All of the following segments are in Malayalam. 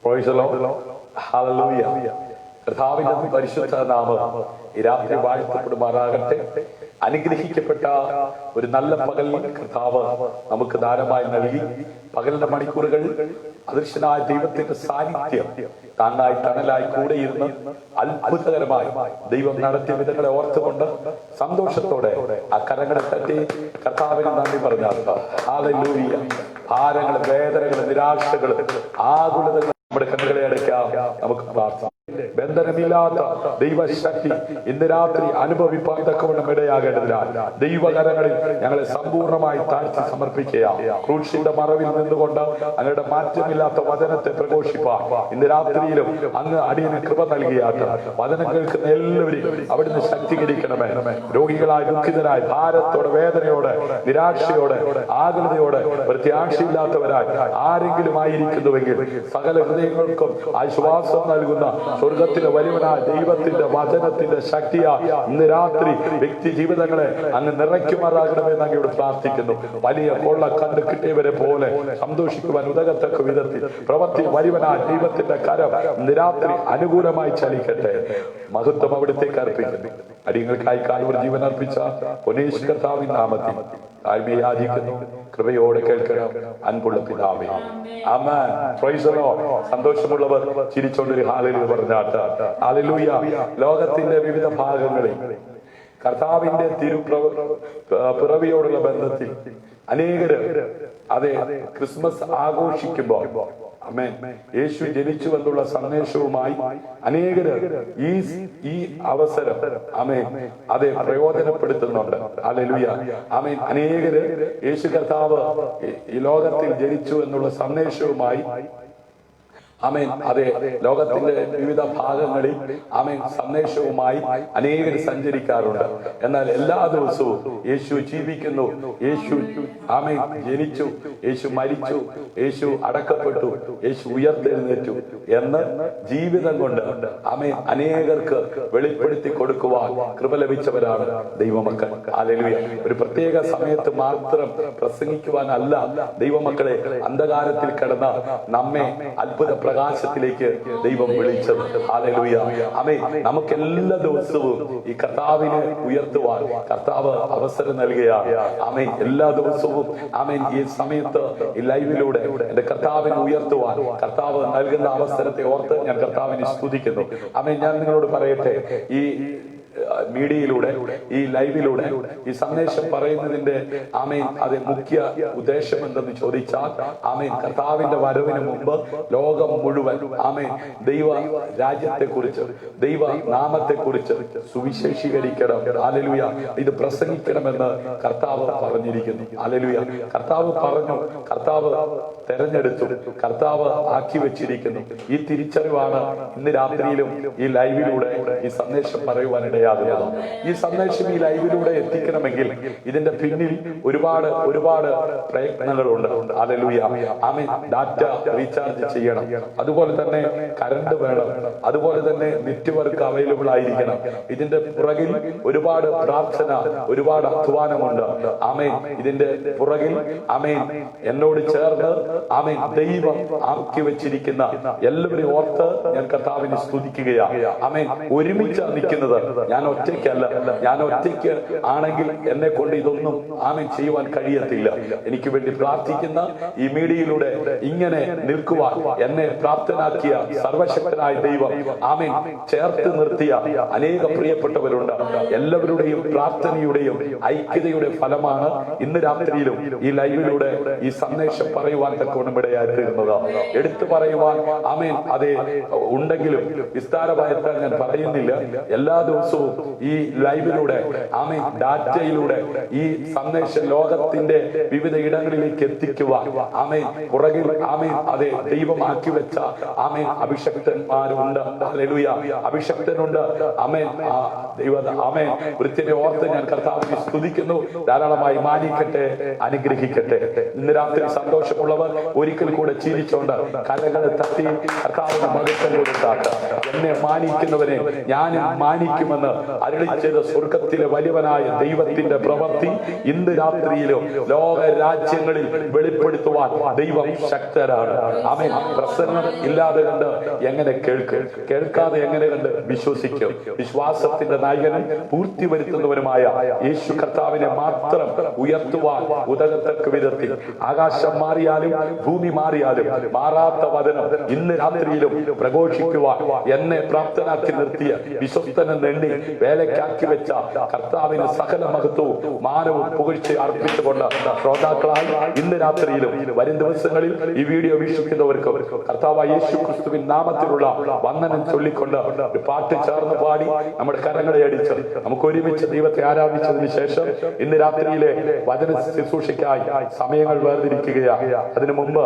ഹല്ലേലൂയ. കർത്താവിന്റെ പരിശുദ്ധ നാമം ഈ രാത്രി വാഴ്ത്തപ്പെടുമാറാകട്ടെ. അനുഗ്രഹിക്കപ്പെട്ട ഒരു നല്ല പകൽ കർത്താവ് നമുക്ക് ദാനമായി നൽകി. പകലിന്റെ മണിക്കൂറുകൾ അദൃശ്യനായ ദൈവത്തിന്റെ സാന്നിധ്യം താങ്ങായി തണലായി കൂടെ ഇരുന്ന് അത്ഭുതകരമായി ദൈവം നടത്തിയ വിധങ്ങളെ ഓർത്തുകൊണ്ട് സന്തോഷത്തോടെ ആ കരങ്ങളെ തട്ടി കർത്താവിന് നന്ദി പറഞ്ഞാൽ ഹല്ലേലൂയ. ഭാരങ്ങളും വേദനകളും നിരാശകളും ആകുലതകളും നമ്മുടെ കണ്ണുകളെ അടയ്ക്കാം. നമുക്ക് പ്രാർത്ഥിക്കാം. ബന്ധനമില്ലാത്ത ദൈവശക്തി ഇന്ന് രാത്രി അനുഭവിപ്പാൻ തക്കവണ്ണം ഇടയാകേണ്ടതിനാൽ ദൈവകരങ്ങളിൽ ഞങ്ങളെ സമ്പൂർണ്ണമായി താഴ്ത്തി സമർപ്പിക്കുക. ക്രൂശിന്റെ മറവിൽ നിന്നുകൊണ്ട് അങ്ങയുടെ മാറ്റമില്ലാത്ത വചനത്തെ പ്രഘോഷിപ്പാൻ ഇന്ന് രാത്രിയിലും അങ്ങ് അടിയന് കൃപ നൽകിയാത്ത വചനം കേൾക്കുന്ന എല്ലാവരെയും അവിടുന്ന് ശക്തീകരിക്കണമേ. രോഗികളായി, ദുഃഖിതരായി, ഭാരത്തോടെ, വേദനയോടെ, നിരാശയോടെ, ആകുലതയോടെ, പ്രത്യാശയില്ലാത്തവരായി ആരെങ്കിലും ആയിരിക്കുന്നുവെങ്കിൽ സകല ഹൃദയങ്ങൾക്കും ആശ്വാസം നൽകുന്ന സ്വർഗത്തിലെ വലിയവനായ ദൈവത്തിന്റെ വചനത്തിന്റെ ശക്തിയാ ഇന്ന് രാത്രി വ്യക്തി ജീവിതങ്ങളെ അങ്ങ് നിറയ്ക്കുമാറാകണമെന്ന് അങ്ങയോട് പ്രാർത്ഥിക്കുന്നു. വലിയ കൊള്ള കണ്ടു കിട്ടിയവരെ പോലെ സന്തോഷിക്കുവാൻ ഉതകത്തക്ക വിധത്തിൽ പ്രവൃത്തി വലിയവനായ ദൈവത്തിന്റെ കരം ഇന്ന് രാത്രി അനുകൂലമായി ചലിക്കട്ടെ. മഹത്വം അവിടത്തേക്ക് അർപ്പിക്കുന്നു. അടിയങ്ങൾക്കായി കാൽവർ ജീവൻ അർപ്പിച്ച പൊന്നേശു കർത്താവിൻ നാമത്തിൽ താഴ്മയെ യാചിക്കുന്നു. കൃപയോടെ കേൾക്കണം അൻപുള്ള പിതാവേ. ആമേൻ. Praise the Lord. സന്തോഷമുള്ളവർ ചിരിച്ചോണ്ടൊരു ഹല്ലേലൂയ പറഞ്ഞാട്ട്. ഹല്ലേലൂയ. ലോകത്തിന്റെ വിവിധ ഭാഗങ്ങളിൽ കർത്താവിന്റെ പിറവിയോടുള്ള ബന്ധത്തിൽ അനേകര് അതെ ക്രിസ്മസ് ആഘോഷിക്കുമ്പോൾ ആമേൻ യേശു ജനിച്ചു എന്നുള്ള സന്ദേശവുമായി അനേകര് ഈ അവസരം ആമേൻ അതെ പ്രയോജനപ്പെടുത്തുന്നുണ്ട്. ഹല്ലേലൂയ. ആമേൻ. അനേകര് യേശു കർത്താവ് ഈ ലോകത്തിൽ ജനിച്ചു എന്നുള്ള സന്ദേശവുമായി ആമേൻ അതെ ലോകത്തിന്റെ വിവിധ ഭാഗങ്ങളിൽ ആമേൻ സന്ദേശവുമായി അനേകർ സഞ്ചരിക്കാറുണ്ട്. എന്നാൽ എല്ലാ ദിവസവും യേശു ജീവിക്കുന്നു, യേശു ആമേൻ ജനിച്ചു, യേശു മരിച്ചു, യേശു അടക്കപ്പെട്ടു, യേശു ഉയർത്തെഴുന്നേറ്റു എന്ന് ജീവിതം കൊണ്ട് ആമേൻ അനേകർക്ക് വെളിപ്പെടുത്തി കൊടുക്കുവാൻ കൃപ ലഭിച്ചവരാണ് ദൈവമക്കൾ. ഹല്ലേലൂയ. ഒരു പ്രത്യേക സമയത്ത് മാത്രം പ്രസംഗിക്കുവാനല്ല ദൈവമക്കളെ അന്ധകാരത്തിൽ കിടന്ന നമ്മെ അത്ഭുത പ്രകാശത്തിലേക്ക് ദൈവം വിളിച്ചത്. ഹല്ലേലൂയ. ആമേൻ. നമുക്ക് എല്ലാ ദിവസവും ഈ കർത്താവിനെ ഉയർത്തുവാൻ കർത്താവ് അവസരം നൽകുകയാണ്. ആമേൻ. എല്ലാ ദിവസവും ആമേൻ ഈ സമയത്ത് ഈ ലൈവിലൂടെ എന്റെ കർത്താവിനെ ഉയർത്തുവാൻ കർത്താവ് നൽകുന്ന അവസരത്തെ ഓർത്ത് ഞാൻ കർത്താവിനെ സ്തുതിക്കുന്നു. ആമേൻ. ഞാൻ നിങ്ങളോട് പറയട്ടെ, ഈ മീഡിയയിലൂടെ ഈ ലൈവിലൂടെ ഈ സന്ദേശം പറയുന്നതിന്റെ ആമേൻ അത് മുഖ്യ ഉദ്ദേശം എന്തെന്ന് ചോദിച്ചാൽ ആമേൻ കർത്താവിന്റെ വരവിന് മുമ്പ് ലോകം മുഴുവൻ ആമേൻ ദൈവ രാജ്യത്തെ കുറിച്ച്, ദൈവ നാമത്തെ കുറിച്ച് സുവിശേഷീകരിക്കണം. ഹല്ലേലൂയ. ഇത് പ്രസംഗിക്കണമെന്ന് കർത്താവ് പറഞ്ഞിരിക്കുന്നു. ഹല്ലേലൂയ. കർത്താവ് പറഞ്ഞു, കർത്താവ് തെരഞ്ഞെടുത്തു, കർത്താവ് ആക്കി വെച്ചിരിക്കുന്നു. ഈ തിരിച്ചറിവാണ് ഇന്ന് രാത്രിയിലും ഈ ലൈവിലൂടെ ഈ സന്ദേശം പറയുവാനിടയാകുന്നത്. ഈ സന്ദേശം ഈ ലൈവിലൂടെ എത്തിക്കണമെങ്കിൽ ഇതിന്റെ പിന്നിൽ ഒരുപാട് പ്രയത്നങ്ങളുണ്ട്. ഹല്ലേലൂയ. ആമേൻ. ഡാറ്റ റീചാർജ് ചെയ്യണം, അതുപോലെ തന്നെ കറണ്ട് വേണം, അതുപോലെ തന്നെ നെറ്റ്വർക്ക് അവൈലബിൾ ആയിരിക്കണം. ഇതിന്റെ പുറകിൽ ഒരുപാട് പ്രാർത്ഥന, ഒരുപാട് അധ്വാനമുണ്ട്. ആമേൻ. ഇതിന്റെ പുറകിൽ ആമേൻ എന്നോട് ചേർന്ന് ആമേൻ ദൈവം ആക്കി വെച്ചിരിക്കുന്ന എല്ലാവരെയും ഓർത്ത് ഞാൻ കർത്താവിനെ സ്തുതിക്കുകയാണ്. ആമേൻ. ഒരുമിച്ച് നിൽക്കുന്നത് ഞാൻ ഒറ്റയ്ക്കല്ല. ഞാൻ ഒറ്റയ്ക്ക് ആണെങ്കിൽ എന്നെ കൊണ്ട് ഇതൊന്നും ആമേൻ ചെയ്യുവാൻ കഴിയത്തില്ല. എനിക്ക് വേണ്ടി പ്രാർത്ഥിക്കുന്ന ഈ മീഡിയയിലൂടെ ഇങ്ങനെ നിൽക്കുവാൻ എന്നെ പ്രാപ്തനാക്കിയ സർവശക്തനായ ദൈവം ആമേൻ ചേർത്ത് നിർത്തിയ അനേക പ്രിയപ്പെട്ടവരുണ്ട്. എല്ലാവരുടെയും പ്രാർത്ഥനയുടെയും ഐക്യതയുടെ ഫലമാണ് ഇന്ന് രാത്രിയിലും ഈ ലൈവിലൂടെ ഈ സന്ദേശം പറയുവാൻ തക്കവണ്ണം ഇടയായിത്തീരുന്നത്. എടുത്തു പറയുവാൻ ആമേൻ അതെ ഉണ്ടെങ്കിലും വിസ്താരമായിട്ട് ഞാൻ പറയുന്നില്ല. എല്ലാ ദിവസവും ഈ ലൈവിലൂടെ ആമേൻ ഡാറ്റയിലൂടെ ഈ സന്ദേശം ലോകത്തിന്റെ വിവിധ ഇടങ്ങളിലേക്ക് എത്തിക്കുവാൻ ആമേൻ പുറകിൽ ആമേൻ അതെ ദൈവം ആക്കി വെച്ച ആമേൻ അഭിഷക്തന്മാരുണ്ട്. ഹല്ലേലൂയ. അഭിഷക്തനുണ്ട്. ആമേൻ. ദൈവ ആമേൻ. വൃത്തിനെ ഓർത്ത് ഞാൻ കർത്താവിനെ സ്തുതിക്കുന്നു. ധാരാളമായി മാനിക്കട്ടെ, അനുഗ്രഹിക്കട്ടെ. ഇന്ന് രാത്രി സന്തോഷമുള്ളവർ ഒരിക്കൽ കൂടെ ചിരിച്ചോണ്ട് കരകളെ തട്ടി കർത്താവിന് മഹത്വം കൊടുത്താട്ട് എന്നെ മാനിക്കുന്നവനെ ഞാനും മാനിക്കുമെന്ന് അരുളി ചെയ്ത സ്വർഗത്തിലെ വലിയവനായ ദൈവത്തിന്റെ പ്രവൃത്തി ഇന്ന് രാത്രിയിലും ലോക രാജ്യങ്ങളിൽ വെളിപ്പെടുത്തുവാൻ ദൈവം ശക്തരാണ്. ആമേൻ. പ്രസന്നം ഇല്ലാതെ കണ്ട് എങ്ങനെ കേൾക്കും? കേൾക്കാതെ എങ്ങനെ കണ്ട് വിശ്വസിക്കും? വിശ്വാസത്തിന്റെ നായകനും പൂർത്തി വരുത്തുന്നവരുമായ യേശു കർത്താവിനെ മാത്രം ഉയർത്തുവാൻ ഉതകത്തക്ക വിധത്തിൽ ആകാശം മാറിയാലും ഭൂമി മാറിയാലും മാറാത്ത വചനം ഇന്ന് രാത്രിയിലും പ്രഘോഷിക്കുവാൻ എന്നെ പ്രാപ്തനാക്കി നിർത്തിയ വിശ്വസ്തനെന്ന് എണ്ണി വേലക്കാക്കി വെച്ച കർത്താവിന് സകല മഹത്വവും മാനവും പുകഴ്ച അർപ്പിച്ചുകൊണ്ട് ശ്രോതാക്കളായി ഇന്ന് രാത്രിയിലും വരും ദിവസങ്ങളിൽ ഈ വീഡിയോ വീക്ഷിക്കുന്നവർക്ക് കർത്താവായ യേശു ക്രിസ്തുവിൻ നാമത്തിലുള്ള വന്ദനം ചൊല്ലിക്കൊണ്ട് ഒരു പാട്ട് ചേർന്ന് പാടി നമ്മുടെ കരങ്ങളെ അടിച്ച് നമുക്ക് ഒരുമിച്ച് ദൈവത്തെ ആരാധിച്ചതിന് ശേഷം ഇന്ന് രാത്രിയിലെ വചന ശുശ്രൂഷയ്ക്കായി സമയങ്ങൾ വേർതിരിക്കുകയാണ്. അതിനു മുമ്പ്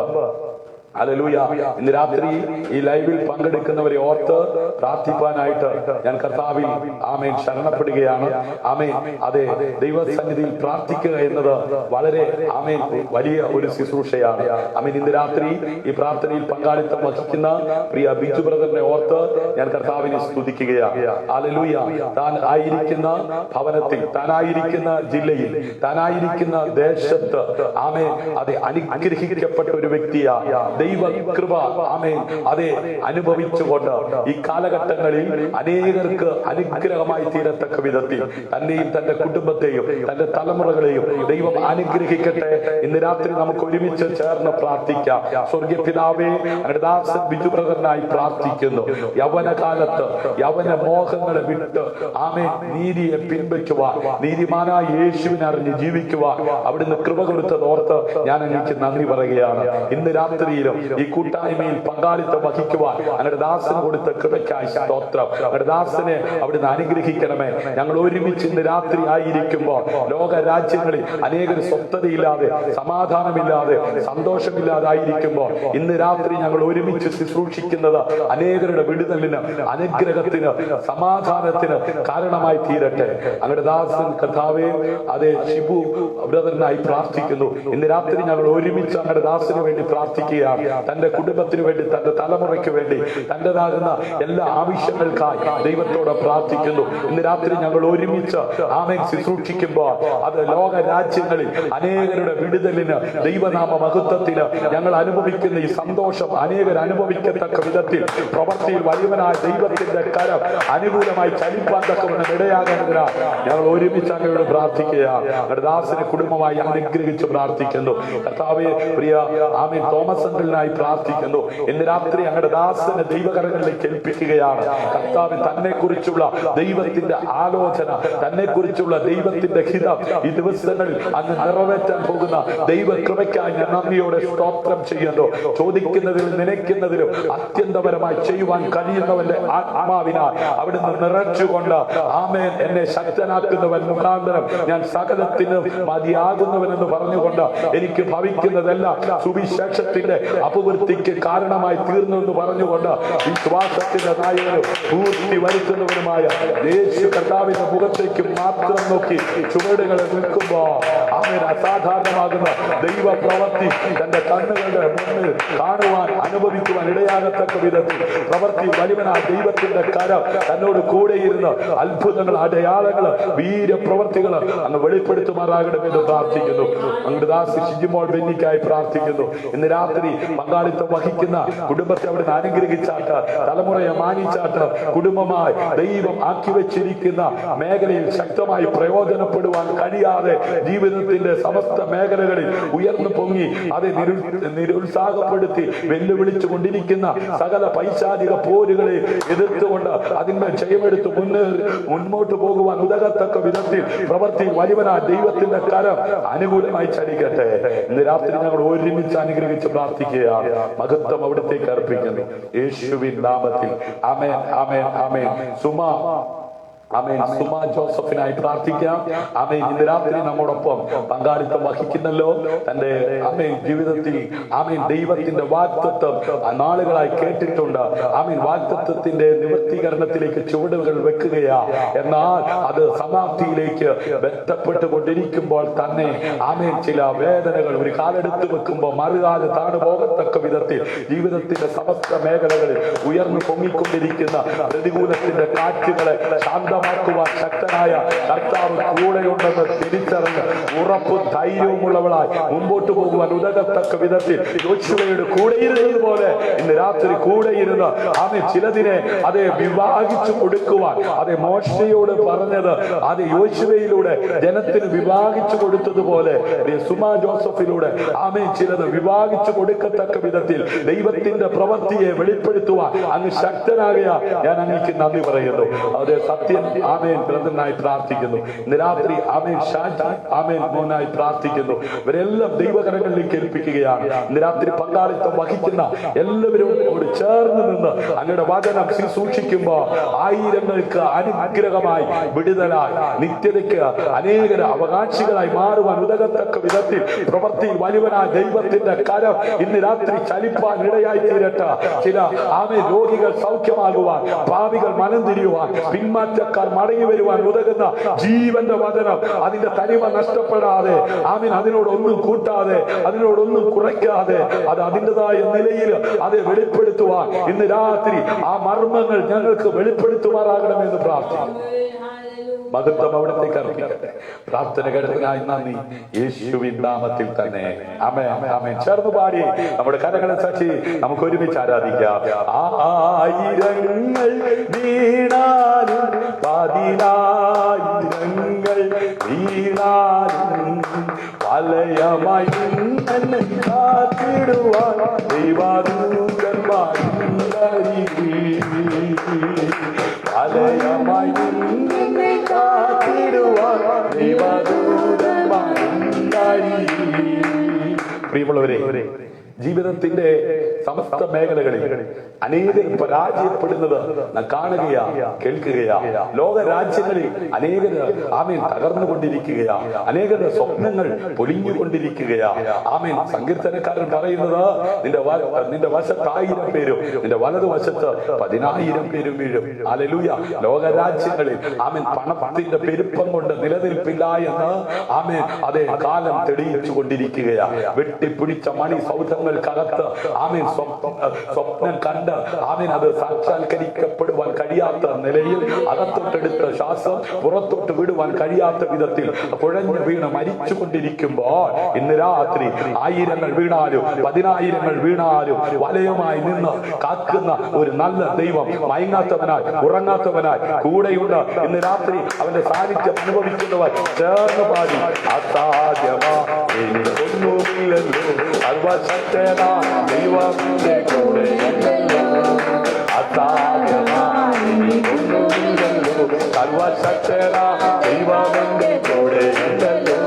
ഹല്ലേലൂയ, ഇന്ന് രാത്രി ഈ ലൈവിൽ പങ്കെടുക്കുന്നവരെ ഓർത്ത് പ്രാർത്ഥിപ്പാനായിട്ട് ഞാൻ കർത്താവിൽ ആമേൻ ശരണപ്പെടുകയാണ്. ആമേൻ. അതെ, ദൈവസന്നിധിയിൽ പ്രാർത്ഥിക്കുക എന്നത് വളരെ ആമേൻ വലിയ ഒരു ശുശ്രൂഷയാണ്. ആമേൻ. ഇന്ന് രാത്രി ഈ പ്രാർത്ഥനയിൽ പങ്കാളിത്തം വഹിക്കുന്ന പ്രിയ ബിജു ബ്രദറിനെ ഓർത്ത് ഞാൻ കർത്താവിനെ സ്തുതിക്കുകയാണ്. ഹല്ലേലൂയ. താൻ ആയിരിക്കുന്ന ഭവനത്തിൽ, താനായിരിക്കുന്ന ജില്ലയിൽ, താനായിരിക്കുന്ന ദേശത്ത് ആമേൻ അതെ അനുഗ്രഹിക്കപ്പെട്ട ഒരു വ്യക്തിയാണ്. ദൈവ കൃപ ആമേൻ അതെ അനുഭവിച്ചുകൊണ്ട് ഈ കാലഘട്ടങ്ങളിൽ അനേകർക്ക് അനുഗ്രഹമായി തീരത്തക്ക വിധത്തിൽ തന്നെയും തന്റെ കുടുംബത്തെയും തന്റെ തലമുറകളെയും ദൈവം അനുഗ്രഹിക്കട്ടെ. ഇന്ന് രാത്രി നമുക്ക് ഒരുമിച്ച് ചേർന്ന് പ്രാർത്ഥിക്കാം. സ്വർഗീയ പിതാവേ, അങ്ങയുടെ ദാസൻ ബിജു ബ്രദറിനായി പ്രാർത്ഥിക്കുന്നു. യൗവനകാലത്ത് യൗവന മോഹങ്ങളെ വിട്ട് ആമേൻ നീതിയെ പിൻവയ്ക്കുവാൻ, നീതിമാനായ യേശുവിനെ അറിഞ്ഞ് ജീവിക്കുവാൻ അവിടുന്ന് കൃപ കൊടുത്തത് ഓർത്ത് ഞാൻ എനിക്ക് നന്ദി പറയുകയാണ്. ഇന്ന് രാത്രിയിലും ഈ കൂട്ടായ്മയിൽ പങ്കാളിത്തം വഹിക്കുവാൻ അങ്ങയുടെ ദാസന് കൊടുത്ത കൃപയ്ക്കായി സ്തോത്രം. അങ്ങയുടെ ദാസനെ അവിടുന്ന് അനുഗ്രഹിക്കണമേ. ഞങ്ങൾ ഒരുമിച്ച് ഇന്ന് രാത്രി ആയിരിക്കുമ്പോൾ ലോക രാജ്യങ്ങളിൽ അനേകർ സ്വസ്ഥതയില്ലാതെ, സമാധാനമില്ലാതെ, സന്തോഷമില്ലാതെ ആയിരിക്കുമ്പോൾ ഇന്ന് രാത്രി ഞങ്ങൾ ഒരുമിച്ച് ശുശ്രൂഷിക്കുന്നത് അനേകരുടെ വിടുതലിന്, അനുഗ്രഹത്തിന്, സമാധാനത്തിന് കാരണമായി തീരട്ടെ. അങ്ങയുടെ ദാസൻ കർത്താവേ അതേ ഷിബു ബ്രദറിനായി പ്രാർത്ഥിക്കുന്നു. ഇന്ന് രാത്രി ഞങ്ങൾ ഒരുമിച്ച് അങ്ങയുടെ ദാസന് വേണ്ടി പ്രാർത്ഥിക്കുകയാണ്. തന്റെ കുടുംബത്തിന് വേണ്ടി, തന്റെ തലമുറയ്ക്ക് വേണ്ടി, തന്റേതാകുന്ന എല്ലാ ആവശ്യങ്ങൾക്കായി ദൈവത്തോട് പ്രാർത്ഥിക്കുന്നു. ഇന്ന് രാത്രി ഞങ്ങൾ ഒരുമിച്ച് ആമേൻ ശുശ്രൂഷിക്കുമ്പോൾ അത് ലോക രാജ്യങ്ങളിൽ അനേകരുടെ വിടുതലിന്, ദൈവനാമ മഹത്വത്തിന് ഞങ്ങൾ അനുഭവിക്കുന്ന ഈ സന്തോഷം അനേകർ അനുഭവിക്കത്തക്ക വിധത്തിൽ പ്രവൃത്തിയിൽ വലിയവനായ ദൈവത്തിന്റെ കരം അനുകൂലമായി ചലിപ്പാൻ തക്കവണ്ണം ഇടയാകുന്നതിനാൽ ഞങ്ങൾ ഒരുമിച്ച് അങ്ങയോട് പ്രാർത്ഥിക്കുകയാണ്. അങ്ങയുടെ ദാസനെ കുടുംബമായി അനുഗ്രഹിച്ച് പ്രാർത്ഥിക്കുന്നു. കർത്താവേ, പ്രിയ ആമേൻ തോമസ് അങ്കിളിനായി പ്രാർത്ഥിക്കുന്നു. ഇന്ന് രാത്രി അങ്ങയുടെ ദാസനെ ദൈവകരങ്ങളിലേക്ക് ഏൽപ്പിക്കുകയാണ്. കർത്താവ് തന്നെ കുറിച്ചുള്ള ദൈവത്തിന്റെ ആലോചന, തന്നെ കുറിച്ചുള്ള ദൈവത്തിന്റെ ഹിതം ഈ ദിവസങ്ങളിൽ അങ്ങ് നിറവേറ്റാൻ പോകുന്ന ദൈവ കൃപയ്ക്കായി ഞാൻ നന്ദിയോടെ സ്തോത്രം ചെയ്യുന്നു. ചോദിക്കുന്നതിലും നനയ്ക്കുന്നതിലും അത്യന്തപരമായി ചെയ്യുവാൻ കഴിയുന്നവന്റെ ആത്മാവിനാൽ അവിടുന്ന് നിറച്ചുകൊണ്ട് ആമേൻ എന്നെ ശക്തനാക്കുന്നവൻ മുഖാന്തരം ഞാൻ സകലത്തിനും മതിയാകുന്നവനെന്ന് പറഞ്ഞുകൊണ്ട് എനിക്ക് ഭവിക്കുന്നതെല്ലാം സുവിശേഷത്തിന്റെ അപവൃത്തിക്ക് കാരണമായി തീർന്നു എന്ന് പറഞ്ഞുകൊണ്ട് വിശ്വാസത്തിന്റെ നായകനും പൂർത്തി വരുത്തുന്നവനുമായ യേശു കർത്താവിന്റെ മുഖത്തേക്ക് മാത്രം നോക്കി ചുവടുകളെ നിൽക്കുമ്പോ ആമേൻ അസാധാരണമാകുന്ന ദൈവ പ്രവൃത്തി തന്റെ കണ്ണുകളുടെ മുന്നിൽ കാണുവാൻ, അനുഭവിക്കുവാൻ ഇടയാകത്തക്ക വിധത്തിൽ പ്രവൃത്തി വലിയവനായ ദൈവത്തിന്റെ കരം തന്നോട് കൂടെയിരുന്ന് അത്ഭുതങ്ങൾ, അടയാളങ്ങൾ, വീരപ്രവർത്തികൾ അങ്ങ് വെളിപ്പെടുത്തുമാറാകണമെന്ന് പ്രാർത്ഥിക്കുന്നു. അങ്ങയുടെ ദാസി ഷിജിമോൾ ബെന്നിക്കായി പ്രാർത്ഥിക്കുന്നു. ഇന്ന് രാത്രി പങ്കാളിത്തം വഹിക്കുന്ന കുടുംബത്തെ അവിടുന്ന് അനുഗ്രഹിച്ചാട്ട്, തലമുറയെ മാനിച്ചാട്ട്, കുടുംബമായി ദൈവം ആക്കി വെച്ചിരിക്കുന്ന മേഖലയിൽ ശക്തമായി പ്രയോജനപ്പെടുവാൻ കഴിയാതെ ജീവിതത്തിന്റെ സമസ്ത മേഖലകളിൽ ഉയർന്നു പൊങ്ങി അത് നിരുത്സാഹപ്പെടുത്തി വെല്ലുവിളിച്ചു കൊണ്ടിരിക്കുന്ന സകല പൈശാചിക പോരുകളെ എതിർത്തുകൊണ്ട് അതിന്മേൽ ജയമെടുത്ത് മുന്നോട്ട് പോകുവാൻ ഉതകത്തക്ക വിധത്തിൽ പ്രവൃത്തി വലിയവനായ ദൈവത്തിന്റെ കരം അനുകൂലമായി ചലിക്കട്ടെ. ഇന്ന് രാത്രി ഞങ്ങൾ ഒരുമിച്ച് അനുഗ്രഹിച്ച് പ്രാർത്ഥിക്കുകയാണ്. മഹത്വം അവിടത്തേക്ക് അർപ്പിക്കുന്നു യേശുവിൻ നാമത്തിൽ. ആമേൻ, ആമേൻ, ആമേൻ. സുമ ആമേൻ. സുമ ജോസഫിനായി പ്രാർത്ഥിക്കാം. ആമേൻ. ഇന്ന് രാത്രി നമ്മോടൊപ്പം പങ്കാളിത്തം വഹിക്കുന്നല്ലോ. തന്റെ ആമേൻ ജീവിതത്തിൽ ആമേൻ ദൈവത്തിന്റെ വാഗ്ദത്തം നാളുകളായി കേട്ടിട്ടുണ്ട്. ആമേൻ. വാഗ്ദത്തത്തിന്റെ നിവർത്തീകരണത്തിലേക്ക് ചുവടുകൾ വെക്കുകയാ. എന്നാൽ അത് സമാപ്തിയിലേക്ക് ബന്ധപ്പെട്ടുകൊണ്ടിരിക്കുമ്പോൾ തന്നെ ആമേൻ ചില വേദനകൾ ഒരു കാലെടുത്ത് വെക്കുമ്പോൾ മറുകാല് താണു പോകത്തക്ക വിധത്തിൽ ജീവിതത്തിന്റെ സമസ്ത മേഖലകളിൽ ഉയർന്നു പൊങ്ങിക്കൊണ്ടിരിക്കുന്ന പ്രതികൂലത്തിന്റെ കാറ്റുകളെ ശാന്തമാക്കുവാൻ ശക്തനായ കർത്താവ് കൂടെയുണ്ടെന്ന് തിരിച്ചറിഞ്ഞ് ഉറപ്പും ധൈര്യവുമുള്ളവളായി മുമ്പോട്ട് പോകുവാൻ ഉതകത്തക്ക വിധത്തിൽ യോശുവയുടെ കൂടെ ഇരുന്നത് പോലെ ഇന്ന് രാത്രി കൂടെ ഇരുന്ന് ആമേ ചിലതിനെ അതെ വിഭാഗിച്ചു കൊടുക്കുവാൻ അതെ മോശയോട് പറഞ്ഞത് അത് യോശുവയിലൂടെ ജനത്തിന് വിഭാഗിച്ചു കൊടുത്തതുപോലെ സുമ ജോസഫിലൂടെ ആമേ ചിലത് വിഭാഗിച്ചു കൊടുക്കത്തക്ക വിധത്തിൽ ദൈവത്തിന്റെ പ്രവൃത്തിയെ വെളിപ്പെടുത്തുവാൻ അങ്ങ് ശക്തനാകയാ. ഞാൻ അങ്ങേക്ക് നന്ദി പറയുന്നു. അതെ സത്യം ആമേൻ ബ്രദറിനായി പ്രാർത്ഥിക്കുന്നു. ഇന്ന് രാത്രി ആമേൻ ഷാജി ആമേൻ മോനായി പ്രാർത്ഥിക്കുന്നു. ഇവരെല്ലാം ദൈവകരങ്ങളിലേക്ക് ഏൽപ്പിക്കുകയാണ്. ഇന്ന് രാത്രി പങ്കാളിത്തം വഹിക്കുന്ന എല്ലാവരും ചേർന്ന് നിന്ന് അങ്ങയുടെ വചനം ശുശ്രൂഷിക്കുമ്പോൾ ആയിരങ്ങൾക്ക് അനുഗ്രഹമായി വിടുതലായി നിത്യതയ്ക്ക് അനേകര അവകാശികളായി മാറുവാൻ ഉതകത്തക്ക വിധത്തിൽ പ്രവൃത്തിയിൽ വലുവനായ ദൈവത്തിന്റെ കരം ഇന്ന് രാത്രി ചലിപ്പാൻ ഇടയായി തീരട്ടെ. ചില ആമേ രോഗികൾ സൗഖ്യമാകുവാൻ, പാപികൾ മനം തിരിയുവാൻ, പിന്മാറ്റക്കാർ മടങ്ങി വരുവാൻ ഉതകുന്ന ജീവന്റെ വചനം അതിന്റെ തനിമ നഷ്ടപ്പെടാതെ ആമീൻ അതിനോടൊന്നും കൂട്ടാതെ അതിനോടൊന്നും കുറയ്ക്കാതെ അത് അതിൻ്റെതായ നിലയിൽ അത് വെളിപ്പെടുത്തുവാൻ ഇന്ന് രാത്രി ആ മർമ്മങ്ങൾ ഞങ്ങൾക്ക് വെളിപ്പെടുത്തുമാറാകണമെന്ന് പ്രാർത്ഥിക്കുന്നു. മഹത്വം അവിടത്തേക്ക് അർപ്പിക്കട്ടെ. പ്രാർത്ഥന കേട്ടതിനായി നന്ദി, യേശുവിൻ നാമത്തിൽ തന്നെ ആമേൻ ആമേൻ. ചേർന്ന് പാടി നമ്മുടെ കരങ്ങളെ സാക്ഷി നമുക്ക് ഒരുമിച്ച് ആരാധിക്കാം. ആയിരങ്ങൾ വീണാലും പതിനായിരങ്ങൾ വീണാലും വലയമായി കാത്തിടുവാൻ ദൈവദൂതന്മാർ വലയമായി പ്രിയമുള്ളവരെ, ജീവിതത്തിന്റെ സമസ്ത മേഖലകളിൽ അനേകർ പരാജയപ്പെടുന്നത് നാം കാണുകയാ, കേൾക്കുകയാ. ലോക രാജ്യങ്ങളിൽ അനേകർ ആമേൻ തകർന്നുകൊണ്ടിരിക്കുകയാ, അനേകരുടെ സ്വപ്നങ്ങൾ പൊലിഞ്ഞുകൊണ്ടിരിക്കുകയാ. ആമേൻ. സങ്കീർത്തനക്കാരൻ പറയുന്നത് നിന്റെ വശത്ത് 1000 പേരും നിന്റെ വലതുവശത്ത് 10,000 പേരും വീഴും. ഹല്ലേലൂയ. ലോകരാജ്യങ്ങളിൽ ആമേൻ പണത്തിന്റെ പെരുപ്പം കൊണ്ട് നിലനിൽപ്പില്ല എന്ന് ആമേൻ അതേ കാലം തെളിയിച്ചു കൊണ്ടിരിക്കുകയാ. വെട്ടിപ്പിടിച്ച മണി സൗധങ്ങൾക്കകത്ത് ആമേൻ സ്വപ്നം കണ്ട് ആമേൻ അത് സാക്ഷാത്കരിക്കപ്പെടുവാൻ കഴിയാത്ത നിലയിൽ അകത്തോട്ടെടുത്ത ശ്വാസം പുറത്തോട്ട് വിടുവാൻ കഴിയാത്ത വിധത്തിൽ കുഴഞ്ഞു വീണ് മരിച്ചു കൊണ്ടിരിക്കുമ്പോൾ ഇന്ന് രാത്രി 1000 വീണാലും 10,000 വീണാലും വലയമായി നിന്ന് കാക്കുന്ന ഒരു നല്ല ദൈവം മയങ്ങാത്തവനായി ഉറങ്ങാത്തവനായി കൂടെയുണ്ട്. ഇന്ന് രാത്രി അവന്റെ സാന്നിധ്യം അനുഭവിക്കുന്നവർ ചേർന്ന് പാടി അസാധ്യമാ എനിക്കൊന്നുമില്ലല്ലോ സർവശക്തനാ ദൈവത്തിന്റെ കൂടെയുണ്ടല്ലോ. അസാധ്യമാ എനിക്കൊന്നുമില്ലല്ലോ സർവശക്തനാ ദൈവത്തിന്റെ കൂടെയുണ്ടല്ലോ.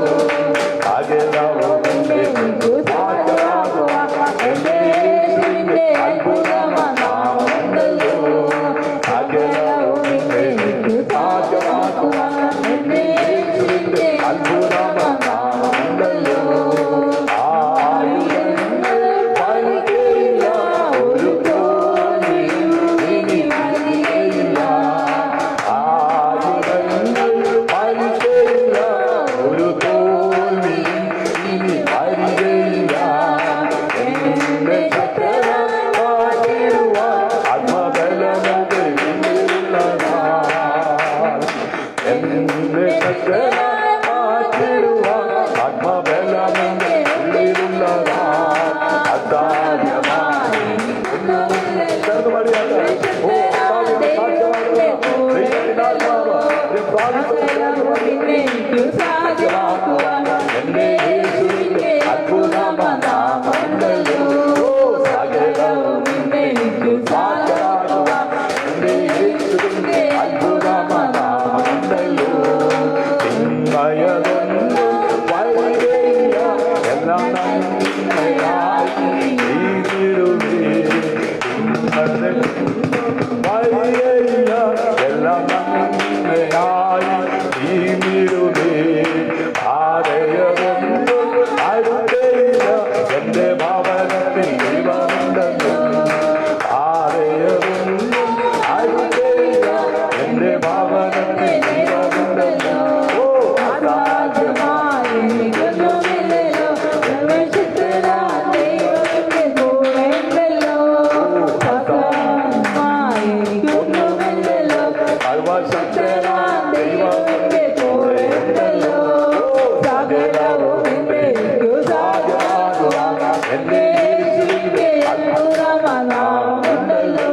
നാമമുണ്ടല്ലോ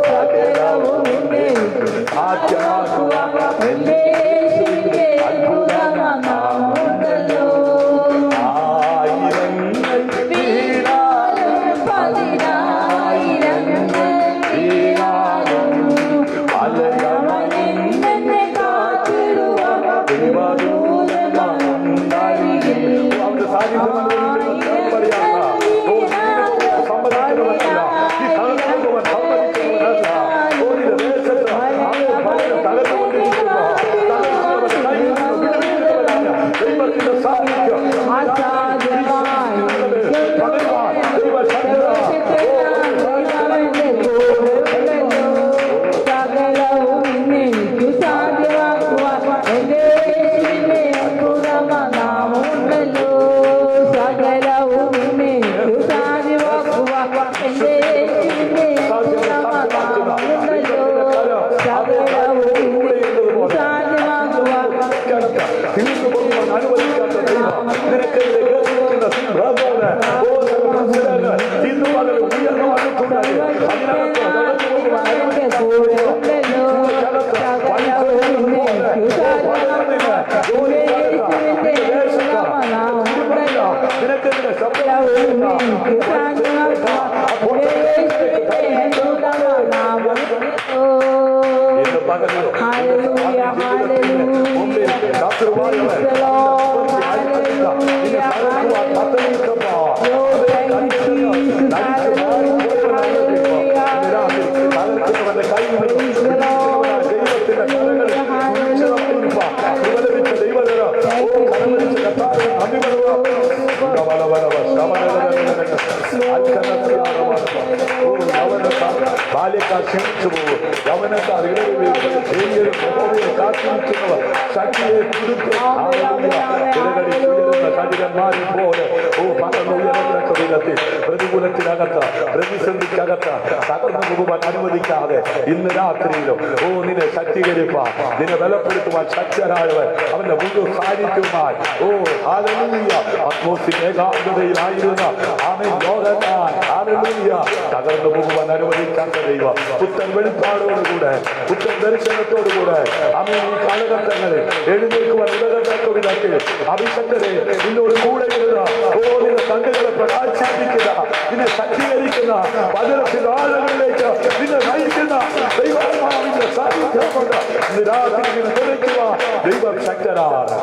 സകലവും സാധ്യമാക്കുവാൻ എന്റെ യേശുവിന്റെ അത്ഭുതനാമമുണ്ടല്ലോ. ആയിരങ്ങൾ വീണാലും പതിനായിരങ്ങൾ വീണാലും അലയമണിന്നെ കാത്തിടുവാൻ ദൈവദൂതന്മാരുണ്ടായിരിക്കും. അവന്റെ സാന്നിധ്യം ബാല്യക്കാർ ക്ഷണിച്ചു പോകും. യൗവനക്കാർ കാത്തിരിക്കുന്നവർ ശക്തിയെ കടികന്മാരെ പോലെ പറന്നുയരത്തക്ക വിധത്തിൽ പ്രതികൂലത്തിനകത്ത് പ്രതിസന്ധിക്കകത്ത് തകർന്നു പോകുവാൻ അനുവദിക്കാതെ ഇന്ന് രാത്രിയിലും നിന്നെ ശക്തീകരിപ്പാൻ നിന്നെ ബലപ്പെടുത്തുവാൻ ശക്തരായവൻ അവന്റെ മുഴു സാന്നിധ്യവുമായി ഹല്ലേലൂയ ആത്മോസിന്റെ ഏകാഗ്രതയിലായിരുന്ന ആമേൻ ലോകത്താൻ ഹല്ലേലൂയ തകർന്നു പോകുവാൻ അനുവദിക്കാത്ത ദൈവം പുത്തൻ വെളിപ്പാടോടുകൂടെ പുത്തൻ ദർശനത്തോടുകൂടെ ആമേൻ ഈ കാലഘട്ടങ്ങളിൽ എഴുന്നേൽക്കുവാൻ ഉലകത്തക്ക വിധത്തിൽ അഭിഷക്തരെ നിന്നോട് കൂടെ ഇരുന്ന നിന്റെ കണ്ണുകളെ പ്രകാശിപ്പിക്കുന്ന നിന്നെ ശക്തീകരിക്കുന്ന പതിനത്തിൽ ആളുകളിലേക്ക് നിന്നെ നയിക്കുന്ന ദൈവാത്മാവിന്റെ സാന്നിധ്യം കൊണ്ട് രാത്രി നിറയ്ക്കുവാൻ ദൈവം ശക്തരാണ്.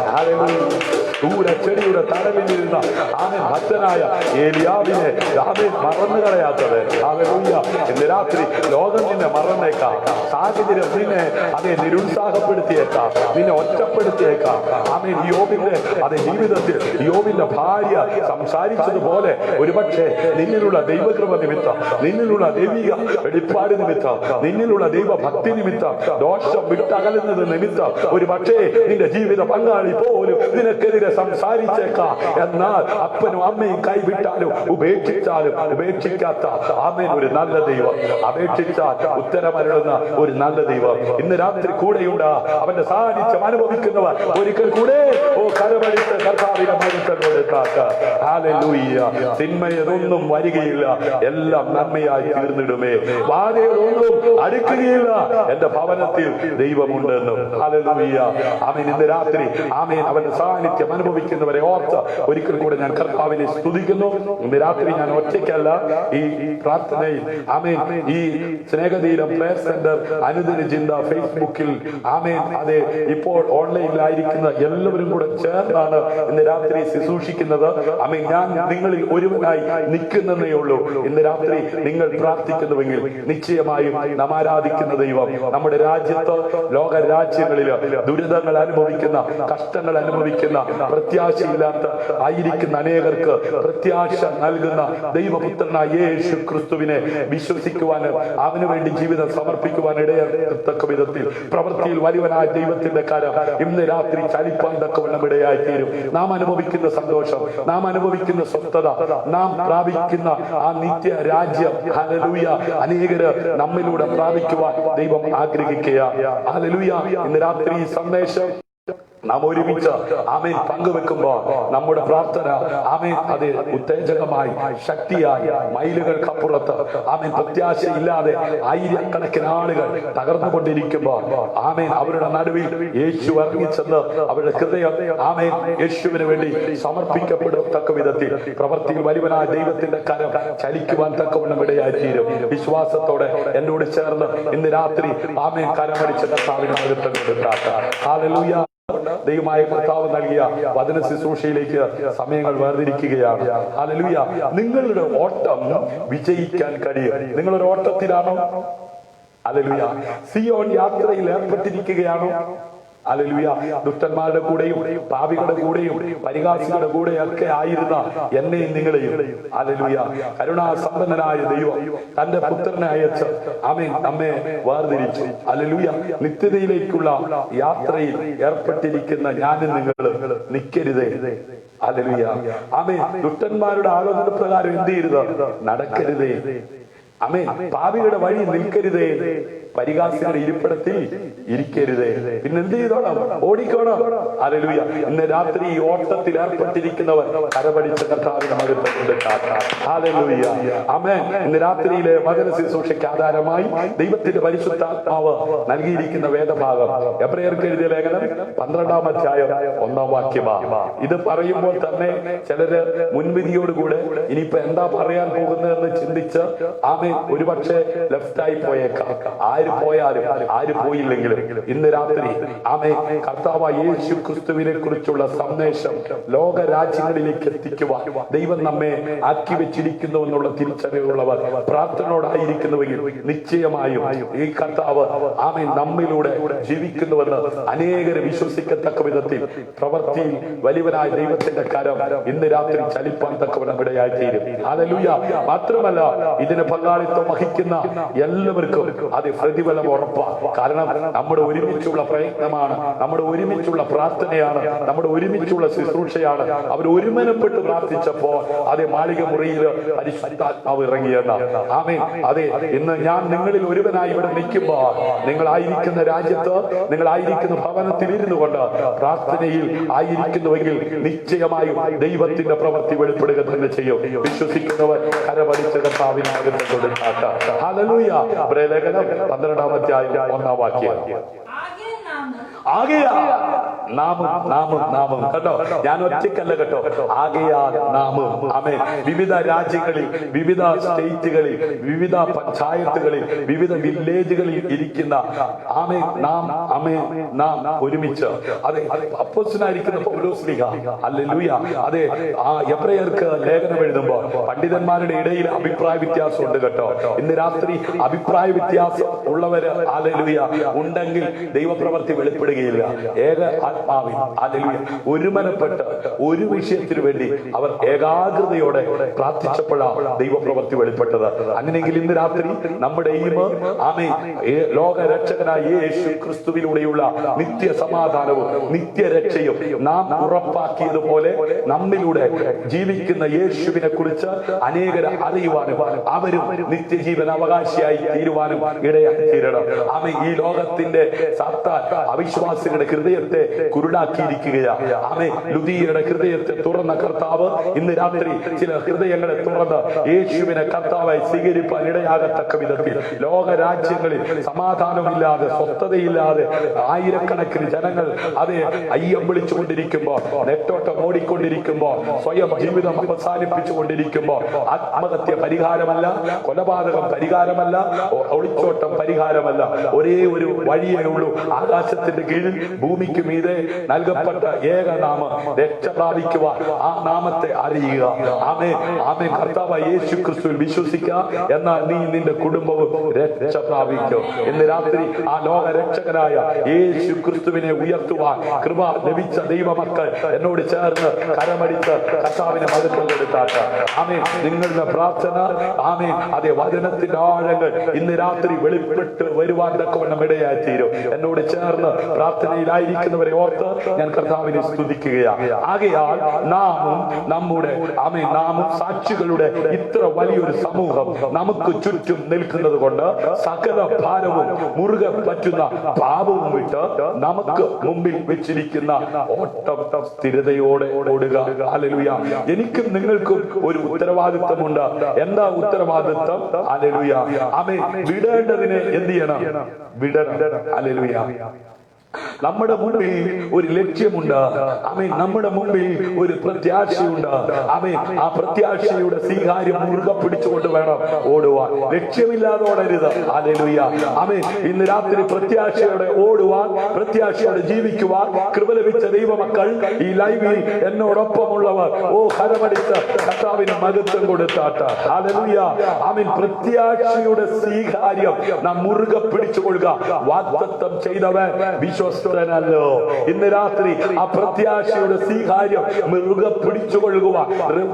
ദൂരെ ചെടിയുടെ തടവിലിരുന്ന ആമേൻ ഭക്തനായ ഏലിയാവിനെ ആമേൻ മറന്നു കളയാത്തത് ഹല്ലേലൂയ. ഇന്ന് രാത്രി ലോകം നിന്നെ മറന്നേക്കാം, സാഹചര്യം നിന്നെ അതേ നിരുത്സാഹപ്പെടുത്തിയേക്കാം, നിന്നെ ഒറ്റപ്പെടുത്തിയേക്കാം. ആമേൻ യോബിന്റെ അതേ ജീവിതത്തിൽ യോബിന്റെ ഭാര്യ സംസാരിച്ചതുപോലെ ഒരുപക്ഷെ നിന്നിലുള്ള ദൈവകൃപ നിമിത്തം, നിന്നിലുള്ള ദൈവിക വെളിപ്പാട് നിമിത്തം, നിന്നിലുള്ള ദൈവഭക്തി നിമിത്തം, ദോഷം വിട്ടകലുന്നത് നിമിത്തം ഒരുപക്ഷെ നിന്റെ ജീവിത പങ്കാളി പോലും നിനക്കെതിരെ സംസാരിച്ചേക്കാം. എന്നാൽ അപ്പനും അമ്മയും കൈവിട്ടാലും ഉപേക്ഷിച്ചാലും ഉപേക്ഷിക്കാത്ത ആമേൻ ഒരു നല്ല ദൈവം, അപേക്ഷിച്ചാൽ ഉത്തരമരുളുന്ന ഒരു നല്ല ദൈവം ഇന്ന് രാത്രി കൂടെയുണ്ട്. അവന്റെ സാന്നിധ്യം അനുഭവിക്കുന്നവർ ഒരിക്കൽ കൂടെ കരമടിച്ച് കർത്താവിന്റെ മനുഷ്യനോട് ഹല്ലേലൂയ. തിന്മയതൊന്നും വരികയില്ല, എല്ലാം നന്മയായി തീർന്നിടുമേ. ബാധയൊന്നും അടുക്കുകയില്ല, എന്റെ ഭവനത്തിൽ ദൈവമുണ്ടെന്നും ഹല്ലേലൂയ. ആമേൻ. ഇന്ന് രാത്രി ആമേൻ അവന്റെ സാന്നിധ്യം അനുഭവിക്കുന്നവരെ ഓർത്ത് ഒരിക്കൽ കൂടെ ഞാൻ കർത്താവിനെ സ്തുതിക്കുന്നു. ഇന്ന് രാത്രി ഞാൻ ഒറ്റയ്ക്കല്ല ഈ പ്രാർത്ഥനയിൽ. ആമേൻ. ഈ സ്നേഹതീരം പ്രയർ സെന്റർ അനുദിന ചിന്ത ഫേസ്ബുക്കിൽ ആമേൻ അതെ ഇപ്പോൾ ഓൺലൈനിലായിരിക്കുന്ന എല്ലാവരും കൂടെ ചേർന്നാണ് ഇന്ന് രാത്രി ശുശ്രൂഷിക്കുന്നത്. ആമേൻ. ഞാൻ നിങ്ങളിൽ ഒരുവനായി നിൽക്കുന്നതേ ഉള്ളൂ. ഇന്ന് രാത്രി നിങ്ങൾ പ്രാർത്ഥിക്കുന്നുവെങ്കിൽ നിശ്ചയമായും നാം ആരാധിക്കുന്ന ദൈവം നമ്മുടെ രാജ്യത്ത് ലോക രാജ്യങ്ങളിൽ ദുരിതങ്ങൾ അനുഭവിക്കുന്ന, കഷ്ടങ്ങൾ അനുഭവിക്കുന്ന, പ്രത്യാശയില്ലാത്ത ആയിരിക്കുന്ന അനേകർക്ക് പ്രത്യാശ നൽകുന്ന ദൈവപുത്രനായ യേശു ക്രിസ്തുവിനെ വിശ്വസിക്കുവാനും അവന് വേണ്ടി ജീവിതം സമർപ്പിക്കുവാൻ ഇടയത്തക്ക വിധത്തിൽ പ്രവൃത്തിയിൽ വലിയവനായ ദൈവത്തിന്റെ കരം ഇന്ന് രാത്രി ചലിപ്പാൻ തക്കവണ്ണം ഇടയായി തീരും. നാം അനുഭവിക്കുന്ന സന്തോഷം, നാം അനുഭവിക്കുന്ന സ്വസ്ഥത, നാം പ്രാപിക്കുന്ന ആ നിത്യ രാജ്യം ഹല്ലേലൂയ അനേകര് നമ്മിലൂടെ പ്രാപിക്കുവാൻ ദൈവം ആഗ്രഹിക്കുക. ഹല്ലേലൂയ. ഇന്ന് രാത്രി ഈ സന്ദേശം നാം ഒരുമിച്ച് ആമേൻ പങ്കുവെക്കുമ്പോ നമ്മുടെ പ്രാർത്ഥന ആമേൻ അത് ഉത്തേജകമായി ശക്തിയായി മൈലുകൾക്കപ്പുറത്ത് ആമേൻ പ്രത്യാശയില്ലാതെ ആയിരക്കണക്കിന് ആളുകൾ തകർന്നുകൊണ്ടിരിക്കുമ്പോ ആമേൻ അവരുടെ നടുവിൽ യേശു ഇറങ്ങിച്ചെന്ന് അവരുടെ ഹൃദയം ആമേൻ യേശുവിന് വേണ്ടി സമർപ്പിക്കപ്പെടത്തക്ക വിധത്തിൽ പ്രവൃത്തിയിൽ വലിയവനായ ദൈവത്തിന്റെ കരം ചലിക്കുവാൻ തക്കവണ്ണം ഇടയായിത്തീരും. വിശ്വാസത്തോടെ എന്നോട് ചേർന്ന് ഇന്ന് രാത്രി ആമേൻ കരമടിച്ച കർത്താവിനെ ഹല്ലേലൂയ. ദൈവമായ കർത്താവ് നൽകിയ വചന ശുശ്രൂഷയിലേക്ക് സമയങ്ങൾ വേർതിരിക്കുകയാണ്. ഹല്ലേലൂയ. നിങ്ങളുടെ ഓട്ടം വിജയിക്കാൻ കഴിയും. നിങ്ങളൊരു ഓട്ടത്തിലാണോ? ഹല്ലേലൂയ. സിയോൻ യാത്രയിൽ ഏർപ്പെട്ടിരിക്കുകയാണോ? ഹല്ലേലൂയ. ദുഷ്ടന്മാരുടെ കൂടെയും പാപികളുടെ കൂടെയും പരിഹാസികളുടെ കൂടെയൊക്കെ ആയിരുന്ന എന്നെയും നിങ്ങളെയും ഹല്ലേലൂയ കരുണാസമ്പന്നനായ ദൈവം തന്റെ പുത്രനെ അയച്ച് ആമേൻ നമ്മെ വേർതിരിച്ചു. ഹല്ലേലൂയ. നിത്യതയിലേക്കുള്ള യാത്രയിൽ ഏർപ്പെട്ടിരിക്കുന്ന ഞാനും നിങ്ങൾ നിൽക്കരുതേ. ഹല്ലേലൂയ. ആമേൻ. ദുഷ്ടന്മാരുടെ ആലോചന പ്രകാരം എന്ത് ചെയ്യരുത്? നടക്കരുതേ. ആമേൻ. പാപികളുടെ വഴി നിൽക്കരുതേ. പരിഹാസികളുടെ ഇരിപ്പിടത്തിൽ ഇരിക്കരുതേ. പിന്നെ എന്ത് ചെയ്തോണം? ഓടിക്കോണം. ഹല്ലേലൂയ. ഇന്ന് രാത്രി ഈ ഓട്ടത്തിൽ ഏർപ്പെട്ടിരിക്കുന്നവർ കരപടിച്ച കർത്താവിനെ മഹത്വത്തിന്റെ ഹല്ലേലൂയ. ആമേൻ. ഇന്ന് രാത്രിയിലെ വചന ശുശ്രൂഷയ്ക്ക് ആധാരമായി ദൈവത്തിന്റെ പരിശുദ്ധാത്മാവ് നൽകിയിരിക്കുന്ന വേദഭാഗം എബ്രയർക്ക് എഴുതിയ ലേഖനം 12-ാം അധ്യായം 1-ാം വാക്യമാണ്. ഇത് പറയുമ്പോൾ തന്നെ ചിലര് മുൻവിധിയോടുകൂടെ ഇനിയിപ്പോ എന്താ പറയാൻ പോകുന്നതെന്ന് ചിന്തിച്ച് ആമേൻ ഒരുപക്ഷെ ലെഫ്റ്റായി പോയേക്കാം. ആര് പോയാലും ആര് പോയില്ലെങ്കിലും ഇന്ന് രാത്രി ആമേൻ കർത്താവായ യേശു ക്രിസ്തുവിനെ കുറിച്ചുള്ള സന്ദേശം ലോക രാജ്യങ്ങളിലേക്ക് എത്തിക്കുവാൻ ദൈവം നമ്മെ ആക്കി വെച്ചിരിക്കുന്നു എന്നുള്ള തിരിച്ചറിവുള്ളവർ പ്രാർത്ഥനയോടായിരിക്കുന്നുവെങ്കിൽ നിശ്ചയമായും ഈ കർത്താവ് ആമേൻ നമ്മിലൂടെ ജീവിക്കുന്നുവെന്ന് അനേകരെ വിശ്വസിക്കത്തക്ക വിധത്തിൽ പ്രവൃത്തിയിൽ വലിയവനായ ദൈവത്തിന്റെ കരം ഇന്ന് രാത്രി ചലിപ്പാൻ തക്കവണ്ണം ഇടയായിത്തീരും. ഹല്ലേലൂയ. മാത്രമല്ല ഇതിന് പങ്കാളിത്തം വഹിക്കുന്ന എല്ലാവർക്കും അത് പ്രതിഫലം ഉറപ്പാണ്. കാരണം നമ്മുടെ ഒരുമിച്ചുള്ള പ്രയത്നമാണ്, നമ്മുടെ ഒരുമിച്ചുള്ള പ്രാർത്ഥനയാണ്, നമ്മുടെ ഒരുമിച്ചുള്ള ശുശ്രൂഷയാണ്. അവർ ഒരുമനപ്പെട്ട് പ്രാർത്ഥിച്ചപ്പോൾ അതേ മാളിക മുറിയിൽ പരിശുദ്ധാത്മാവ് ഇറങ്ങിയെന്ന ആമേൻ. അതെ, ഇന്ന് ഞാൻ നിങ്ങളിൽ ഒരുവനായി ഇവിടെ നിൽക്കുമ്പോൾ നിങ്ങളായിരിക്കുന്ന രാജ്യത്ത് നിങ്ങളായിരിക്കുന്ന ഭവനത്തിൽ ഇരുന്നു കൊണ്ട് പ്രാർത്ഥനയിൽ ആയിരിക്കുന്നുവെങ്കിൽ നിശ്ചയമായും ദൈവത്തിന്റെ പ്രവൃത്തി വെളിപ്പെടുക തന്നെ ചെയ്യും. വിശ്വസിക്കുന്നവർ കരപടിച്ച കർത്താവിനാകട്ടെ. ഹല്ലേലൂയ. ലേഖനം 12-ാം അധ്യായം 1-ാം വാക്യം. നാമം കേട്ടോ, ഞാൻ ഒറ്റയ്ക്കല്ല കേട്ടോ. ആകയാൽ നാമം. ആമേൻ. വിവിധ രാജ്യങ്ങളിൽ, വിവിധ സ്റ്റേറ്റുകളിൽ, വിവിധ പഞ്ചായത്തുകളിൽ, വിവിധ വില്ലേജുകളിൽ ഇരിക്കുന്ന ആമേൻ നാം ഒരുമിച്ച് അതെ അപ്പോസ്തലനായിരിക്കുന്ന പൗലോസ്ലീഹ ഹല്ലേലൂയ. അതെ, ആ എബ്രയർക്ക് ലേഖനം എഴുതുമ്പോൾ പണ്ഡിതന്മാരുടെ ഇടയിൽ അഭിപ്രായ വ്യത്യാസം ഉണ്ട് കേട്ടോ. ഇന്ന് രാത്രി അഭിപ്രായ വ്യത്യാസം ഉള്ളവര് ഹല്ലേലൂയ ഉണ്ടെങ്കിൽ ദൈവപ്രവൃത്തി വെളിപ്പെടുകയില്ല. ഏക ആത്മാവിൽ ഹല്ലേലൂയ ഒരുമനപ്പെട്ട് ഒരു വിഷയത്തിനു വേണ്ടി അവർ ഏകാഗ്രതയോടെ പ്രാർത്ഥിച്ചപ്പോഴാണ് ദൈവപ്രവൃത്തി വെളിപ്പെട്ടത്. അങ്ങനെയെങ്കിൽ ഇന്ന് രാത്രി നമ്മുടെ ആമേൻ ലോക രക്ഷകനായ യേശു ക്രിസ്തുവിലൂടെയുള്ള നിത്യ സമാധാനവും നിത്യരക്ഷയും നാം ഉറപ്പാക്കിയതുപോലെ നമ്മിലൂടെ ജീവിക്കുന്ന യേശുവിനെ കുറിച്ച് അനേകരെ അറിയുവാനും അവരും നിത്യജീവൻ അവകാശിയായി തീരുവാനും ഇടയായി തീരണം. ആമേൻ. ഈ ലോകത്തിന്റെ സാത്താൻ അവിശ്വാസികളുടെ ഹൃദയത്തെ കുരുടാക്കിയിരിക്കുകയാണ്. ആമേൻ. ലുദിയയുടെ ഹൃദയത്തെ തുറന്ന കർത്താവ് ഇന്ന് രാത്രി ചില ഹൃദയങ്ങളെ തുറന്ന് യേശുവിനെ കർത്താവായി സ്വീകരിപ്പാൻ ഇടയാകത്തക്ക വിധത്തിൽ ലോക രാജ്യങ്ങളിൽ സമാധാനമില്ലാതെ സ്വസ്ഥതയില്ലാതെ ആയിരക്കണക്കിന് ജനങ്ങൾ അതേ അയ്യം വിളിച്ചുകൊണ്ടിരിക്കുമ്പോൾ, നെറ്റോട്ടം ഓടിക്കൊണ്ടിരിക്കുമ്പോൾ, സ്വയം ജീവിതം അവസാനിപ്പിച്ചുകൊണ്ടിരിക്കുമ്പോൾ ആത്മഹത്യ പരിഹാരമല്ല, കൊലപാതകം പരിഹാരമല്ല, ഒളിച്ചോട്ടം പരിഹാരമല്ല. ഒരേ ഒരു വഴിയേ ഉള്ളൂ. ആകാശത്തിന്റെ കീഴിൽ ഭൂമിക്ക് മീതെ നൽകപ്പെട്ട ഏക നാമം രക്ഷ പ്രാപിക്കുവാൻ ആ നാമത്തെ അറിയുക. ആമേൻ. ആമേൻ. കർത്താവായ യേശു ക്രിസ്തുവിൽ വിശ്വസിക്കുക, എന്നാൽ നീ നിന്റെ കുടുംബവും രക്ഷ പ്രാപിക്കും. ഇന്ന് രാത്രി ആ ലോക രക്ഷകനായ യേശു ക്രിസ്തുവിനെ ഉയർത്തുവാൻ കൃപ ലഭിച്ച ദൈവമക്കൾ എന്നോട് ചേർന്ന് കരമടിച്ച് കർത്താവിനെ മഹത്വം കൊടുത്താട്ടെ. ആമേൻ. നിങ്ങളുടെ പ്രാർത്ഥന ആമേൻ അതേ വചനത്തിന്റെ ആഴങ്ങൾ ഇന്ന് രാത്രി വെളിപ്പെട്ട് വരുവാൻ തക്കവണ്ണം ഇടയായി തീരും. എന്നോട് ചേർന്ന് പ്രാർത്ഥനയിലായിരിക്കുന്നവരെ ഓർത്ത് ഞാൻ കർത്താവിനെ സ്തുതിക്കുകയാണ്. ആകയാൽ നാമും നാമും സാക്ഷികളുടെ ഇത്ര വലിയൊരു സമൂഹം നമുക്ക് ചുറ്റും നിൽക്കുന്നത് കൊണ്ട് സകല ഭാരവും മുറുകെ പറ്റുന്ന പാപവും വിട്ട് നമുക്ക് മുമ്പിൽ വെച്ചിരിക്കുന്ന ഓട്ടം സ്ഥിരതയോടെ ഓടുക. ഹല്ലേലൂയ. എനിക്കും നിങ്ങൾക്കും ഒരു ഉത്തരവാദിത്വമുണ്ട്. എന്താ ഉത്തരവാദിത്വം? ഹല്ലേലൂയ. ആമേൻ. വിടേണ്ടതിനെ എന്ത് ചെയ്യണം? വിടണം. ഹല്ലേലൂയ. നമ്മുടെ മുമ്പിൽ ഒരു ലക്ഷ്യമുണ്ട്. ആമേൻ. നമ്മുടെ മുമ്പിൽ ഒരു പ്രത്യാശയുണ്ട്. ആമേൻ. ആ പ്രത്യാശയുടെ സ്വീകാര്യം മുറുകെ പിടിച്ചുകൊണ്ട് വേണം ഓടുവാൻ. ലക്ഷ്യമില്ലാതെ ഓടരുത്. ഹല്ലേലൂയ. ആമേൻ. ഇന്ന് രാത്രി പ്രത്യാശയോടെ ഓടുവാൻ, പ്രത്യാശയോടെ ജീവിക്കുവാൻ കൃപ ലഭിച്ച ദൈവമക്കൾ ഈ ലൈവിൽ എന്നോടൊപ്പമുള്ളവർ ഹരമടിച്ച് കർത്താവിന് മഹത്വം കൊടുത്താട്ട്. ഹല്ലേലൂയ. ആമേൻ. പ്രത്യാശയുടെ സ്വീകാര്യം നാം മുറുകെ പിടിച്ചുകൊള്ളുക. വാഗ്ദത്തം ചെയ്തവൻ വിശ്വസ്തനല്ലോ. ഇന്ന് രാത്രി ആ പ്രത്യാശയുടെ സ്വീകാര്യം മുറുകെ പിടിച്ചുകൊള്ളുക.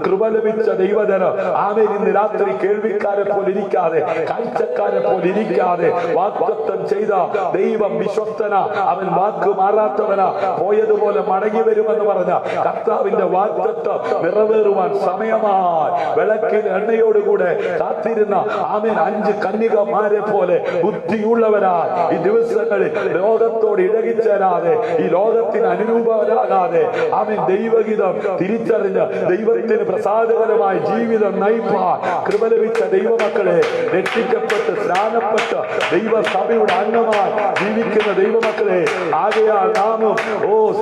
കൃപ ലഭിച്ച ദൈവജനം ആമേൻ. ഇന്ന് രാത്രി കേൾവിക്കാരെ പോലെ ഇരിക്കാതെ, കാഴ്ചക്കാരെ പോലെ ഇരിക്കാതെ, വാഗ്ദത്തം ചെയ്ത ദൈവം വിശ്വസ്തന, അവൻ വാക്ക് മാറാത്തവനാ, പോയതുപോലെ മടങ്ങി വരുമെന്ന് പറഞ്ഞ കർത്താവിന്റെ വാഗ്ദത്തം നിറവേറുവാൻ സമയമായി വിളക്കിൽ എണ്ണയോടുകൂടെ കാത്തിരുന്ന ആമേൻ 5 കന്യകമാരെ പോലെ ബുദ്ധിയുള്ളവരാ ഈ ദിവസങ്ങളിൽ ലോകത്തോട് ഇടകിച്ചേരാതെ, ഈ ലോകത്തിന് അനുരൂപരാകാതെ ആമേൻ ദൈവഗീതം തിരിച്ചറിഞ്ഞ് ദൈവത്തിന് പ്രസാദകരമായ ജീവിതം നയിപ്പാൻ കൃപ ലഭിച്ച ദൈവമക്കളെ, രക്ഷിക്കപ്പെട്ട് സ്നാനപ്പെട്ട് ദൈവസഭയുടെ അംഗമായി ജീവിക്കുന്ന ദൈവമക്കളെ, ആകയാൽ നാമും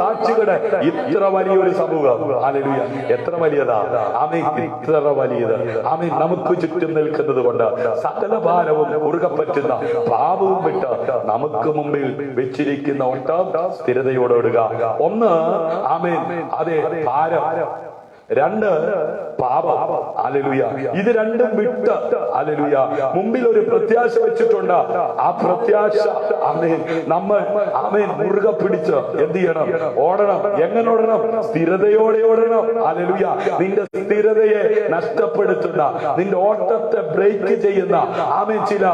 സാക്ഷികളുടെ ഇത്ര വലിയൊരു സമൂഹം. ഹല്ലേലൂയ. എത്ര വലിയതാ ആമേൻ. ഇത്ര വലിയത് ആമേൻ. നമുക്ക് ചുറ്റും നിൽക്കുന്നത് കൊണ്ട് സകല ഭാരവും മുറുകെ പറ്റുന്ന പാപവും വിട്ട് നമുക്ക് മുമ്പിൽ വെച്ചിരിക്കുന്ന ഓട്ടം സ്ഥിരതയോടെ ഓടുക. ഒന്ന് ആമേൻ. അതെ, ഭാരം. 2 പാപം. ഹല്ലേലൂയ. ഇത് രണ്ടും വിട്ട് ഹല്ലേലൂയ മുമ്പിൽ ഒരു പ്രത്യാശ വെച്ചിട്ടുണ്ട്. ആ പ്രത്യാശ ആമേൻ നമ്മൾ ആമേൻ മുറുകെ പിടിച്ച് എന്ത് ചെയ്യണം? ഓടണം. എങ്ങനെ ഓടണം? സ്ഥിരതയോടെ ഓടണം. ഹല്ലേലൂയ. നിന്റെ സ്ഥിരതയെ നഷ്ടപ്പെടുത്തുന്ന, നിന്റെ ഓട്ടത്തെ ബ്രേക്ക് ചെയ്യുന്ന ആമേൻ ചില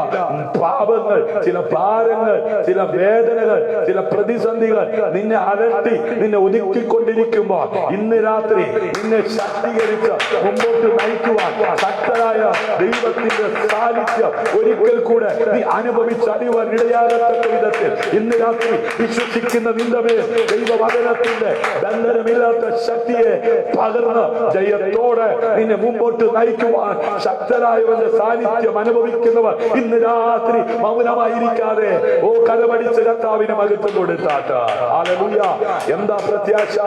പാപങ്ങൾ, ചില ഭാരങ്ങൾ, ചില വേദനകൾ, ചില പ്രതിസന്ധികൾ നിന്നെ അലട്ടി, നിന്നെ ഒതുക്കിക്കൊണ്ടിരിക്കുമ്പോൾ ഇന്ന് രാത്രി നിന്നെ ശക്തീകരിച്ച് മുമ്പോട്ട് നയിക്കുവാൻ ശക്തരായ ദൈവത്തിന്റെ സാന്നിധ്യം ഒരിക്കൽ കൂടെ നീ അനുഭവിച്ചറിയുവാൻ ഇടയാകത്തക്ക വിധത്തിൽ ഇന്ന് രാത്രി വിശ്വസിക്കുന്ന നിന്റെ മേൽ ദൈവവചനത്തിന്റെ ബന്ധനമില്ലാത്ത ശക്തിയെ പകർന്ന് ജയത്തോടെ നിന്നെ മുമ്പോട്ട് നയിക്കുവാൻ ശക്തരായവന്റെ സാന്നിധ്യം അനുഭവിക്കുന്നവർ ഇന്ന് രാത്രി മൗനമായിരിക്കാതെ കരമടിച്ച് കർത്താവിന് മഹത്വം കൊടുത്താട്ട്. ഹല്ലേലൂയ. എന്താ പ്രത്യാശ?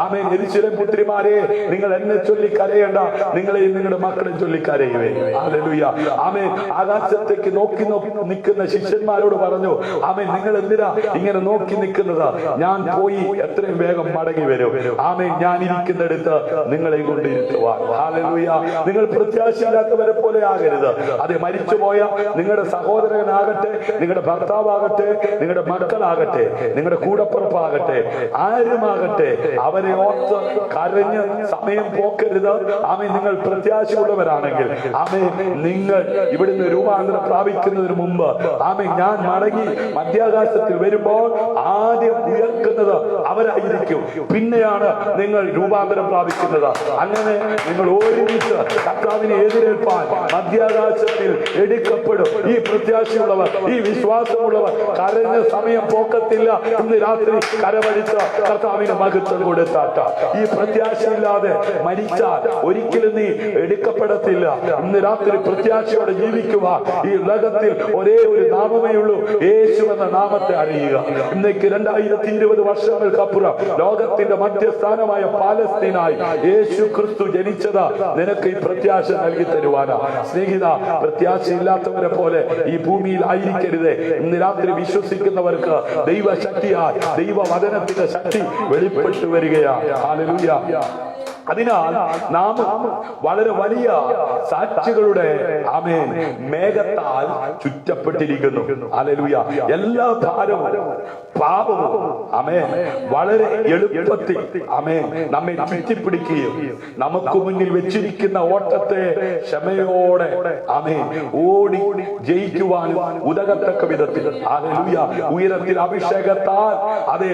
ആമേൻ. യെരൂശലേം പുത്രിമാരെ, നിങ്ങൾ എന്നെ ചൊല്ലി കരയേണ്ട, നിങ്ങളെയും നിങ്ങളുടെ മക്കളെ ചൊല്ലി കരയുവേ. ഹല്ലേലൂയ. ആമേൻ. ആകാശത്തേക്ക് നോക്കി നിൽക്കുന്ന ശിഷ്യന്മാരോട് പറഞ്ഞു, ആമേൻ, നിങ്ങൾ എന്തിനാ ഇങ്ങനെ നോക്കി നിൽക്കുന്നത്? ഞാൻ പോയി എത്രയും വേഗം മടങ്ങി വരും. ആമേൻ. ഞാൻ ഇരിക്കുന്നിടത്ത് നിങ്ങളെ കൊണ്ടിരുത്തുവാൻ. ഹല്ലേലൂയ. നിങ്ങൾ പ്രത്യാശയില്ലാത്തവരെ പോലെ ആകരുത്. അതെ, മരിച്ചുപോയ നിങ്ങളുടെ സഹോദരനാകട്ടെ, നിങ്ങളുടെ ഭർത്താവാകട്ടെ, നിങ്ങളുടെ മക്കളാകട്ടെ, നിങ്ങളുടെ കൂടപ്പുറപ്പാകട്ടെ, ആരുമാകട്ടെ, അവരെ ഓർത്ത് കരഞ്ഞ് സമയം പോക്കരുത്. ആമേൻ. നിങ്ങൾ പ്രത്യാശയുള്ളവരാണെങ്കിൽ ആമേൻ, നിങ്ങൾ ഇവിടുന്ന് രൂപാന്തരം പ്രാപിക്കുന്നതിന് മുമ്പ് ആമേൻ, ഞാൻ മടങ്ങി മധ്യാകാശത്തിൽ വരുമ്പോൾ ആദ്യം ഉയർക്കുന്നത് അവരായിരിക്കും. പിന്നെയാണ് നിങ്ങൾ രൂപാന്തരം പ്രാപിക്കുന്നത്. അങ്ങനെ നിങ്ങൾ ഒരുമിച്ച് കർത്താവിനെ എതിരേൽപ്പാൻ മധ്യാകാശത്തിൽ എടുക്കപ്പെടും. ഈ പ്രത്യാശയുള്ളവർ, ഈ വിശ്വാസമുള്ളവർ കരഞ്ഞ സമയം പോക്കത്തില്ല. ഇന്ന് രാത്രി കരമടിച്ച് കർത്താവിന് മഹത്വം കൊടുത്താട്ട. ഈ പ്രത്യാശയില്ലാതെ മരിച്ചാൽ ഒരിക്കലും നീ എടുക്കപ്പെടത്തില്ല. ഇന്ന് രാത്രി പ്രത്യാശയോടെ ജീവിക്കുക. ഈ ലോകത്തിൽ ഒരേ ഒരു നാമമേ ഉള്ളൂ, യേശു എന്ന നാമത്തെ അറിയുക. ഇന്നേക്ക് 2020 വർഷങ്ങൾക്കപ്പുറം ലോകത്തിന്റെ മധ്യസ്ഥാനമായ പാലസ്തീനായി യേശു ക്രിസ്തു ജനിച്ചത് നിനക്ക് ഈ പ്രത്യാശ നൽകി തരുവാനാ. സ്നേഹിത, പ്രത്യാശയില്ലാത്തവരെ പോലെ ഈ ഭൂമിയിൽ ആയിരിക്കരുത്. ഇന്ന് രാത്രി വിശ്വസിക്കുന്നവർക്ക് ദൈവശക്തിയായി ദൈവവചനത്തിന്റെ ശക്തി വെളിപ്പെട്ടു വരികയാണ്. ഹല്ലേലൂയ. അതിനാൽ നാം വളരെ വലിയ സാക്ഷികളുടെ ആമേൻ മേഘത്താൽ ചുറ്റപ്പെട്ടിരിക്കുന്നു. ഹല്ലേലൂയ. എല്ലാ ഭാരവും പാപവും ആമേൻ വളരെ എളുപ്പത്തിൽ ആമേൻ നമ്മെ ചുറ്റിപ്പിടിക്കുകയും നമുക്ക് മുന്നിൽ വെച്ചിരിക്കുന്ന ഓട്ടത്തെ ക്ഷമയോടെ ആമേൻ ഓടി ജയിക്കുവാനും ഉതകത്തക്ക വിധത്തിൽ ഹല്ലേലൂയ ഉയരത്തിൽ അഭിഷേകത്താൽ അതെ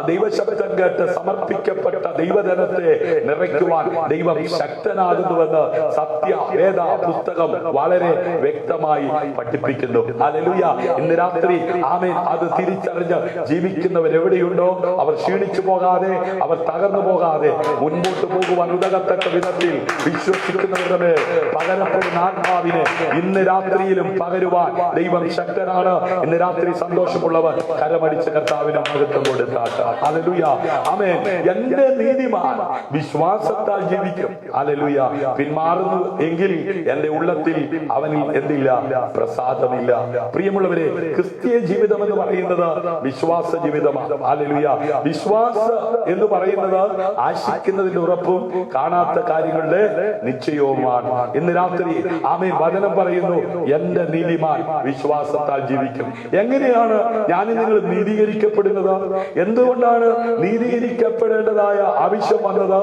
ദൈവശബ്ദം കേട്ട് സമർപ്പിക്കപ്പെട്ട ദൈവജനത്തെ നിറയ്ക്കുവാൻ ദൈവം ശക്തനാകുന്നുവെന്ന് സത്യവേദ പുസ്തകം വളരെ വ്യക്തമായി പഠിപ്പിക്കുന്നു. ഹല്ലേലൂയ. ഇന്ന് രാത്രി ആമേൻ അത് തിരിച്ചറിഞ്ഞ് ജീവിക്കുന്നവർ എവിടെയുണ്ടോ അവർ ക്ഷീണിച്ചു പോകാതെ, അവർ തകർന്നു പോകാതെ മുൻപോട്ട് പോകുവാൻ ഉതകത്തക്ക വിധത്തിൽ വിശ്വസിക്കുന്നവരുടെ മേൽ പകരപ്പെടുന്ന ആത്മാവിനെ ഇന്ന് രാത്രിയിലും പകരുവാൻ ദൈവം ശക്തനാണ്. ഇന്ന് രാത്രി സന്തോഷമുള്ളവർ കരമടിച്ച് കർത്താവിന് മഹത്വം കൊടുത്താട്ട്. ഹല്ലേലൂയ. ആമേൻ. എന്റെ നീതിമാൻ വിശ്വാസത്താൽ ജീവിക്കും. ഹല്ലേലൂയ. പിന്മാറുന്നു എങ്കിൽ എന്റെ ഉള്ളത്തിൽ അവനിൽ എന്തില്ല? പ്രസാദമില്ല. പ്രിയമുള്ളവരെ, ക്രിസ്തീയ ജീവിതം എന്ന് പറയുന്നത് വിശ്വാസ ജീവിതമാണ്. ഹല്ലേലൂയ. വിശ്വാസ എന്ന് പറയുന്നത് ആശിക്കുന്നതിന്റെ ഉറപ്പും കാണാത്ത കാര്യങ്ങളുടെ നിശ്ചയവുമാണ്. ഇന്ന് രാത്രി ആമേൻ വചനം പറയുന്നു, എന്റെ നീതിമാൻ വിശ്വാസത്താൽ ജീവിക്കും. എങ്ങനെയാണ് ഞാൻ നിങ്ങൾ നീതീകരിക്കപ്പെടുന്നത്? എന്തുകൊണ്ടാണ് നീതീകരിക്കപ്പെടേണ്ടതായ ആവശ്യം വന്നത്?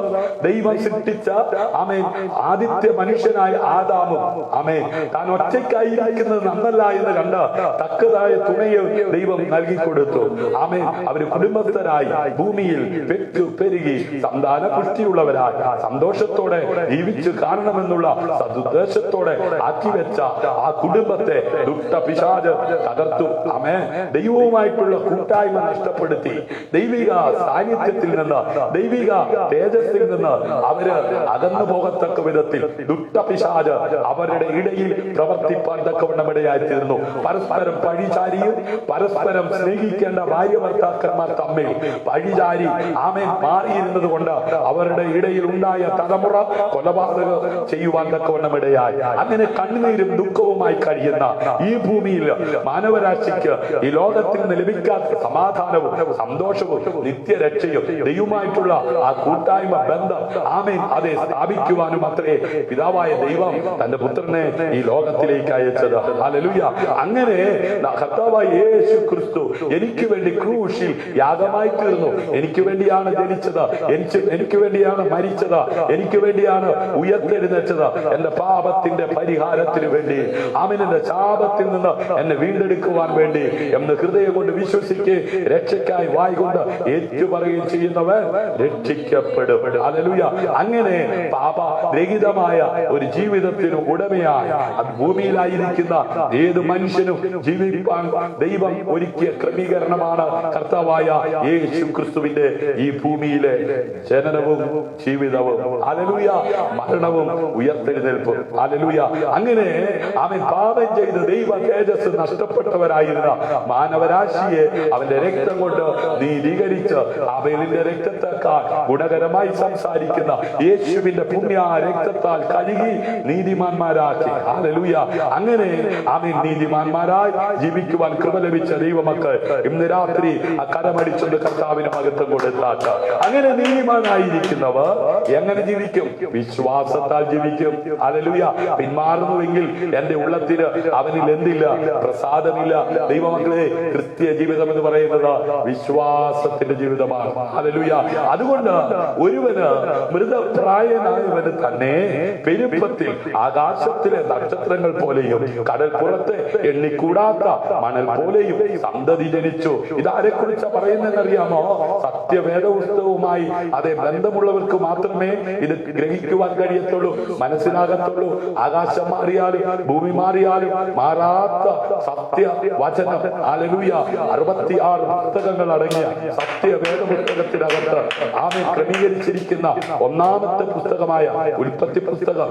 ദൈവം സൃഷ്ടിച്ച ആമേൻ ആദ്യത്തെ മനുഷ്യനായ ആദാമും ആമേൻ താൻ ഒറ്റയ്ക്കായിരിക്കുന്നത് നന്നല്ല എന്ന് കണ്ട് തക്കതായ തുണയെ ദൈവം നൽകിക്കൊടുത്തു. ആമേൻ അവര് കുടുംബസ്ഥരായി ഭൂമിയിൽ പെറ്റു പെരുകി സന്താന പുഷ്ടിയുള്ളവരായി സന്തോഷത്തോടെ ജീവിച്ചു കാണണമെന്നുള്ള സദുദ്ദേശത്തോടെ ആക്കിവെച്ച ആ കുടുംബത്തെ ദുഷ്ടപിശാച് തകർത്തു. ആമേൻ. ദൈവവുമായിട്ടുള്ള കൂട്ടായ്മ നഷ്ടപ്പെടുത്തി ദൈവിക സാന്നിധ്യത്തിൽ നിന്ന്, ദൈവിക തേജസ്സിൽ നിന്ന് അവര് അകന്നു പോകത്തക്ക വിധത്തിൽ ദുഷ്ടപിശാച് അവരുടെ ഇടയിൽ പ്രവർത്തിപ്പാൻ തക്കവണ്ണം ഇടയായി തീർന്നു. പരസ്പരം പഴിചാരിയും പരസ്പരം സ്നേഹിക്കേണ്ട ഭാര്യ ഭർത്താക്കന്മാർ തമ്മിൽ പഴിചാരി ആമേൻ മാറിയിരുന്നത് കൊണ്ട് അവരുടെ ഇടയിൽ ഉണ്ടായ തലമുറ കൊലപാതകം ചെയ്യുവാൻ തക്കവണ്ണം ഇടയായി. അങ്ങനെ കണ്ണുനീരും ദുഃഖവുമായി കഴിയുന്ന ഈ ഭൂമിയിൽ മാനവരാശിക്ക് ഈ ലോകത്തിൽ നിന്ന് ലഭിക്കാത്ത സമാധാനവും സന്തോഷവും നിത്യരക്ഷയും ദൈവമായിട്ടുള്ള ആ കൂട്ടായ്മ ബന്ധം ആമേൻ അതെ സ്ഥാപിക്കുവാനും അത്രേ പിതാവായ ദൈവം തന്റെ പുത്രനെ ഈ ലോകത്തിലേക്ക് അയച്ചത്. ഹല്ലേലൂയ. അങ്ങനെ കർത്താവായ യേശു ക്രിസ്തു എനിക്ക് വേണ്ടി ക്രൂശിൽ യാഗമായി തീർന്നു. എനിക്ക് വേണ്ടിയാണ് ജനിച്ചത്, എനിക്ക് വേണ്ടിയാണ് മരിച്ചത്, എനിക്ക് വേണ്ടിയാണ് ഉയർത്തെഴുന്നേറ്റത്. എന്റെ പാപത്തിന്റെ പരിഹാരത്തിന് വേണ്ടി ആമേൻ എന്റെ ശാപത്തിൽ നിന്ന് എന്നെ വീണ്ടെടുക്കുവാൻ വേണ്ടി എന്ന് ഹൃദയം കൊണ്ട് വിശ്വസിക്കുകയും രക്ഷയ്ക്കായി വായിക്കൊണ്ട് ഏറ്റുപറയുകയും ചെയ്യുന്നവൻ രക്ഷിക്കപ്പെടും. ഹല്ലേലൂയ. അങ്ങനെ പാപരഹിതമായ ഒരു ജീവിതത്തിന് ഉടമയായി ഭൂമിയിലായിരിക്കുന്ന ഏത് മനുഷ്യനും ജീവിപ്പാൻ ദൈവം ഒരുക്കിയ ക്രമീകരണമാണ് കർത്താവായ യേശു ക്രിസ്തുവിന്റെ ഈ ഭൂമിയിലെ ജനനവും ജീവിതവും. ഹല്ലേലൂയ. മരണവും ഉയർത്തെഴുന്നേൽപ്പും. ഹല്ലേലൂയ. അങ്ങനെ അവൻ പാപം ചെയ്ത് ദൈവ തേജസ് നഷ്ടപ്പെട്ടവരായിരുന്ന മാനവരാശിയെ അവന്റെ രക്തം കൊണ്ട് നീതീകരിച്ച് ആബേലിന്റെ രക്തത്തെക്കാൾ ഗുണകരമായി സംസാരിക്കുന്ന യേശുവിന്റെ പുണ്യ രക്തത്താൽ കഴുകി നീതിമാന്മാരാക്കി. ഹല്ലേലൂയ. അങ്ങനെ അവൻ നീതിമാന്മാരായി ജീവിക്കുവാൻ കൃപ ലഭിച്ച ദൈവമക്കൾ ഇന്ന് രാത്രി ആ കരമടിച്ചുകൊണ്ട് കർത്താവിന് മഹത്വം കൊടുത്താട്ട. അങ്ങനെ നീതിമാനായിരിക്കുന്നവർ എങ്ങനെ ജീവിക്കും? വിശ്വാസത്താൽ ജീവിക്കും. ഹല്ലേലൂയ. പിന്മാറുന്നുവെങ്കിൽ എന്റെ ഉള്ളത്തിന് അവനിൽ എന്തില്ല? പ്രസാദമില്ല. ദൈവമക്കളെ, ക്രിസ്തീയ ജീവിതം എന്ന് പറയുന്നത് വിശ്വാസത്തിന്റെ ജീവിതമാണ്. ഹല്ലേലൂയ. അതുകൊണ്ട് ഒരുവന് മൃതപ്രായനായവന് തന്നെ പെരുപ്പത്തിൽ ആകാശത്തിലെ നക്ഷത്രങ്ങൾ പോലെയും കടൽപ്പുറത്തെ എണ്ണിക്കൂടാത്ത മണൽ പോലെയും സന്തതി ജനിച്ചു. ഇതാരെ കുറിച്ചാ പറയുന്നതെന്നറിയാമോ? സത്യവേദ പുസ്തകവുമായി അതേ ബന്ധമുള്ളവർക്ക് മാത്രമേ ഇത് ഗ്രഹിക്കുവാൻ കഴിയത്തുള്ളൂ, മനസ്സിലാകത്തുള്ളൂ. ആകാശം മാറിയാലും ഭൂമി മാറിയാലും മാറാത്ത സത്യ വചനം. ഹല്ലേലൂയ. 66 പുസ്തകങ്ങൾ അടങ്ങിയ സത്യവേദ പുസ്തകത്തിനകത്ത് ആമേൻ ക്രമീകരിച്ചിരിക്കുന്ന ഒന്നാമത്തെ പുസ്തകമായ ഉൽപ്പത്തി പുസ്തകം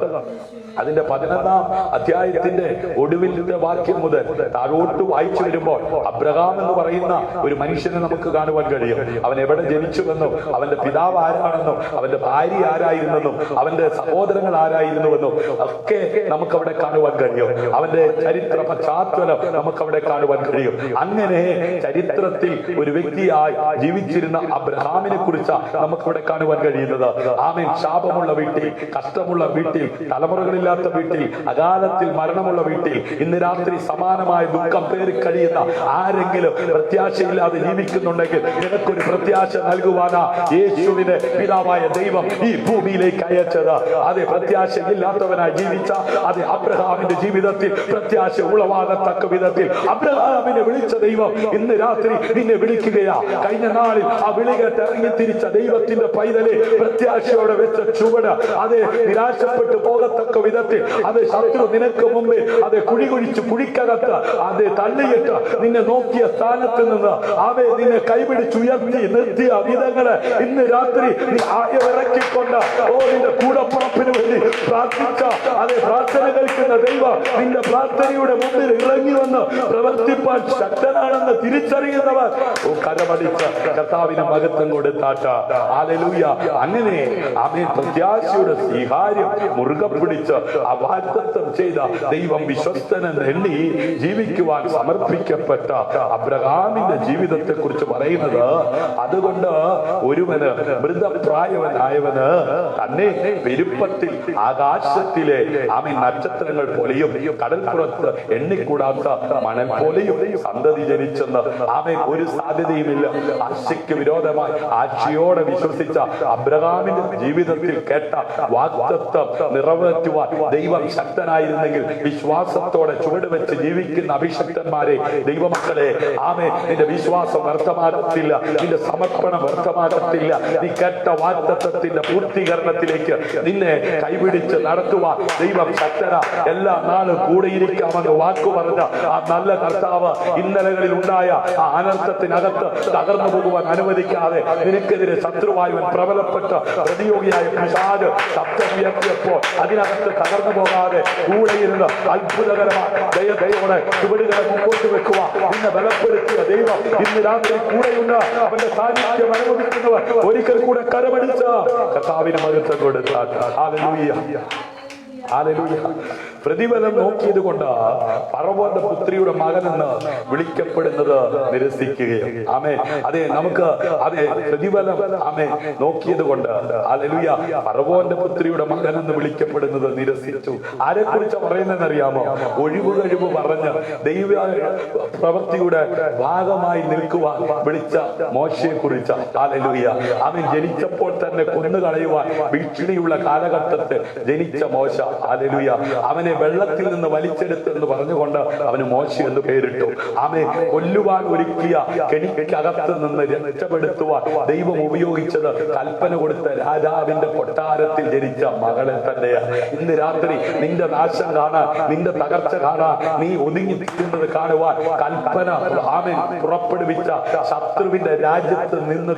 അതിന്റെ 11-ാം അധ്യായത്തിന്റെ ഒടുവിലത്തെ വാക്യം മുതൽ താഴോട്ട് വായിച്ചു വരുമ്പോൾ അബ്രഹാം എന്ന് പറയുന്ന ഒരു മനുഷ്യനെ നമുക്ക് കാണുവാൻ കഴിയും. അവൻ എവിടെ ജനിച്ചുവെന്നും അവന്റെ പിതാവ് ആരാണെന്നും അവന്റെ ഭാര്യ ആരായിരുന്നെന്നും അവന്റെ സഹോദരങ്ങൾ ആരായിരുന്നുവെന്നും ഒക്കെ നമുക്കവിടെ കാണുവാൻ കഴിയും. അവന്റെ ചരിത്ര പശ്ചാത്തലം നമുക്കവിടെ കാണുവാൻ കഴിയും. അങ്ങനെ ചരിത്രത്തിൽ ഒരു വ്യക്തിയായി ജീവിച്ചിരുന്ന അബ്രഹാമിനെ കുറിച്ച് നമുക്കവിടെ കാണുവാൻ കഴിയുന്നത്. ആമേൻ. ശാപമുള്ള വീട്ടിൽ, കഷ്ടമുള്ള വീട്ടിൽ, തലമുറകളില്ലാത്ത വീട്ടിൽ, അകാലത്തിൽ മരണമുള്ള വീട്ടിൽ ഇന്ന് രാത്രി സമാനമായ ദുഃഖം പേറി കഴിയുന്ന ആരെങ്കിലും പ്രത്യാശയില്ലാതെ ജീവിക്കുന്നുണ്ടെങ്കിൽ നിനക്കൊരു പ്രത്യാശ നൽകുവാനാ യേശുവിനെ പിതാവായ ദൈവം ഈ ഭൂമിയിലേക്ക് അയച്ചത്. അതെ, പ്രത്യാശയില്ലാത്തവനായി ജീവിച്ച അതെ അബ്രഹാമിന്റെ ജീവിതത്തിൽ പ്രത്യാശ ഉളവാകത്തക്ക വിധത്തിൽ അബ്രഹാമിനെ വിളിച്ച ദൈവം ഇന്ന് രാത്രി നിന്നെ വിളിക്കുകയാ. കഴിഞ്ഞ നാളിൽ ആ വിളി കേട്ട് ഇറങ്ങി തിരിച്ച ദൈവത്തിന്റെ പൈതലെ പ്രത്യാശയോടെ വെച്ച ചുവട് അതെ നിരാശപ്പെട്ടു പോകത്തക്ക വിധത്തിൽ അതെ ശത്രു നിനക്ക് മുമ്പേ അതെ കുഴികുഴിച്ച് കുഴിക്കകത്ത് അതെ തള്ളിയിട്ട് നിന്നെ നോക്കിയ സ്ഥാനത്ത് നിന്ന് അവെ നിന്നെ കൈപിടിച്ചുയർത്തി നിർത്തിയ വിധങ്ങള് ഇന്ന് രാത്രി നീ ആയവിറക്കിക്കൊണ്ട് നിന്റെ കൂടപ്പുറപ്പിന് വേണ്ടി പ്രാർത്ഥിച്ച അതെ പ്രാർത്ഥന കഴിക്കുന്ന ദൈവം നിന്റെ പ്രാർത്ഥനയുടെ മുമ്പിൽ ഇറങ്ങി വന്ന് പ്രവർത്തിപ്പാൻ ശക്തനാണെന്ന് തിരിച്ചറിയുന്നവർ കരമടിച്ച് കർത്താവിന് മഹത്വം കൊടുത്താട്ട. ഹല്ലേലൂയ. അങ്ങനെ അവൻ പ്രത്യാശയുടെ സ്വീകാര്യം മുറുകെ പിടിച്ച് ആ വാഗ്ദത്തം ചെയ്ത ദൈവം വിശ്വസ്തനെന്ന് എണ്ണി ജീവിക്കുവാൻ സമർപ്പിക്കപ്പെട്ട അബ്രഹാമിന്റെ ജീവിതത്തെ കുറിച്ച് പറയുന്നത്, അതുകൊണ്ട് ഒരുവന് മൃതപ്രായവനായവന് തന്നെ പെരുപ്പത്തിൽ ആകാശത്തിലെ ആമീൻ നക്ഷത്രങ്ങൾ പോലെയും കടൽപ്പുറത്ത് എണ്ണിക്കൂടാത്ത മണൽ പോലെയും സന്തതി ജനിച്ചെന്ന് ആമീൻ ഒരു സാധ്യതയുമില്ല. ആശയ്ക്ക് വിരോധമായി ആശയോടെ വിശ്വസിച്ച അബ്രഹാമിന്റെ ജീവിതത്തിൽ കേട്ട വാഗ്ദത്തം നിറവേറ്റുവാൻ ദൈവം ശക്തനായിരുന്നെങ്കിൽ വിശ്വാസത്തോടെ ചുവട് വെച്ച് ജീവിക്കുന്ന അഭിഷക്തന്മാരെ, ദൈവമക്കളെ, ആമേൻ, നിന്റെ വിശ്വാസം വ്യർത്ഥമാകത്തില്ല, നിന്റെ സമർപ്പണം വ്യർത്ഥമാകത്തില്ല. നീ കേട്ട വാഗ്ദത്തത്തിന്റെ പൂർത്തീകരണത്തിലേക്ക് നിന്നെ കൈപിടിച്ച് നടത്തുവാൻ ദൈവം ശക്തന. എല്ലാ നാളും കൂടെയിരിക്കാമെന്ന് വാക്കു പറഞ്ഞ ആ നല്ല കർത്താവ് ഇന്നലകളിൽ ഉണ്ടായ ആ അനർത്ഥത്തിനകത്ത് തകർന്നു പോകുവാൻ അനുവദിക്കാതെ നിനക്കെതിരെ ശത്രുവായവൻ പ്രബലപ്പെട്ട പ്രതിയോഗിയായ പിശാച് ശബ്ദമുയർത്തിയപ്പോൾ അതിനകത്ത് തകർന്നു പോകാതെ കൂടെയിരുന്ന് അത്ഭുതകരമായ ദയോടെ ചുവടുകളെ മുമ്പോട്ട് വെക്കുക നിന്നെ ബലപ്പെടുത്തിയ ദൈവം ഇന്ന് രാത്രി കൂടെയുണ്ട്. അവന്റെ സാന്നിധ്യം അനുഭവിക്കുന്നവർ ഒരിക്കൽ കൂടെ കരമടിച്ച കർത്താവിന് മഹത്വം കൊടുത്താൽ ഹല്ലേലൂയ. ഹല്ലേലൂയ. പ്രതിഫലം നോക്കിയത് കൊണ്ട് ഫറവോന്റെ പുത്രിയുടെ മകനെന്ന് വിളിക്കപ്പെടുന്നത് നിരസിക്കുകയും ആമേൻ. അതെ, നമുക്ക് അതെ പ്രതിഫലം ആമേൻ നോക്കിയത് കൊണ്ട് ഹല്ലേലൂയ ഫറവോന്റെ പുത്രിയുടെ മകനെന്ന് വിളിക്കപ്പെടുന്നത് നിരസിച്ചു. ആരെ കുറിച്ച് പറയുന്നതെന്ന് അറിയാമോ? ഒഴിവ് കഴിവ് പറഞ്ഞ് ദൈവ പ്രവൃത്തിയുടെ ഭാഗമായി നിൽക്കുവാൻ വിളിച്ച മോശയെ കുറിച്ച് ഹല്ലേലൂയ. അവൻ ജനിച്ചപ്പോൾ തന്നെ കൊന്നുകളയുവാൻ ഭീഷണിയുള്ള കാലഘട്ടത്തിൽ ജനിച്ച മോശ ഹല്ലേലൂയ. അവനെ വെള്ളത്തിൽ നിന്ന് വലിച്ചെടുത്തെന്ന് പറഞ്ഞുകൊണ്ട് അവന് മോശ എന്ന് പേരിട്ടു. അവനെ കൊല്ലുവാൻ ഒരുക്കിയ കെണിക്കകത്ത് നിന്ന് രക്ഷപ്പെടുത്തുവാൻ ദൈവം ഉപയോഗിച്ചത് കൽപ്പന കൊടുത്ത രാജാവിന്റെ കൊട്ടാരത്തിൽ ജനിച്ച മകളെ തന്നെയാണ്. ഇന്ന് രാത്രി നിന്റെ നാശം കാണാൻ, നിന്റെ തകർച്ച കാണാൻ, നീ ഒതുങ്ങി നിൽക്കുന്നത് കാണുവാൻ കൽപ്പന ആമേൻ പുറപ്പെടുവിച്ച ശത്രുവിന്റെ രാജ്യത്ത് നിന്ന്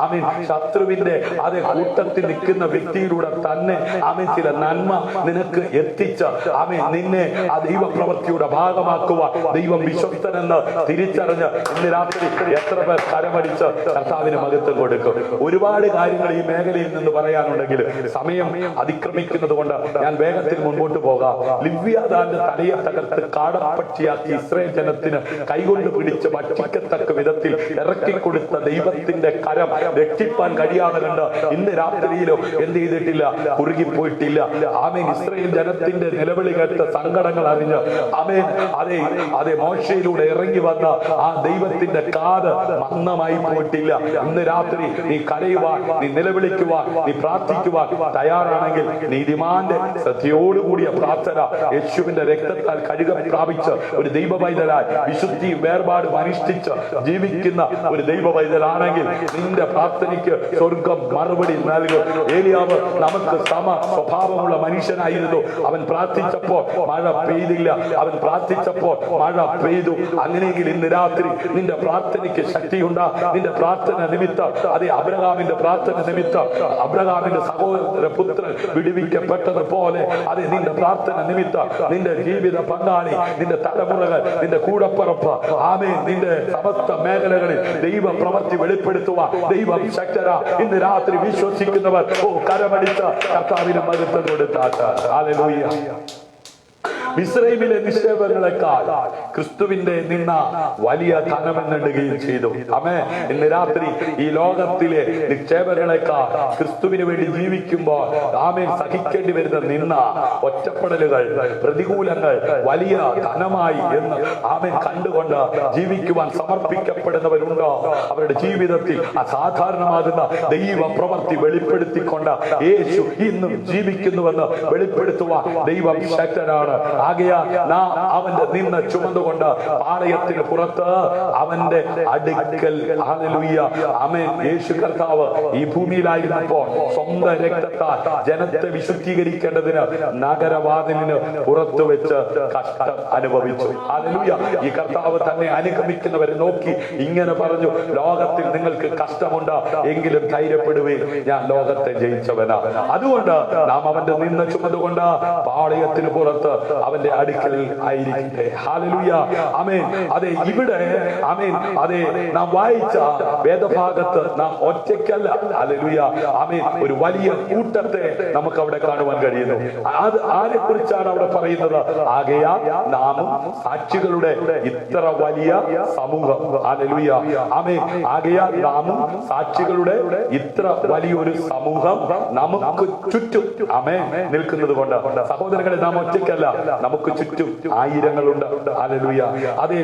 ആമേൻ ശത്രുവിന്റെ അതേ കൂട്ടത്തിൽ നിൽക്കുന്ന വ്യക്തിയിലൂടെ തന്നെ ആമേൻ ചില നന്മ നിനക്ക് എത്തിച്ച ആമേൻ നിന്നെ ആ ദൈവ പ്രവൃത്തിയുടെ ഭാഗമാക്കുവാൻ ദൈവം വിശ്വസ്തനെന്ന് തിരിച്ചറിഞ്ഞ് ഇന്ന് രാത്രി എത്ര പേർ കരമടിച്ച് കർത്താവിന് മഹത്വം കൊടുക്കും. ഒരുപാട് കാര്യങ്ങൾ ഈ മേഖലയിൽ നിന്ന് പറയാനുണ്ടെങ്കിൽ സമയം അതിക്രമിക്കുന്നത് കൊണ്ട് ഞാൻ വേഗത്തിൽ മുൻപോട്ട് പോകാം. ലിവ്യാദാന്റെ തലയെ തകർത്ത് കാടപ്പട്ടിയാക്കി ഇസ്രായേൽ ജനത്തിന് കൈകൊണ്ട് പിടിച്ച് ഭക്ഷിക്കത്തക്ക വിധത്തിൽ ഇറക്കിക്കൊടുത്ത ദൈവത്തിന്റെ കരം രക്ഷിപ്പാൻ കഴിയാറുണ്ട്. ഇന്ന് രാത്രിയിലോ എന്ത് ചെയ്തിട്ടില്ല, കുറുകിപ്പോയിട്ടില്ല. ആമേൻ. ഇസ്രായേൽ ജനത്തിന്റെ നിലവിളി കേട്ട് സങ്കടങ്ങൾ അറിഞ്ഞ് ആമേൻ അതെ അതെ മോശയിലൂടെ ഇറങ്ങി വന്ന ആ ദൈവത്തിന്റെ കാത് മന്ദമായി പോയിട്ടില്ല. ഇന്ന് രാത്രി നീ കരയുവാൻ, നീ നിലവിളിക്കുവാൻ, നീ പ്രാർത്ഥിക്കുവാൻ തയ്യാറാണെങ്കിൽ നീതിമാന്റെ ശ്രദ്ധയോടുകൂടിയ പ്രാർത്ഥന യേശുവിന്റെ രക്തത്താൽ കഴുകം പ്രാപിച്ച് ഒരു ദൈവ പൈതലായി വിശുദ്ധിയും വേർപാടും അനുഷ്ഠിച്ച് ജീവിക്കുന്ന ഒരു ദൈവ പൈതലാണെങ്കിൽ നിന്റെ പ്രാർത്ഥനയ്ക്ക് സ്വർഗം മറുപടി നൽകും. ഏലിയാവ് നമുക്ക് സമ സ്വഭാവമുള്ള മനുഷ്യനായിരുന്നു. അവൻ പ്രാർത്ഥിച്ചപ്പോൾ മഴ പെയ്തില്ല, അവൻ പ്രാർത്ഥിച്ചപ്പോൾ മഴ പെയ്തു. അങ്ങനെയെങ്കിൽ ഇന്ന് രാത്രി നിന്റെ പ്രാർത്ഥനയ്ക്ക് ശക്തിയുണ്ടാ. നിന്റെ പ്രാർത്ഥന നിമിത്തം അതെ അബ്രഹാമിന്റെ പ്രാർത്ഥന നിമിത്തം അബ്രഹാമിന്റെ സഹോദര പുത്രൻ വിടുവിക്കപ്പെട്ടതുപോലെ അതെ നിന്റെ പ്രാർത്ഥന നിമിത്തം നിന്റെ ജീവിത പങ്കാളി, നിന്റെ തലമുറകൾ, നിന്റെ കൂടപ്പുറപ്പ് ആമേൻ നിന്റെ സമസ്ത മേഖലകളിൽ ദൈവ പ്രവൃത്തി വെളിപ്പെടുത്തുവാൻ ദൈവം ശക്തര. ഇന്ന് രാത്രി വിശ്വസിക്കുന്നവർ കരമടിച്ച കർത്താവിന് മഹത്വം കൊടുത്താട്ട്. ഹല്ലേലൂയ. മിസ്രൈമിലെ നിക്ഷേപങ്ങളെക്കാൾ ക്രിസ്തുവിന്റെ നിന്ന വലിയ ധനമെന്നെണ്ണുകയും ചെയ്തു. ആമേൻ. ഇന്ന് രാത്രി ഈ ലോകത്തിലെ നിക്ഷേപങ്ങളെക്കാൾ ക്രിസ്തുവിന് വേണ്ടി ജീവിക്കുമ്പോൾ ആമേൻ സഹിക്കേണ്ടി വരുന്ന നിന്ന, ഒറ്റപ്പെടലുകൾ, പ്രതികൂലങ്ങൾ വലിയ ധനമായി എന്ന് ആമേൻ കണ്ടുകൊണ്ട് ജീവിക്കുവാൻ സമർപ്പിക്കപ്പെടുന്നവരുണ്ടോ? അവരുടെ ജീവിതത്തിൽ അസാധാരണമാകുന്ന ദൈവ പ്രവൃത്തി വെളിപ്പെടുത്തിക്കൊണ്ട് യേശു ഇന്നും ജീവിക്കുന്നുവെന്ന് വെളിപ്പെടുത്തുവാൻ ദൈവം ശക്തനാണ്. ആകയാൽ നാം അവന്റെ നിന്ന് ചുമന്നുകൊണ്ട് പാളയത്തിന് പുറത്ത് അവന്റെ അടുക്കൽ ഹല്ലേലൂയ ആമേൻ യേശു കർത്താവ് ഈ ഭൂമിയിലായിരുന്നപ്പോൾ സ്വന്തം രക്തത്താൽ ജനത്തെ വിശുദ്ധീകരിക്കേണ്ടതിന് നഗരവാതിലിന് പുറത്തു വെച്ച് കഷ്ടം അനുഭവിച്ചു. ഹല്ലേലൂയ. ഈ കർത്താവ് തന്നെ അനുഗമിക്കുന്നവരെ നോക്കി ഇങ്ങനെ പറഞ്ഞു, ലോകത്തിൽ നിങ്ങൾക്ക് കഷ്ടമുണ്ട്, എങ്കിലും ധൈര്യപ്പെടുവീൻ, ഞാൻ ലോകത്തെ ജയിച്ചവനാ. അതുകൊണ്ട് നാം അവന്റെ നിന്ന് ചുമന്നുകൊണ്ട് പാളയത്തിന് പുറത്ത് അവന്റെ അടുക്കൽ ആയിരിക്കട്ടെ. ഹല്ലേലൂയ. ആമേൻ. അതെ, ഇവിടെ ആമേൻ അതെ നാം വായിച്ച വേദഭാഗത്ത് നാം ഒറ്റയ്ക്കല്ല. ഹല്ലേലൂയ. ആമേൻ. ഒരു വലിയ കൂട്ടത്തെ നമുക്ക് അവിടെ കാണുവാൻ കഴിയുന്നു. അത് ആരെ കുറിച്ചാണ് അവിടെ പറയുന്നത്? ആകയാൽ നാമും സാക്ഷികളുടെ ഇത്ര വലിയ സമൂഹം. ഹല്ലേലൂയ. ആമേൻ. ആകയാൽ നാമും സാക്ഷികളുടെ ഇത്ര വലിയൊരു സമൂഹം നമുക്ക് ചുറ്റും ആമേൻ നിൽക്കുന്നത് കൊണ്ട് സഹോദരങ്ങളെ, നാം ഒറ്റയ്ക്കല്ല, നമുക്ക് ചുറ്റും ആയിരങ്ങളുണ്ട്. ഹല്ലേലൂയ. അതെ,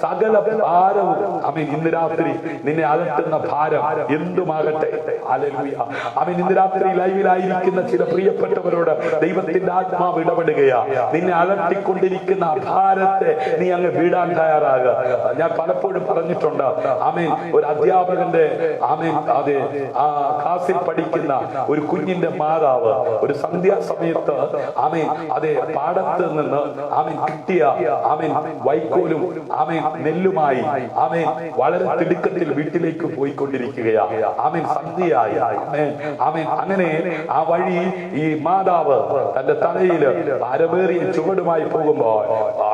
സകല ഭാരവും ആമേൻ ഇന്ന് രാത്രി നിന്നെ അലട്ടുന്ന ഭാരം എന്തുമാകട്ടെ. ഹല്ലേലൂയ. ആമേൻ. ഇന്ന് രാത്രി ലൈവിലായിരിക്കുന്ന ചില പ്രിയപ്പെട്ടവരോട് ദൈവത്തിന്റെ ആത്മാവ് ഇടപെടുകയാ. നിന്നെ അലട്ടിക്കൊണ്ടിരിക്കുന്ന ഭാരത്തെ നീ അങ്ങ് വിടാൻ തയ്യാറാകുക. ഞാൻ പലപ്പോഴും പറഞ്ഞിട്ടുണ്ട്, ആമേൻ, ഒരു അധ്യാപകന്റെ ആമേൻ അതെ ആ ക്ലാസ്സിൽ പഠിക്കുന്ന ഒരു കുഞ്ഞിന്റെ മാതാവ് ഒരു സന്ധ്യാസമയത്ത് ആമേൻ അതെ പാടത്ത് നിന്ന് ആമേൻ കിട്ടിയ ആമേൻ വൈക്കോലും ആമേൻ നെല്ലുമായി ആമേൻ വളരെ തിടുക്കത്തിൽ വീട്ടിലേക്ക് പോയിക്കൊണ്ടിരിക്കുകയാ. ആമേൻ സന്ധ്യയായി. ആമേൻ ആമേൻ. അങ്ങനെ ആ വഴി ഈ മാതാവ് തന്റെ തലയില് ഭാരമേറിയ ചുവടുമായി പോകുമ്പോൾ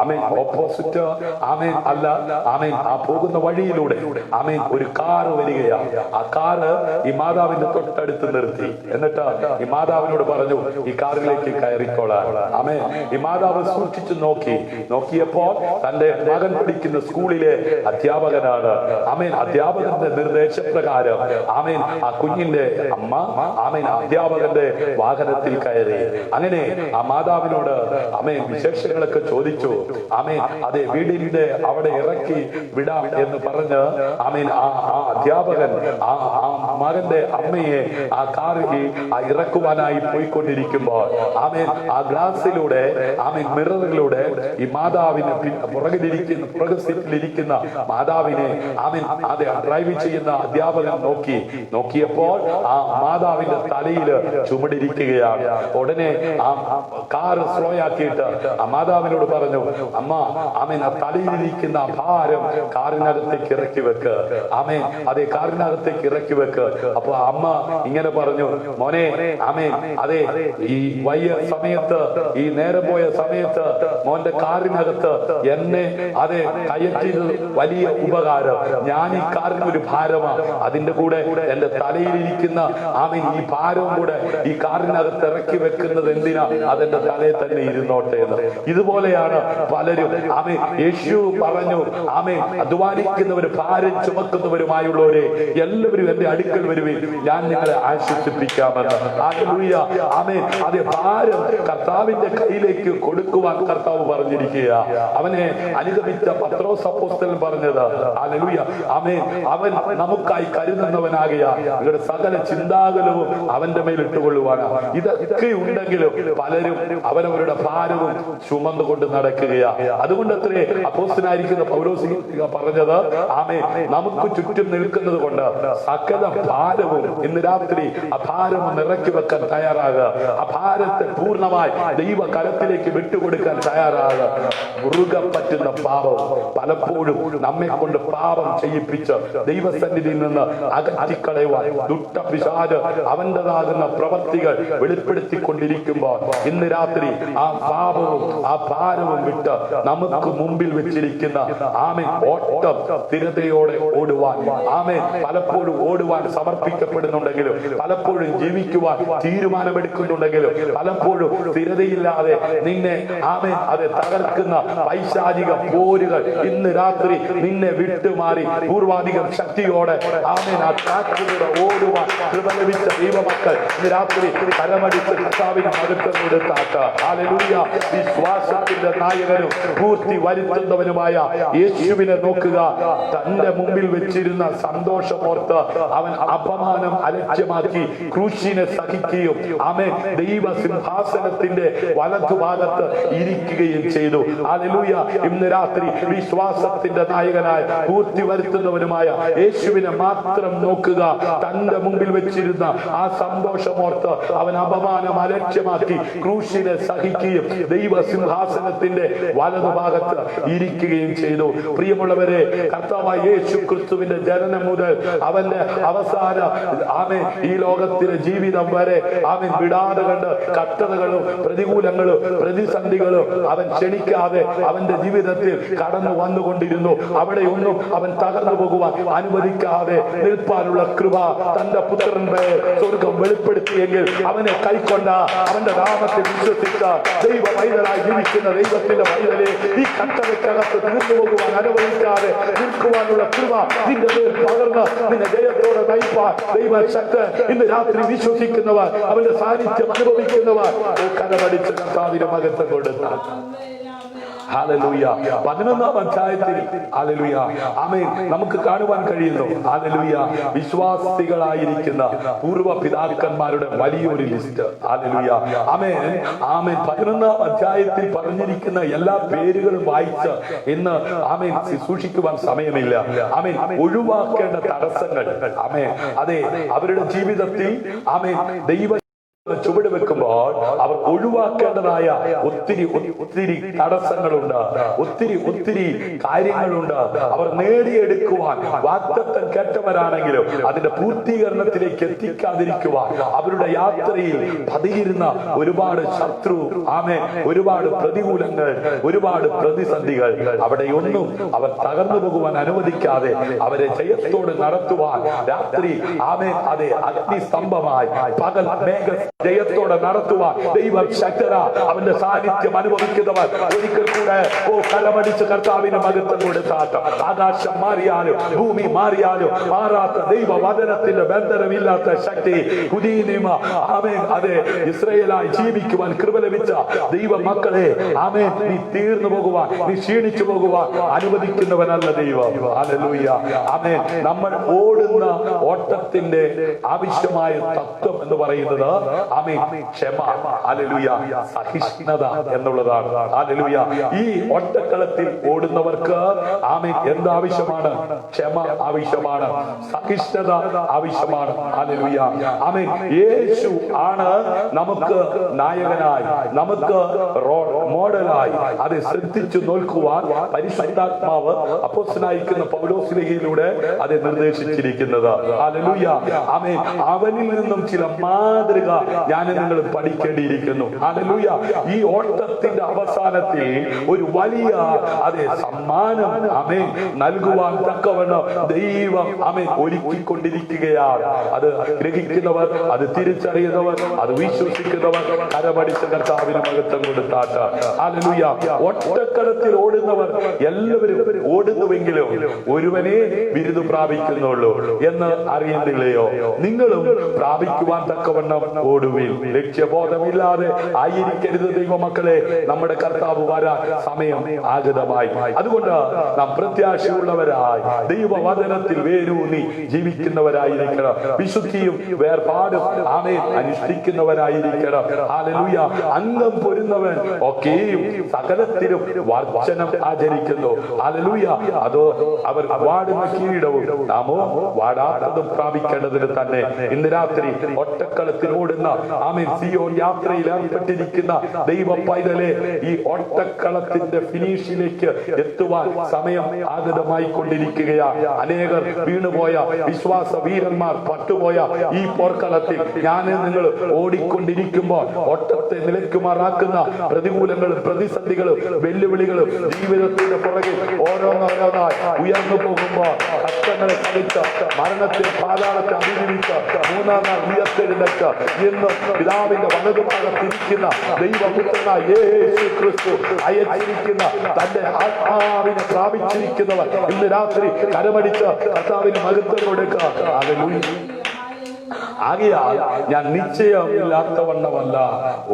ആമേൻ ഓപ്പോസിറ്റ് ആമേൻ അല്ല ആമേൻ ആ പോകുന്ന വഴിയിലൂടെ ആമേൻ ഒരു കാറ് വരികയാ. ആ കാറ് ഈ മാതാവിന്റെ തൊട്ടടുത്ത് നിർത്തി. എന്നിട്ട് ഈ മാതാവിനോട് പറഞ്ഞു, ഈ കാറിലേക്ക് കയറിക്കോളാൻ. ആമേൻ. ഈ മാതാവ് സൂക്ഷിച്ചു നോക്കിയപ്പോൾ തന്റെ മകൻ പഠിക്കുന്ന സ്കൂളിലെ അധ്യാപകനാണ്. ആമേൻ. അധ്യാപകന്റെ നിർദ്ദേശപ്രകാരം ആമേൻ ആ കുഞ്ഞിന്റെ അമ്മ ആമേൻ അധ്യാപകന്റെ വാഹനത്തിൽ കയറി. അങ്ങനെ ആ മാതാവിനോട് ആമേൻ വിശേഷങ്ങളൊക്കെ ചോദിച്ചു. ആമേൻ അതെ വീടിന്റെ അവിടെ ഇറക്കി വിടാം എന്ന് പറഞ്ഞ് ആമേൻ ആ അധ്യാപകൻ ആ മകന്റെ അമ്മയെ ആ കാറിൽ ഇറക്കുവാനായി പോയിക്കൊണ്ടിരിക്കുമ്പോൾ ആമേൻ ആ ഗ്ലാസിലൂടെ ആമേൻ മിററിലൂടെ ഈ മാതാവിനെ പുറകു സീറ്റിലിരിക്കുന്ന മാതാവിനെ ആമേൻ അതെ ഡ്രൈവ് ചെയ്യുന്ന അധ്യാപകൻ നോക്കിയപ്പോൾ ആ മാതാവിന്റെ തലയില് ചുമടിരിക്കുകയാണ്. ഉടനെ ആ കാർ സ്ലോ ആക്കിയിട്ട് ആ മാതാവിനോട് പറഞ്ഞു, അമ്മ ആമേൻ ആ തലയിലിരിക്കുന്ന ഭാരം കാറിനകത്തേക്ക് ഇറക്കി വെക്ക്. ആമേൻ അതെ കാറിനകത്തേക്ക് ഇറക്കി വെക്ക്. അപ്പൊ അമ്മ ഇങ്ങനെ പറഞ്ഞു, മോനെ ആമേൻ അതെ ഈ വയ്യ സമയത്ത് ഈ നേരം പോയ സമയത്ത് മോന്റെ കാറിനകത്ത് എന്നെ അതെ കയറ്റിയത് വലിയ ഉപകാരം. ഞാൻ ഈ കാറിന് ഒരു ഭാരമാണ്. അതിന്റെ കൂടെ എന്റെ തലയിലിരിക്കുന്ന ആമേൻ ഈ ഭാരവും കൂടെ ഈ കാറിനകത്ത് ഇറക്കി വെക്കുന്നത് എന്തിനാ? അതെന്റെ തലയിൽ തന്നെ ഇരുന്നോട്ടെ എന്ന്. ഇതുപോലെയാണ് പലരും. ആമേൻ. യേശു പറഞ്ഞു, ആമേൻ അധ്വാനിക്കുന്നവരും ഭാരം ചുമക്കുന്നവരുമായുള്ളവരെ എല്ലാവരും എന്റെ അടുക്കൽ വരുവിൻ, ഞാൻ നിങ്ങളെ ആശ്വസിപ്പിക്കാമെന്ന്. ഹല്ലേലൂയ. ആമേൻ. അതേ ഭാരം കർത്താവിന്റെ കയ്യിലേക്ക് കൊടുക്കുവാൻ കർത്താവ് പറഞ്ഞിരിക്കുക. അവനെ അനുഗമിച്ച പത്രോസ് അപ്പോസ്തലൻ പറഞ്ഞത് ഹല്ലേലൂയ. ആമേൻ അവൻ നമുക്കായി കരുതുന്നവനാകിയാൽ നിങ്ങളുടെ സകല ചിന്താകുലവും അവന്റെ മേൽ ഇട്ടുകൊള്ളുവാനാണ്. ഇതൊക്കെ ഉണ്ടെങ്കിലും പലരും അവരവരുടെ ഭാരവും ചുമന്നുകൊണ്ട് നടക്കുകയാ. അതുകൊണ്ട് അത്രേ അപ്പോസ്തലനായിരിക്കുന്ന പൗലോസ് പറഞ്ഞത്, ആമേൻ നമുക്ക് ചുറ്റും നിൽക്കുന്നത് കൊണ്ട് സകല ഭാരവും ഇന്ന് രാത്രി ആ ഭാരം ഇറക്കി വെക്കാൻ തയ്യാറാകുക. ആ ഭാരത്തെ പൂർണ്ണമായി ദൈവ കരത്തിലേക്ക് വിട്ടുകൊടുക്കാൻ തയ്യാറാകുക. മുറുകെ പറ്റുന്ന പാപം പലപ്പോഴും നമ്മെ കൊണ്ട് പാപം ചെയ്യിപ്പിച്ച് ദൈവസന്നിധിയിൽ നിന്ന് അകറ്റിക്കളയുവാൻ ദുഷ്ടപിശാച് അവന്റേതാകുന്ന പ്രവൃത്തികൾ വെളിപ്പെടുത്തിക്കൊണ്ടിരിക്കുമ്പോൾ ഇന്ന് രാത്രി ആ പാപവും ആ ഭാരവും വിട്ട് നമുക്ക് മുമ്പിൽ വെച്ചിരിക്കുന്ന ആമേൻ ഓട്ടം സ്ഥിരതയോടെ ഓടുവാൻ ആമേൻ പലപ്പോഴും ഓടുവാൻ സമർപ്പിക്കപ്പെടുന്നുണ്ടെങ്കിലും പലപ്പോഴും ജീവിക്കുവാൻ തീരുമാനമെടുക്കുന്നുണ്ടെങ്കിലും പലപ്പോഴും സ്ഥിരതയില്ലാതെ നിന്നെ ആമേൻ അത് തകർക്കുന്ന പൈശാചിക പോരുകൾ ഇന്ന് രാത്രി നിന്നെ വിട്ടുമാറി പൂർവാധികം ശക്തിയോടെ ആമേൻ ആ ട്രാക്കിലൂടെ ഓടുവാൻ കൃപ ലഭിച്ച ദൈവമക്കൾ ഇന്ന് രാത്രി കരമടിച്ച് കർത്താവിനെ മഹത്വം കൊടുത്താട്ട്. ഹല്ലേലൂയ. വിശ്വാസത്തിന്റെ നായകനും പൂർത്തി വരുത്തുന്നവനുമായ യേശുവിനെ നോക്കുക. തന്റെ മുമ്പിൽ വെച്ചിരുന്ന സന്തോഷമോർത്ത് അവൻ അപമാനം അലക്ഷ്യമാക്കി ക്രൂശിനെ സഹിക്കുകയും ആമേൻ ദൈവസിംഹാസനത്തിന്റെ വലതുഭാഗത്ത് ഇരിക്കുകയും ചെയ്തു. ഹല്ലേലൂയ. ഇന്ന് രാത്രി വിശ്വാസത്തിന്റെ നായകനായ പൂർത്തി വരുത്തുന്നവനുമായ യേശുവിനെ മാത്രം നോക്കുക. തന്റെ മുമ്പിൽ വെച്ചിരുന്ന ആ സന്തോഷമോർത്ത് അവൻ അപമാനം അലക്ഷ്യമാക്കി ക്രൂശിനെ സഹിക്കുകയും ദൈവസിംഹാസനത്തിന്റെ വലതുഭാഗത്ത് ഇരിക്കുകയും ചെയ്തു. പ്രിയമുള്ളവരെ, കർത്താവായ യേശു ക്രിസ്തുവിന്റെ ജനനം മുതൽ അവന്റെ അവസാന ആമേൻ ഈ ലോകത്തിലെ ജീവിതം വരെ അവൻ വിടാതെ കണ്ട് കഷ്ടതകളും പ്രതികൂലങ്ങളും പ്രതിസന്ധികളും അവൻ ക്ഷണിക്കാതെ അവന്റെ ജീവിതത്തിൽ കടന്നു വന്നുകൊണ്ടിരുന്നു. അവിടെയൊന്നും അവൻ തകർന്നു പോകുവാൻ അനുവദിക്കാതെ നിൽപ്പാനുള്ള കൃപ തന്റെ പുത്രന്റെ സ്വർഗം വെളിപ്പെടുത്തിയെങ്കിൽ അവനെ കൈക്കൊണ്ട അവന്റെ നാമത്തിൽ വിശ്വസിച്ച ദൈവ പൈതലായി ജീവിക്കുന്ന ദൈവത്തിന്റെ പൈതലെ ഈ കട്ടതയ്ക്കകത്ത് നിന്നു പോകുവാൻ അനുവദിക്കാതെ നിൽക്കുവാനുള്ള കൃപ നിന്റെ മേൽ പകർന്ന് നിന്നെ ജയത്തോടെ നയിപ്പാൻ ദൈവശക്തൻ ഇന്ന് രാത്രി വിശ്വസിക്കുന്നവർ അവന്റെ സാന്നിധ്യം അനുഭവിക്കുന്നവർ കരമടിച്ച് കർത്താവിന്റെ മകത്വം കൊടുത്താൽ. ഹല്ലേലൂയ. 11-ാം അധ്യായത്തിൽ ഹല്ലേലൂയ ആമേൻ നമുക്ക് കാണുവാൻ കഴിയുന്നു. ഹല്ലേലൂയ. വിശ്വാസികളായിരിക്കുന്ന പൂർവ്വ പിതാക്കന്മാരുടെ വലിയൊരു ലിസ്റ്റ്. ഹല്ലേലൂയ. ആമേൻ ആമേൻ 11-ാം അധ്യായത്തിൽ പറഞ്ഞിരിക്കുന്ന എല്ലാ പേരുകളും വായിച്ച് ഇന്ന് ആമേൻ സൂക്ഷിക്കുവാൻ സമയമില്ല. ആമേൻ ഒഴിവാക്കേണ്ട തടസ്സങ്ങൾ ആമേൻ അതെ അവരുടെ ജീവിതത്തിൽ ആമേൻ ദൈവ ചുവട് വെക്കുമ്പോൾ അവർ ഒഴിവാക്കേണ്ടതായ ഒത്തിരി തടസ്സങ്ങളുണ്ട്, ഒത്തിരി കാര്യങ്ങളുണ്ട്. അവർ നേടിയെടുക്കുവാൻ വാഗ്ദത്തം കേട്ടവരാണെങ്കിലും അതിന്റെ പൂർത്തീകരണത്തിലേക്ക് എത്തിക്കാതിരിക്കുവാൻ അവരുടെ യാത്രയിൽ പതിയിരുന്ന ഒരുപാട് ശത്രു ആമേൻ ഒരുപാട് പ്രതികൂലങ്ങൾ ഒരുപാട് പ്രതിസന്ധികൾ അവിടെയൊന്നും അവർ തകർന്നു പോകുവാൻ അനുവദിക്കാതെ അവരെ ജയത്തോട് നടത്തുവാൻ രാത്രി ആമേൻ അതെ അഗ്നിസ്തംഭമായി പകൽ മേഘ ജയത്തോടെ നടത്തുവാൻ ദൈവം ശക്തനാ. അവന്റെ സാന്നിധ്യം അനുഭവിക്കുന്നവർ ഒരിക്കൽ കൂടെ കരമടിച്ച് കർത്താവിന്റെ മഹത്വം കൊടുത്താട്ട്. ആകാശം മാറിയാലും ഭൂമി മാറിയാലും മാറാത്ത ദൈവവചനത്തിന്റെ ബന്ധനമില്ലാത്ത ശക്തി കുദീനിമ ആമേൻ അതെ ഇസ്രായേലായി ജീവിക്കുവാൻ കൃപ ലഭിച്ച ദൈവ മക്കളെ ആമേൻ നീ തീർന്നു പോകുവാൻ നീ ക്ഷീണിച്ചു പോകുവാൻ അനുവദിക്കുന്നവനല്ല ദൈവം. ഹല്ലേലൂയ. ആമേൻ നമ്മൾ ഓടുന്ന ഓട്ടത്തിന്റെ ആവശ്യമായ തത്വം എന്ന് പറയുന്നത് ആമേൻ ക്ഷമ, ഹല്ലേലൂയ, സഹിഷ്ണുത എന്നുള്ളതാണ്. ഹല്ലേലൂയ. ഈ ഒട്ടക്കളത്തിൽ ഓടുന്നവർക്ക് ആമേൻ എന്താവശ്യമാണ്? ക്ഷമ ആവശ്യമാണ്, സഹിഷ്ണുത ആവശ്യമാണ്. ഹല്ലേലൂയ. ആമേൻ യേശു ആണ് നമുക്ക് നായകനായി നമുക്ക് മോഡലായി അത് ശ്രദ്ധിച്ചു നോക്കുവാൻ പരിശുദ്ധാത്മാവ് അപ്പോസ്തലനായിരിക്കുന്ന പൗലോസിലൂടെ അത് നിർദ്ദേശിച്ചിരിക്കുന്നത്. ഹല്ലേലൂയ. ആമേൻ അവനിൽ നിന്നും ചില മാതൃക ഞാൻ നിങ്ങൾ പഠിക്കേണ്ടിയിരിക്കുന്നു. ഹല്ലേലൂയ. ഈ ഓട്ടത്തിന്റെ അവസാനത്തിൽ ഒരു വലിയ അതെ സമ്മാനം ആമേൻ നൽകുവാൻ തക്കവണ്ണം ദൈവം ആമേൻ ഒരുക്കിക്കൊണ്ടിരിക്കുകയാണ്. അത് ഗ്രഹിക്കുന്നവർ അത് തിരിച്ചറിയുന്നവർ അത് വിശ്വസിക്കുന്നവർ കരമടിച്ച് കർത്താവിന് മഹത്വം കൊടുത്താട്ട്. ഹല്ലേലൂയ. ഒറ്റക്കളത്തിൽ ഓടുന്നവർ എല്ലാവരും ഓടുന്നുവെങ്കിലും ഒരുവനെ ബിരുദ പ്രാപിക്കുന്നുള്ളൂ എന്ന് അറിയുന്നില്ലയോ? നിങ്ങളും പ്രാപിക്കുവാൻ തക്കവണ്ണം ഓടുവിൽ. ലക്ഷ്യബോധമില്ലാതെ ആയിരിക്കരുത് ദൈവമക്കളെ. നമ്മുടെ കർത്താവ് വരാൻ സമയം ആഗതമായി. അതുകൊണ്ട് നാം പ്രത്യാശയുള്ളവരായി ദൈവവചനത്തിൽ വേരൂന്നി ജീവിക്കുന്നവരായിരിക്കണം. വിശുദ്ധിയും വേർപാടും ആമേൻ അനുഷ്ഠിക്കുന്നവരായിരിക്കണം. ഹല്ലേലൂയ. അംഗം പൊരുന്നവൻ ഒക്കെയും സകലത്തിലും വർജനം ആചരിക്കുന്നു. ഹല്ലേലൂയ. അതോ അവർ വാടുന്ന കിരീടവും നാമോ വാടാത്തതും പ്രാപിക്കേണ്ടതിന് തന്നെ ഇന്ന് രാത്രി ഒട്ടക്കളത്തിൽ ഓടുന്ന ആമേൻ സിയോൻ യാത്രയിൽ ഏർപ്പെട്ടിരിക്കുന്ന ദൈവ പൈതലെ ഈ ഒട്ടക്കളത്തിന്റെ ഫിനിഷിലേക്ക് എത്തുവാൻ സമയം ആഗതമായി കൊണ്ടിരിക്കുകയാണ്. അനേകർ വീണുപോയ വിശ്വാസ വീരന്മാർ പട്ടുപോയ ഈ പോർക്കളത്തിൽ ഞാൻ നിങ്ങൾ ഓടിക്കൊണ്ടിരിക്കുമ്പോൾ ഒട്ടത്തെ നിലയ്ക്കുമാറാക്കുന്ന പ്രതികൂലങ്ങളും പ്രതിസന്ധികളും വെല്ലുവിളികളും ജീവിതത്തിന്റെ പുറകെ ഓരോന്നോരോ യാത്രക്കാരനായി ഉയർന്നു പോകുമ്പോൾ കഷ്ടങ്ങളെ സഹിച്ച് മരണത്തെ പാതാളത്തെ അതിജീവിച്ച് മൂന്നാം നാൾ ഉയർത്തെഴുന്നേറ്റ് ഇന്ന് പിതാവിന്റെ വലതുഭാഗത്തിരിക്കുന്ന ദൈവപുത്രനായ യേശു ക്രിസ്തു അയച്ചിരിക്കുന്ന തന്റെ ആത്മാവിനെ പ്രാപിച്ചിരിക്കുന്നവർ ഇന്ന് രാത്രി കരമടിച്ച് കർത്താവിന് മഹത്വം കൊടുക്കുക. ഹല്ലേലൂയ. ആകയാൽ ഞാൻ നിശ്ചയമില്ലാത്തവണ്ണമല്ല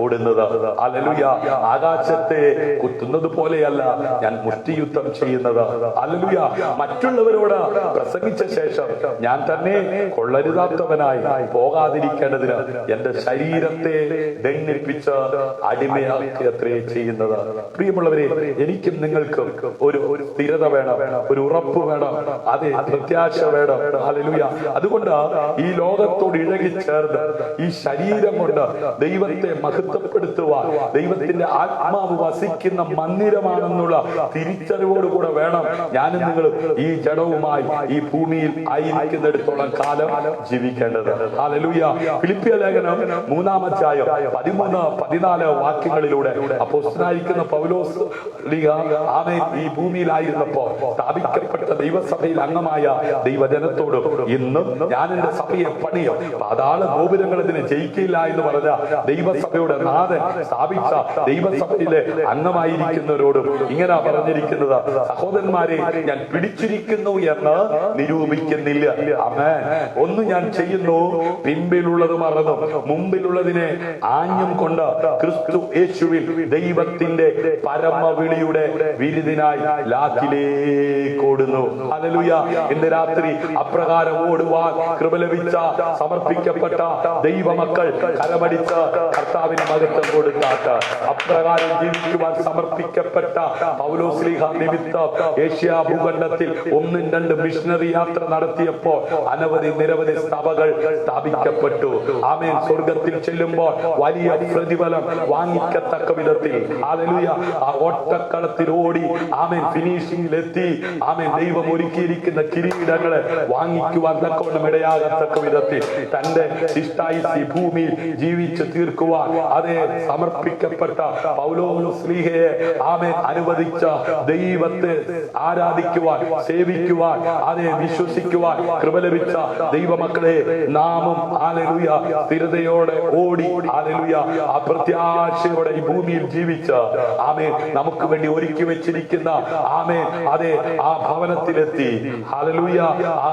ഓടുന്നത്. ഹല്ലേലൂയ. ആകാശത്തെ കുത്തുന്നത് പോലെയല്ല ഞാൻ മുഷ്ടിയുദ്ധം ചെയ്യുന്നത്. ഹല്ലേലൂയ. മറ്റുള്ളവരോട് പ്രസംഗിച്ച ശേഷം ഞാൻ തന്നെ കൊള്ളരുതാത്തവനായി പോകാതിരിക്കേണ്ടതിന് എന്റെ ശരീരത്തെ ദണ്ഡിപ്പിച്ച് അടിമയാക്കിയത്രേ ചെയ്യുന്നത്. പ്രിയമുള്ളവരെ, എനിക്കും നിങ്ങൾക്കും ഒരു സ്ഥിരത വേണം, ഒരു ഉറപ്പ് വേണം, അതെ, പ്രത്യാശ വേണം. ഹല്ലേലൂയ. അതുകൊണ്ട് ഈ ലോകത്തോട് ഇഴകിച്ചേർന്ന് ഈ ശരീരം കൊണ്ട് ദൈവത്തെ മഹത്വപ്പെടുത്തുവാൻ ദൈവത്തിന്റെ ആത്മാവ് വസിക്കുന്ന മന്ദിരമാണെന്നുള്ള തിരിച്ചറിവോടുകൂടെ വേണം ഞാനും നിങ്ങളും ഈ ജഡവുമായി ഈ ഭൂമിയിൽ ആയിരിക്കുന്നിടത്തോളം കാലം ജീവിക്കേണ്ടത്. ഹല്ലേലൂയ. ഫിലിപ്പിയ ലേഖനം 3-ാം അധ്യായം 13-14 വാക്യങ്ങളിലൂടെ അപ്പോസ്തലനായിരിക്കുന്ന പൗലോസ് ആമേൻ ഈ ഭൂമിയിലായിരുന്നപ്പോൾ സ്ഥാപിക്കപ്പെട്ട ദൈവസഭയിൽ അംഗമായ ദൈവജനത്തോടും ഇന്നും ഞാൻ എന്റെ സഭയെ പണിയും പാതാള ഗോപുരങ്ങൾ ഇതിനെ ജയിക്കില്ല എന്ന് പറഞ്ഞ ദൈവസഭയുടെ നാഥൻ സ്ഥാപിച്ച ദൈവസഭയിലെ അംഗമായിരിക്കുന്നവരോടും ഇങ്ങനെ പറഞ്ഞിരിക്കുന്നത്, സഹോദരന്മാരെ, ഞാൻ പിടിച്ചിരിക്കുന്നു എന്ന് നിരൂപിക്കുന്നില്ല. ആമേൻ. ഒന്ന് ഞാൻ ചെയ്യുന്നു, പിൻപിലുള്ളത് മറന്നു മുമ്പിലുള്ളതിനെ ആഞ്ഞും കൊണ്ട് ക്രിസ്തു യേശുവിൽ ദൈവത്തിന്റെ പരമവിളിയുടെ വിരുദിനായി ലാക്കിലേക്ക് ഓടുന്നു. ഹല്ലേലൂയ. ഇന്ന് രാത്രി അപ്രകാരം ഓടുവാൻ കൃപ ലഭിച്ച സമർപ്പിക്കപ്പെട്ട ദൈവമക്കൾ കരമടിച്ച് കർത്താവിന് മഹത്വം കൊടുത്താട്ട് അപ്രകാരം ജീവിക്കുവാൻ സമർപ്പിക്കപ്പെട്ട പൗലോസ്ലീഹ നിമിത്തം ഏഷ്യ ഭൂഖണ്ഡത്തിൽ 1-2 മിഷണറി യാത്ര നടത്തിയപ്പോൾ നിരവധി സഭകൾ സ്ഥാപിക്കപ്പെട്ടു. ആമേൻ. സ്വർഗത്തിൽ ചെല്ലുമ്പോൾ വലിയ പ്രതിഫലം വാങ്ങിക്കത്തക്ക വിധത്തിൽ ഹല്ലേലൂയ ആ ഓട്ടക്കളത്തിൽ ഓടി ആമേൻ ഫിനിഷിംഗിലെത്തി ആമേൻ ദൈവം ഒരുക്കിയിരിക്കുന്ന കിരീടങ്ങളെ വാങ്ങിക്കുവാൻ തക്കവണ്ണം ഇടയാകത്തക്ക വിധത്തിൽ തന്റെ ശിഷ്ടായുസ് ഭൂമിയിൽ ജീവിച്ചു തീർക്കുവാൻ അതേ സമർപ്പിക്കപ്പെട്ട പൗലോസ്ലീഹയെ ആമേൻ അനുവദിച്ച ദൈവത്തെ ആരാധിക്കുവാൻ, സേവിക്കുവാൻ, അതേ വിശ്വസിക്കുവാൻ കൃപ ലഭിച്ച ദൈവമക്കളെ നാമും ഹല്ലേലൂയ സ്ഥിരതയോടെ ഓടി ഹല്ലേലൂയ ആ പ്രത്യാശയോടെ ഈ ഭൂമിയിൽ ജീവിച്ച് ആമേൻ നമുക്ക് വേണ്ടി ഒരുക്കി വെച്ചിരിക്കുന്ന ആമേൻ അതേ ആ ഭവനത്തിലെത്തി ഹല്ലേലൂയ ആ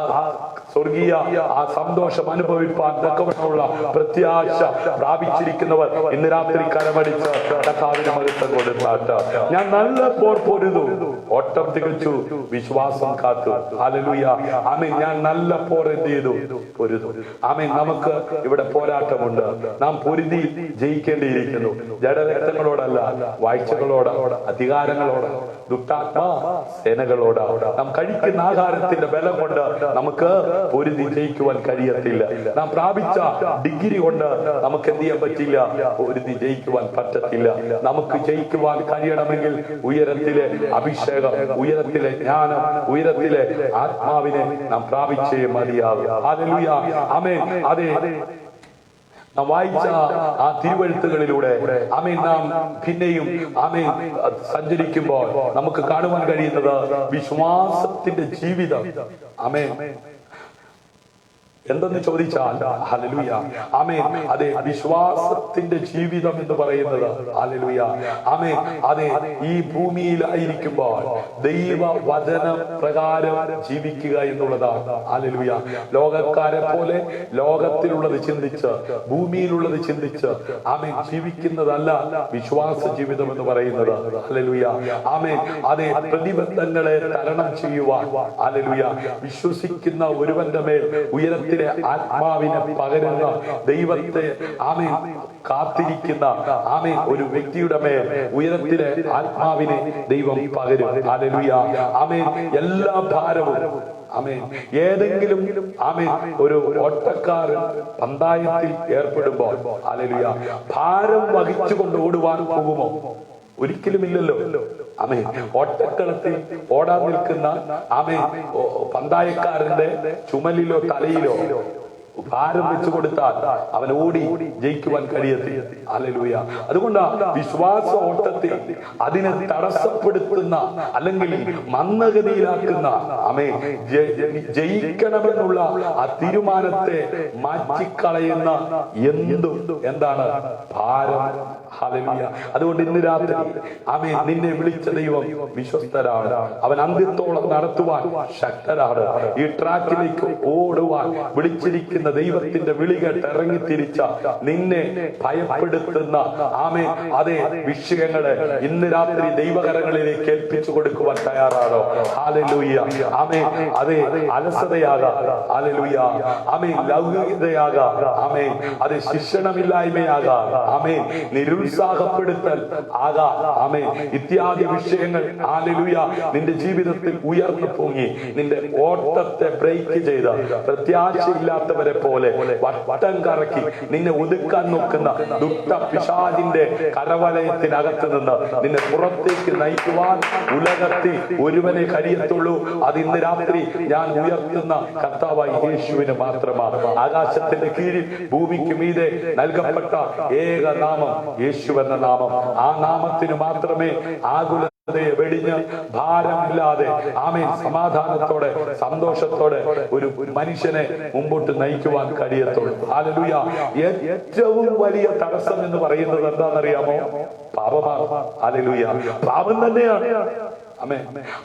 സ്വർഗീയ ആ സന്തോഷം അനുഭവിപ്പാൻ തക്കവണ്ണമുള്ള പ്രത്യാശ പ്രാപിച്ചിരിക്കുന്നവർ ഇന്ന് രാത്രി കരമടിച്ച് കർത്താവിന് മഹത്വം കൊടുത്താട്ട് ഞാൻ നല്ല പോർ പൊരുതു, ഓട്ടം തികച്ചു, വിശ്വാസം കാത്തു. ഹല്ലേലൂയ. ആമേൻ. ഞാൻ നല്ല പോർ എന്ത് ചെയ്തു? പൊരുതു. ആമേൻ. നമുക്ക് ഇവിടെ പോരാട്ടമുണ്ട്. നാം പൊരുതി ജയിക്കേണ്ടിയിരിക്കുന്നു. ജഡരക്തങ്ങളോടല്ല, വാഴ്ചകളോട്, അധികാരങ്ങളോട്, ദുഷ്ടാത്മാ സേനകളോട്. നാം കഴിക്കുന്ന ആഹാരത്തിന്റെ ബലം കൊണ്ട് നമുക്ക് പൊരുതി ജയിക്കുവാൻ കഴിയത്തില്ല. നാം പ്രാപിച്ച ഡിഗ്രി കൊണ്ട് നമുക്ക് എന്ത് ചെയ്യാൻ പറ്റില്ല? പൊരുതി ജയിക്കുവാൻ പറ്റത്തില്ല. നമുക്ക് ജയിക്കുവാൻ കഴിയണമെങ്കിൽ ഉയരത്തിലെ അഭിഷേകം, ഉയരത്തിലെ ജ്ഞാനം, ഉയരത്തിലെ ആത്മാവിനെ നാം പ്രാപിച്ചേ മതിയാകും. ഹല്ലേലൂയ. ആമേൻ. അതെ, നാം വായിച്ച ആ തിരുവെഴുത്തുകളിലൂടെ ആമേൻ നാം പിന്നെയും ആമേൻ സഞ്ചരിക്കുമ്പോൾ നമുക്ക് കാണുവാൻ കഴിയുന്നത് വിശ്വാസത്തിന്റെ ജീവിതം. ആമേൻ. എന്തെന്ന് ചോദിച്ചാൽ ഹല്ലേലൂയ ആമേൻ അതെ വിശ്വാസത്തിന്റെ ജീവിതം എന്ന് പറയുന്നത് ഹല്ലേലൂയ ആമേൻ അതെ ഈ ഭൂമിയിലായിരിക്കുമ്പോൾ ദൈവ വചന പ്രകാരം ജീവിക്കുക എന്നുള്ളതാണ്. ഹല്ലേലൂയ. ലോകക്കാരെ പോലെ ലോകത്തിലുള്ളത് ചിന്തിച്ച് ഭൂമിയിലുള്ളത് ചിന്തിച്ച് ആമേൻ ജീവിക്കുന്നതല്ല വിശ്വാസ ജീവിതം എന്ന് പറയുന്നത്. ഹല്ലേലൂയ ആമേൻ അതെ പ്രതിബന്ധങ്ങളെ തരണം ചെയ്യുവാൻ ഹല്ലേലൂയ വിശ്വസിക്കുന്ന ഒരുവന്റെ മേൽ ഉയരത്തിൽ ആത്മാവിനെ പകരുന്ന ദൈവത്തെ ആമേൻ കാത്തിരിക്കുന്ന ആമേൻ ഒരു വ്യക്തിയുടെ മേൽ ഉയരത്തിലെ ആത്മാവിനെ ദൈവം പകരും. ഹല്ലേലൂയ ആമേൻ. എല്ലാ ഭാരവും ആമേൻ ഏതെങ്കിലും ആമേൻ ഒരു ഓട്ടക്കാരൻ പന്തയത്തിൽ ഏർപ്പെടുമ്പോൾ ഹല്ലേലൂയ ഭാരം വഹിച്ചുകൊണ്ട് ഓടുവാൻ പോകുമോ? ഒരിക്കലുമില്ലല്ലോ. ആമേൻ. ഓട്ടക്കളത്തിൽ ഓടാൻ നിൽക്കുന്ന ആമേൻ പന്തായക്കാരന്റെ ചുമലിലോ തലയിലോ ഭാരം വെച്ചു കൊടുത്താൽ അവൻ ഓടി ജയിക്കുവാൻ കഴിയത്തില്ല. ഹല്ലേലൂയ. അതുകൊണ്ട് വിശ്വാസ ഓട്ടത്തിൽ അതിനെ തടസ്സപ്പെടുത്തുന്ന അല്ലെങ്കിൽ മന്ദഗതിയിലാക്കുന്ന ജയിക്കണമെന്നുള്ള ആ തീരുമാനത്തെ മാറ്റിക്കളയുന്ന എന്താണ് ഭാരം. ഹല്ലേലൂയ. അതുകൊണ്ട് ഇന്ന് രാത്രി നിന്നെ വിളിച്ച ദൈവം വിശ്വസ്തരാണ്. അവൻ അന്ത്യത്തോളം നടത്തുവാൻ ശക്തരാണ്. ഈ ട്രാക്കിലേക്ക് ഓടുവാൻ വിളിച്ചിരിക്കുന്ന ദൈവത്തിന്റെ വിളി കേട്ട് ഇറങ്ങിത്തിരിച്ച നിന്നെ ഭയപ്പെടുത്തുന്ന അതേ വിഷയങ്ങളെ ഇന്ന് രാത്രി ദൈവകരങ്ങളിലേക്ക് ഏൽപ്പിച്ചു കൊടുക്കുവാൻ തയ്യാറാണോ? ഹല്ലേലൂയ. അതേ അലസതയാകാം, ഹല്ലേലൂയ. ലൗകികതയാകാം, അത് ശിക്ഷണമില്ലായ്മയാകാം, നിരുത്സാഹപ്പെടുത്തൽ ആകാം, ഇത്യാദി വിഷയങ്ങൾ ഹല്ലേലൂയ നിന്റെ ജീവിതത്തിൽ ഉയർന്നു പൊങ്ങി നിന്റെ ഓട്ടത്തെ ബ്രേക്ക് ചെയ്ത് പ്രത്യാശയില്ലാത്തവരെ പോലെ വട്ടം കറക്കി നിന്നെ ഒതുക്കാൻ നോക്കുന്ന ദുഷ്ട പിശാചിന്റെ കരവലയത്തിനകത്ത് നിന്ന് നിന്നെ പുറത്തേക്ക് നയിക്കുവാൻ ഉലകത്തിൽ ഒരുവനെ കഴിയത്തുള്ളൂ. അത് ഇന്ന് രാത്രി ഞാൻ ഉയർത്തുന്ന കർത്താവായ യേശുവിന് മാത്രമാണ്. ആകാശത്തിന്റെ കീഴിൽ ഭൂമിക്ക് മീതെ നൽകപ്പെട്ട ഏക നാമം യേശു എന്ന നാമം. ആ നാമത്തിന് മാത്രമേ വെടിഞ്ഞ് ഭാരമില്ലാതെ സമാധാനത്തോടെ സന്തോഷത്തോടെ ഒരു മനുഷ്യനെ മുമ്പോട്ട് നയിക്കുവാൻ കഴിയത്തുള്ളൂ. ഹല്ലേലൂയ. ഏറ്റവും വലിയ തടസ്സം എന്ന് പറയുന്നത് എന്താണെന്നറിയാമോ? പാപമാണ്. ഹല്ലേലൂയ. പാപം തന്നെയാണ്.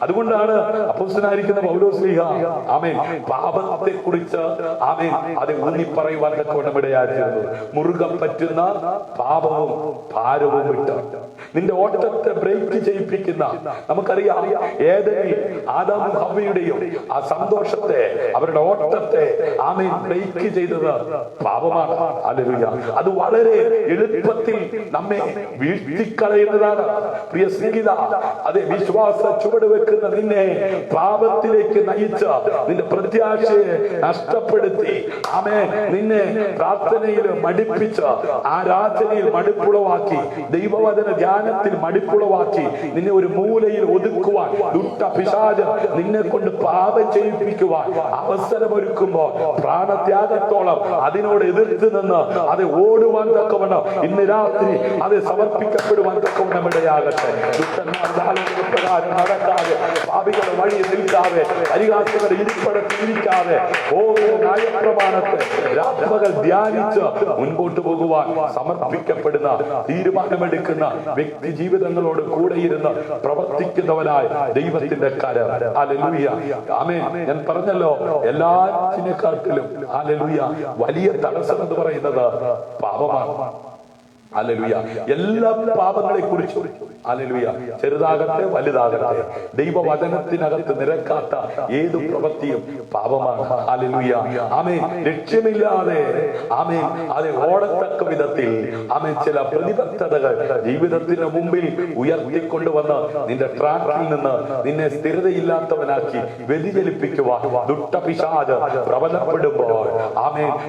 അതുകൊണ്ടാണ് അപ്പോസ്തലനായിരിക്കുന്ന പൗലോസ്ലീഹ പാപത്തെ കുറിച്ച് അത് ഊന്നി പറയുവാൻ ഇടയായിരുന്നത്. മുറുകെ പറ്റുന്ന പാപവും ഭാരവും വിട്ട് നിന്റെ ഓട്ടത്തെ ബ്രേക്ക് ചെയ്യിപ്പിക്കുന്ന, നമുക്കറിയാം ഏദനിൽ ആദാമും ഹവ്വയുടെയും ആ സന്തോഷത്തെ, അവരുടെ ഓട്ടത്തെ ബ്രേക്ക് ചെയ്തത് പാപമാണ്. ഹല്ലേലൂയ. അത് വളരെ എളുപ്പത്തിൽ നമ്മെ വീഴ്ത്തിക്കളയുന്നതാണ്. പ്രിയ സ്നേഹിത, അതെ വിശ്വാസ ചുവട് വെക്കുന്ന നിന്നെ പാപത്തിലേക്ക് നയിച്ച നിന്റെ പ്രത്യാശയെ നഷ്ടപ്പെടുത്തി നിന്നെ പ്രാർത്ഥനയിൽ മടുപ്പിച്ച, ആരാധനയിൽ മടുപ്പുളവാക്കി, ദൈവവചന ധ്യാനത്തിൽ മടുപ്പുളവാക്കി നിന്നെ ഒരു മൂലയിൽ ഒതുക്കുവാൻ ദുഷ്ട പിശാച് നിന്നെ കൊണ്ട് പാപം ചെയ്യിപ്പിക്കുവാൻ അവസരമൊരുക്കുമ്പോൾ പ്രാണത്യാഗത്തോളം അതിനോട് എതിർത്ത് നിന്ന് അത് ഓടുവാൻ തക്കവണ്ണം ഇന്ന് രാത്രി അത് സമർപ്പിക്കപ്പെടുവാൻ തക്കവണ്ണം ഇടയാകട്ടെ. ദുഷ്ടന്മാർ നടക്കാതെ, പാപികളുടെ വഴി നിൽക്കാതെ, പരിഹാസികളുടെ ഇരിപ്പിടത്തിൽ ഇരിക്കാതെ ന്യായപ്രമാണത്തെ രാത്മകൾ ധ്യാനിച്ച് മുൻപോട്ട് പോകുവാൻ സമർപ്പിക്കപ്പെടുന്ന, തീരുമാനമെടുക്കുന്ന വ്യക്തി ജീവിതങ്ങളോട് കൂടെ ഇരുന്ന് പ്രവർത്തിക്കുന്നവനായ ദൈവത്തിന്റെ കരം. ഹല്ലേലൂയ. ആമേൻ. ഞാൻ പറഞ്ഞല്ലോ, എല്ലാറ്റിനെക്കാട്ടിലും ഹല്ലേലൂയ വലിയ തടസ്സം എന്ന് പറയുന്നത് പാപമാണ്. ഹല്ലേലൂയ. എല്ലാ പാപങ്ങളെ കുറിച്ചും ഹല്ലേലൂയ, ചെറുതാകട്ടെ വലുതാകട്ടെ, ദൈവവചനത്തിനകത്ത് നിരക്കാത്ത ഏതു പ്രവൃത്തിയും പാപമാണ്. ഹല്ലേലൂയ. ആമേൻ. ലക്ഷ്യമില്ലാതെ അത് ഓടത്തക്ക വിധത്തിൽ ചില പ്രതിബദ്ധതകൾ ജീവിതത്തിന് മുമ്പിൽ ഉയർത്തിക്കൊണ്ടുവന്ന് നിന്റെ ട്രാക്കിൽ നിന്ന് നിന്നെ സ്ഥിരതയില്ലാത്തവനാക്കി വ്യതിചലിപ്പിക്കുവാൻ ദുഷ്ടപിശാച് പ്രബലപ്പെടുമ്പോൾ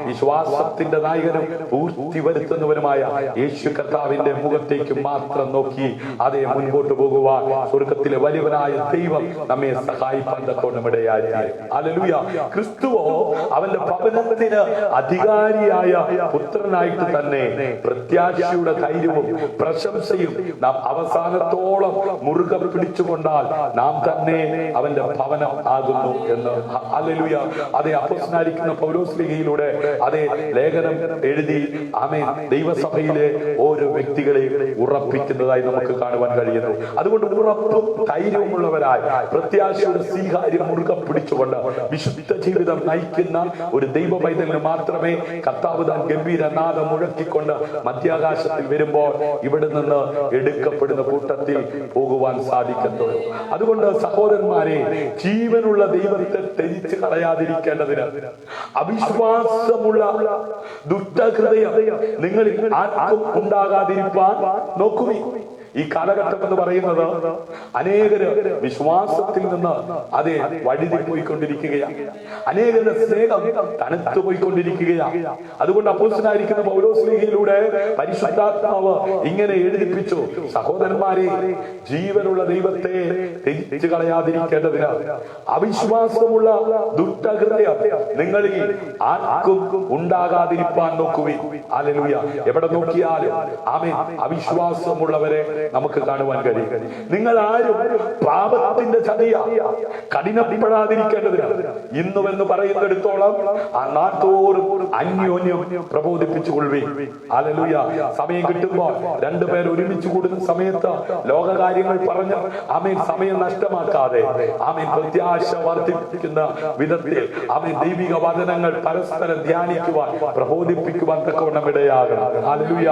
വിശ്വാസത്തിന്റെ നായകനും പൂർത്തി വരുത്തുന്നവനുമായ യേശു കർത്താവിന്റെ മുഖത്തേക്ക് മാത്രം നോക്കി അതേ മുൻപോട്ട് പോകുവാൻ സ്വർഗത്തിലെ വലിയവനായ ദൈവം നമ്മെ സഹായിപ്പാൻ തക്കവണ്ണമിടയായി. ഹല്ലേലൂയ. ക്രിസ്തുവോ അവന്റെ ഭവനത്തിന് അധികാരിയായ പുത്രനായിട്ട് തന്നെ പ്രത്യാശയുടെ ധൈര്യവും പ്രശംസയും നാം അവസാനത്തോളം മുറുകെ പിടിച്ചുകൊണ്ടാൽ നാം തന്നെ അവന്റെ ഭവനം ആകുന്നു എന്ന്. ഹല്ലേലൂയ. അതേ അപ്പോസ്തലനായിരിക്കുന്ന പൗലോസ്ലീഹയിലൂടെ അതേ ലേഖനം എഴുതി ദൈവസഭയിലെ ഓരോ വ്യക്തികളെയും ഉറപ്പിക്കുന്നതായി നമുക്ക് കാണുവാൻ കഴിയുന്നു. അതുകൊണ്ട് ഉറപ്പും ധൈര്യവുമുള്ളവരായി പ്രത്യാശയുടെ സ്വീകാര്യം മുറുകെ പിടിച്ചുകൊണ്ട് വിശുദ്ധ ജീവിതം നയിക്കുന്ന ഒരു ദൈവ പൈതലിന് മാത്രമേ കർത്താവ് താൻ ഗംഭീര നാദം മുഴക്കിക്കൊണ്ട് മധ്യാകാശത്തിൽ വരുമ്പോൾ ഇവിടെ നിന്ന് എടുക്കപ്പെടുന്ന കൂട്ടത്തിൽ പോകുവാൻ സാധിക്കത്തുള്ളൂ. അതുകൊണ്ട് സഹോദരന്മാരെ, ജീവനുള്ള ദൈവത്തെ ത്യജിച്ച് കളയാതിരിക്കേണ്ടതിന് അവിശ്വാസമുള്ള ദുഷ്ടഹൃദയം നിങ്ങളിൽ ആർക്കും ഉണ്ടാകാതിരിക്കാൻ നോക്കുവിൻ. ഈ കാലഘട്ടം എന്ന് പറയുന്നത് അനേകര് വിശ്വാസത്തിൽ നിന്ന് അതെ വഴിതെറ്റിപ്പോയിക്കൊണ്ടിരിക്കുകയാണ്. അനേകരുടെ സ്നേഹം തണുത്തു പോയിക്കൊണ്ടിരിക്കുകയാണ്. അതുകൊണ്ട് അപ്പോസ്തലനായിരിക്കുന്ന പൗലോസ്ലീഹയിലൂടെ പരിശുദ്ധാത്മാവ് ഇങ്ങനെ എഴുതിപ്പിച്ചു, സഹോദരന്മാരെ, ജീവനുള്ള ദൈവത്തെ ത്യജിച്ചു കളയാതിരിക്കേണ്ടതിന് അവിശ്വാസമുള്ള ദുഷ്ടഹൃദയം നിങ്ങളിൽ ആർക്കും ഉണ്ടാകാതിരിപ്പാൻ നോക്കുവിൻ. ഹല്ലേലൂയ. എവിടെ നോക്കിയാലും ആമേൻ അവിശ്വാസമുള്ളവരെ നമുക്ക് കാണുവാൻ കഴിയും. നിങ്ങൾ ആരും പാപത്തിന്റെ ചതിയ കഠിനപ്പെടാതിരിക്കേണ്ടതിന് ഇന്നുവെന്ന് പറയുന്നിടത്തോളം ആ നാട്ടോറും അന്യോന്യം പ്രബോധിപ്പിച്ചുകൊള്ളുവിൻ. ഹല്ലേലൂയ. സമയം കിട്ടുമ്പോൾ രണ്ടുപേർ ഒരുമിച്ച് കൂടുന്ന സമയത്ത് ലോകകാര്യങ്ങൾ പറഞ്ഞ് ആമേൻ സമയം നഷ്ടമാക്കാതെ ആമേൻ പ്രത്യാശ വർദ്ധിപ്പിക്കുന്ന വിധത്തിൽ ആമേൻ ദൈവിക വചനങ്ങൾ പരസ്പരം ധ്യാനിക്കുവാൻ പ്രബോധിപ്പിക്കുവാൻ തക്കവണ്ണം ഇടയാകണം. ഹല്ലേലൂയ.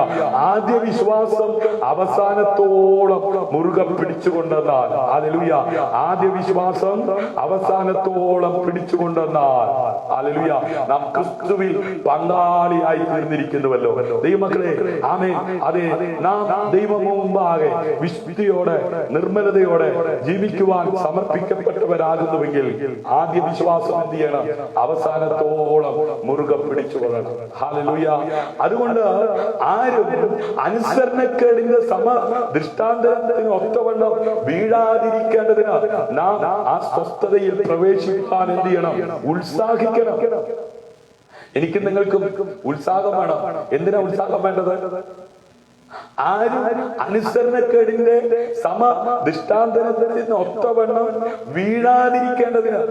ആദ്യ വിശ്വാസം അവസാനത്തോളം മുറുകെ പിടിച്ചുകൊണ്ടെന്നാൽ ഹല്ലേലൂയ. ആദ്യ വിശ്വാസം അവസാനത്തോളം പിടിച്ചുകൊണ്ടെന്നാൽ ഹല്ലേലൂയ. നാം ക്രിസ്തുവിൽ പങ്കാളിയായി തീർന്നിരിക്കുന്നുവല്ലോ ദൈവമക്കളെ. ആമേൻ. അതെ, നാം ദൈവമുമ്പാകെ വിശുദ്ധിയോടെ നിർമ്മലതയോടെ ജീവിക്കുവാൻ സമർപ്പിക്കപ്പെട്ടവരാകുന്നുവെങ്കിൽ ആദ്യ വിശ്വാസം എന്ത് ചെയ്യണം? അവസാനത്തോളം മുറുകെ പിടിച്ചുകൊള്ളണം. ഹല്ലേലൂയ. അതുകൊണ്ട് ആരും അനുസരണക്കേടിന്റെ ദൃഷ്ടാന്തത്തിന് ഒത്തവണ്ണം വീഴാതിരിക്കേണ്ടതിന് നാം ആ സ്വസ്ഥതയിൽ പ്രവേശിക്കാൻ എന്ത് ചെയ്യണം? ഉത്സാഹിക്കണം. എനിക്കും നിങ്ങൾക്കും ഉത്സാഹം വേണം. എന്തിനാ ഉത്സാഹം വേണ്ടത്? ആരും അനുസരണക്കേടിന്റെ ദൃഷ്ടാന്തത്തിന് ഒത്തവണ്ണം വീഴാതിരിക്കേണ്ടതിന്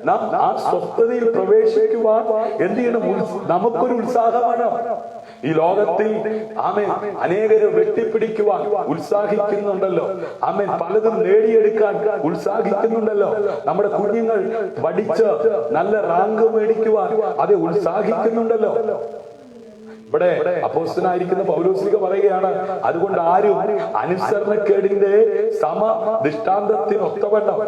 നാം ആ സ്വസ്ഥതയിൽ പ്രവേശിക്കുവാൻ എന്ത് ചെയ്യണം? നമുക്കൊരു ഉത്സാഹമാണ്. ഈ ലോകത്തിൽ ആമേൻ അനേകരെ വെട്ടിപ്പിടിക്കുവാൻ ഉത്സാഹിക്കുന്നുണ്ടല്ലോ. ആമേൻ പലതും നേടിയെടുക്കാൻ ഉത്സാഹിക്കുന്നുണ്ടല്ലോ. നമ്മുടെ കുഞ്ഞുങ്ങൾ പഠിച്ച് നല്ല റാങ്ക് മേടിക്കുവാൻ അത് ഉത്സാഹിക്കുന്നുണ്ടല്ലോ. ഇവിടെ അപ്പോസ്തലനായിരിക്കുന്ന പൗലോസ്ലീഹ പറയുകയാണ്, അതുകൊണ്ട് ആരും അനുസരണക്കേടിന്റെ ദൃഷ്ടാന്തത്തിനൊത്തവണ്ണം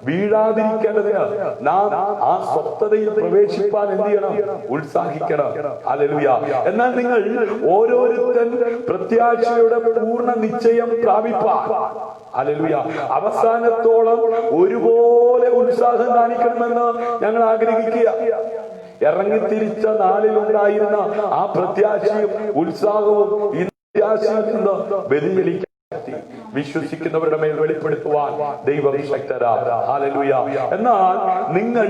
വീഴാതിരിക്കേണ്ടതിന് നാം ആ സ്വസ്ഥതയിൽ പ്രവേശിപ്പാൻ എന്ത് ചെയ്യണം? ഉത്സാഹിക്കണം. ഹല്ലേലൂയ. എന്നാൽ നിങ്ങൾ ഓരോരുത്തൻ പ്രത്യാശയുടെ പൂർണ്ണ നിശ്ചയം പ്രാപിപ്പാൻ ഹല്ലേലൂയ അവസാനത്തോളം ഒരുപോലെ ഉത്സാഹം കാണിക്കണമെന്ന് ഞങ്ങൾ ആഗ്രഹിക്കുക. ഇറങ്ങിത്തിരിച്ച നാളിലുണ്ടായിരുന്ന ആ പ്രത്യാശയും ഉത്സാഹവും പ്രത്യാശയിൽ നിന്ന് വ്യതിചലിക്കാൻ വിശ്വസിക്കുന്നവരുടെ മേൽ വെളിപ്പെടുത്തുവാൻ ദൈവം ശക്തരാണ്. ഹല്ലേലൂയ. എന്നാൽ നിങ്ങൾ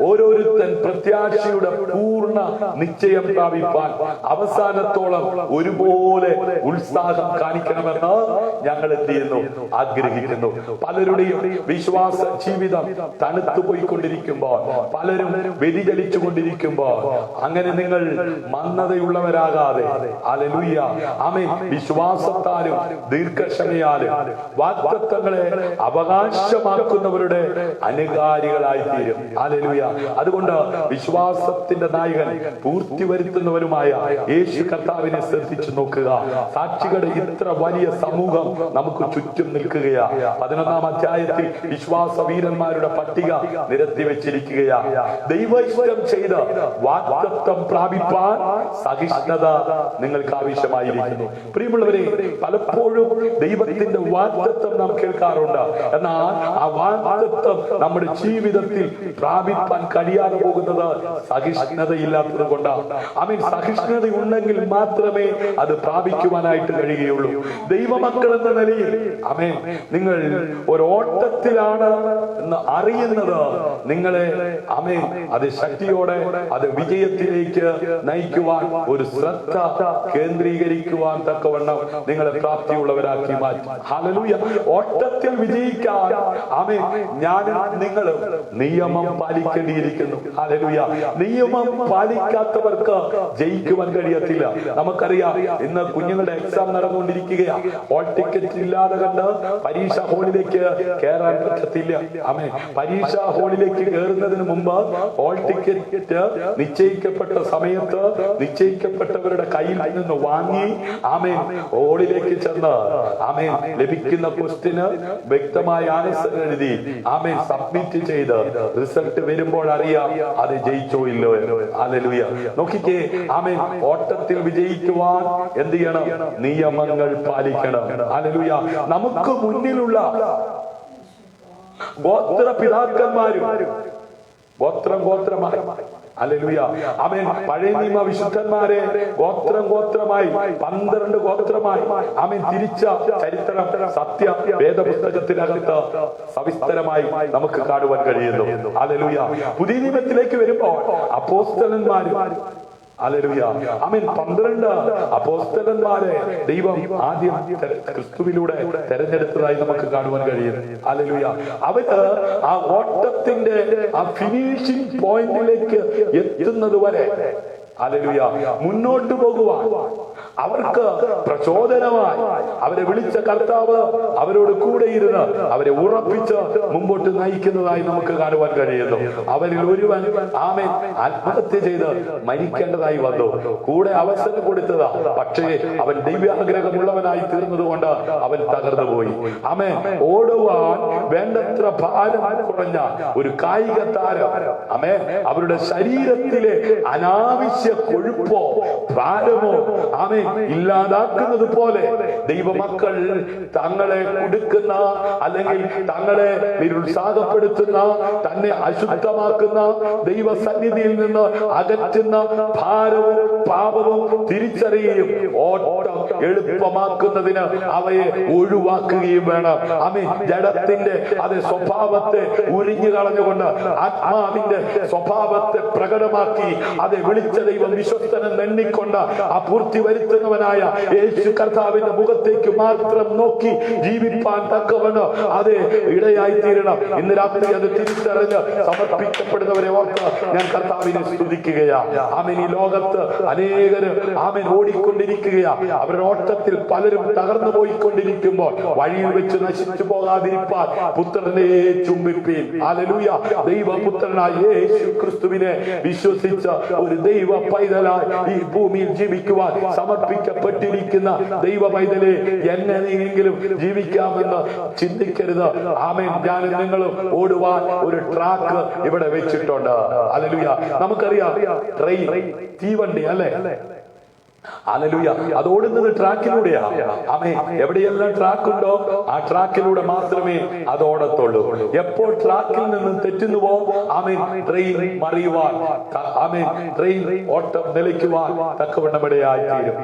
ഓരോരുത്തൻ പ്രത്യാശയുടെ പൂർണ്ണ നിശ്ചയം പ്രാപിപ്പാൻ അവസാനത്തോളം ഒരുപോലെ ഉത്സാഹം കാണിക്കണമെന്ന് ഞങ്ങൾ എന്ത് ചെയ്യുന്നു? ആഗ്രഹിക്കുന്നു. പലരുടെയും വിശ്വാസ ജീവിതം തണുത്തുപോയിക്കൊണ്ടിരിക്കുമ്പോൾ, പലരും വ്യതിചലിച്ചു കൊണ്ടിരിക്കുമ്പോൾ അങ്ങനെ നിങ്ങൾ മന്ദതയുള്ളവരാകാതെ ഹല്ലേലൂയ ആമേൻ വിശ്വാസത്താലും ദീർഘക്ഷമയാലും വാഗ്ദത്തങ്ങളെ അവകാശമാക്കുന്നവരുടെ അനുകാരികളായി തീരും. ഹല്ലേലൂയ. അതുകൊണ്ട് വിശ്വാസത്തിന്റെ നായകൻ പൂർത്തി വരുത്തുന്നവരുമായ യേശു കർത്താവിനെ ശ്രദ്ധിച്ചു നോക്കുക. സാക്ഷികളുടെ ഇത്ര വലിയ സമൂഹം നമുക്ക് ചുറ്റും നിൽക്കുകയാ. 11-ാം അധ്യായത്തിൽ വിശ്വാസ വീരന്മാരുടെ പട്ടിക നിരത്തി വെച്ചിരിക്കുകയാ. ദൈവ ഇഷ്ടം ചെയ്ത് വാഗ്ദത്തം പ്രാപിപ്പാൻ സഹിഷ്ണുത നിങ്ങൾക്ക് ആവശ്യമായിരിക്കുന്നു. പ്രിയമുള്ളവരെ, പലപ്പോഴും ദൈവത്തിന്റെ വാഗ്ദത്തം നാം കേൾക്കാറുണ്ട്. എന്നാൽ ആ വാഗ്ദത്തം നമ്മുടെ ജീവിതത്തിൽ പ്രാപിപ്പാൻ കഴിയാതെ പോകുന്നത് സഹിഷ്ണുതയില്ലാത്തത് കൊണ്ടാണ്. ആമേൻ. സഹിഷ്ണുത ഉണ്ടെങ്കിൽ മാത്രമേ അത് പ്രാപിക്കുവാനായിട്ട് കഴിയുകയുള്ളൂ. ദൈവമക്കൾ എന്ന നിലയിൽ ആമേൻ നിങ്ങൾ ഒരു ഓട്ടത്തിലാണ് എന്ന് അറിയുന്നത് നിങ്ങളെ ആമേൻ അത് ശക്തിയോടെ അത് വിജയത്തിലേക്ക് നയിക്കുവാൻ, ഒരു ശ്രദ്ധ കേന്ദ്രീകരിക്കുവാൻ തക്കവണ്ണം നിങ്ങളെ പ്രാപ്തിയുള്ളവരാക്കി മാറ്റും. ഹല്ലേലൂയ. ഓട്ടത്തിൽ വിജയിക്കാൻ ആമേൻ ഞാനും നിങ്ങളും നിയമം പാലിക്കേണ്ടിയിരിക്കുന്നു. ഹല്ലേലൂയ. നിയമം പാലിക്കാത്തവർക്ക് ജയിക്കുവാൻ കഴിയത്തില്ല. നമുക്കറിയാം, ഇന്ന് കുഞ്ഞുങ്ങളുടെ എക്സാം നടന്നുകൊണ്ടിരിക്കുകയാണ്. ഹോൾ ടിക്കറ്റ് ഇല്ലാതെ കണ്ട് പരീക്ഷാ ഹാളിലേക്ക് കയറാൻ പറ്റത്തില്ല. ആമേൻ. പരീക്ഷാ ഹാളിലേക്ക് കയറുന്നതിന് മുമ്പ് ഹോൾ ടിക്കറ്റ് നിശ്ചയിക്കപ്പെട്ട സമയത്ത് നിശ്ചയിക്കപ്പെട്ടവരുടെ കയ്യിൽ നിന്ന് വാങ്ങി ആമേൻ ഹാളിലേക്ക് ചെന്ന് ആമേൻ ലഭിക്കുന്ന ക്വസ്റ്റിന് വ്യക്തമായ ആൻസർ എഴുതി ആമേൻ സബ്മിറ്റ് ചെയ്ത് റിസൾട്ട് വരുമ്പോൾ അറിയാം അത് ജയിച്ചോ ഇല്ലോ. ഹല്ലേലൂയ. നോക്കിക്കേ, ആമേൻ ഓട്ടത്തിൽ വിജയിക്കുവാൻ എന്ത് ചെയ്യണം? നിയമങ്ങൾ പാലിക്കണം. ഹല്ലേലൂയ. നമുക്ക് മുന്നിലുള്ള ഗോത്ര പിതാക്കന്മാരും ഗോത്രമായി ഹല്ലേലൂയ. ആമേൻ. പഴയ നിയമ വിശുദ്ധന്മാരെ ഗോത്രമായി 12 ഗോത്രമായി ആമേൻ തിരിച്ച ചരിത്രം സത്യ വേദപുസ്തകത്തിനകത്ത് സവിസ്തരമായി നമുക്ക് കാണുവാൻ കഴിയുന്നു. ഹല്ലേലൂയ. പുതിയ നിയമത്തിലേക്ക് വരുമ്പോൾ അപ്പോസ്തലന്മാരും ഹല്ലേലൂയ. ആമേൻ. 12 അപ്പോസ്തലന്മാരെ ദൈവം ആദ്യം ക്രിസ്തുവിലൂടെ തെരഞ്ഞെടുത്തതായി നമുക്ക് കാണുവാൻ കഴിയും. ഹല്ലേലൂയ. അവര് ആ ഓട്ടത്തിന്റെ ആ ഫിനിഷിംഗ് പോയിന്റിലേക്ക് എത്തുന്നത് വരെ ഹല്ലേലൂയ മുന്നോട്ട് പോകുവാൻ അവർക്ക് പ്രചോദനമായി അവരെ വിളിച്ച കർത്താവ് അവരോട് കൂടെ ഇരുന്ന് അവരെ ഉറപ്പിച്ച് മുമ്പോട്ട് നയിക്കുന്നതായി നമുക്ക് കാണുവാൻ കഴിയുന്നു. അവരിൽ ഒരുവൻ ആമേൻ ആത്മഹത്യ ചെയ്ത് മരിക്കേണ്ടതായി വന്നു. കൂടെ അവസരം കൊടുത്തതാ, പക്ഷേ അവൻ ദൈവാഗ്രഹമുള്ളവനായി തീർന്നത് കൊണ്ട് അവൻ തകർന്നു പോയി. ആമേൻ. ഓടുവാൻ വേണ്ടത്ര ഭാരം കുറഞ്ഞ ഒരു കായിക താരം ആമേൻ അവരുടെ ശരീരത്തിലെ അനാവശ്യ കൊഴുപ്പോ ഭാരമോ ആമേൻ ഇല്ലാതാക്കുന്നത് പോലെ ദൈവമക്കൾ തങ്ങളെ കൊടുക്കുന്ന അല്ലെങ്കിൽ തങ്ങളെ നിരുത്സാഹപ്പെടുത്തുന്ന തന്നെ അശുദ്ധമാക്കുന്ന ദൈവസന്നിധിയിൽ നിന്ന് അകറ്റുന്ന ഭാരവും പാപവും തിരിച്ചറിയുകയും ഓട്ടം എളുപ്പമാക്കുന്നതിന് അവയെ ഒഴിവാക്കുകയും വേണം. ആമേൻ. ജഡത്തിന്റെ അതേ സ്വഭാവത്തെ ഉരിഞ്ഞു കളഞ്ഞുകൊണ്ട് ആത്മാവിന്റെ സ്വഭാവത്തെ പ്രകടമാക്കി അതെ വിളിച്ച ദൈവം വിശ്വസ്തനെന്ന് എണ്ണിക്കൊണ്ട് ആ പൂർത്തി വരുത്തുന്നവനായ യേശു കർത്താവിന്റെ മുഖത്തേക്ക് മാത്രം നോക്കി ജീവിപ്പാൻ തക്കവണ്ണം അത് ഇടയായി തീരണം. ഇന്ന് രാത്രി അത് തിരിച്ചറിഞ്ഞ് സമർപ്പിക്കപ്പെടുന്നവരെ ഓർത്ത് ഞാൻ കർത്താവിനെ സ്തുതിക്കുകയാ. ആമേൻ. ഈ ലോകത്ത് അനേകര് ആമേൻ ഓടിക്കൊണ്ടിരിക്കുകയാ. അവരുടെ ഓട്ടത്തിൽ പലരും തകർന്നു പോയിക്കൊണ്ടിരിക്കുമ്പോൾ വഴിയിൽ വെച്ച് നശിച്ചു പോകാതിരിപ്പാൻ പുത്രനെ ചുംബിപ്പീൻ. ഹല്ലേലൂയ. ദൈവപുത്രനായ യേശു ക്രിസ്തുവിനെ വിശ്വസിച്ച ഒരു ദൈവ പൈതലായി ഈ ഭൂമിയിൽ ജീവിക്കുവാൻ സമർപ്പിക്കപ്പെട്ടിരിക്കുന്ന ദൈവ പൈതലെ എങ്ങനെയെങ്കിലും ജീവിക്കാമെന്ന് ചിന്തിക്കരുത്. ആമേൻ. ഞാൻ നിങ്ങളും ഓടുവാൻ ഒരു ട്രാക്ക് ഇവിടെ വെച്ചിട്ടുണ്ട്. ഹല്ലേലൂയ. നമുക്കറിയാം ട്രെയിൻ തീവണ്ടി അല്ലേ? ഹല്ലേലൂയ. അത് ഓടുന്നത് ട്രാക്കിലൂടെയാ. ആമേൻ. എവിടെയെല്ലാം ട്രാക്ക് ഉണ്ടോ ആ ട്രാക്കിലൂടെ മാത്രമേ അത് ഓടത്തുള്ളൂ. എപ്പോൾ ട്രാക്കിൽ നിന്ന് തെറ്റുന്നുവോ ആമേൻ ട്രെയിൻ മറിയുവാൻ ആമേൻ ട്രെയിൻ ഓട്ടം നിലയ്ക്കുവാൻ തക്കവണ്ണമിടയായി തീരും.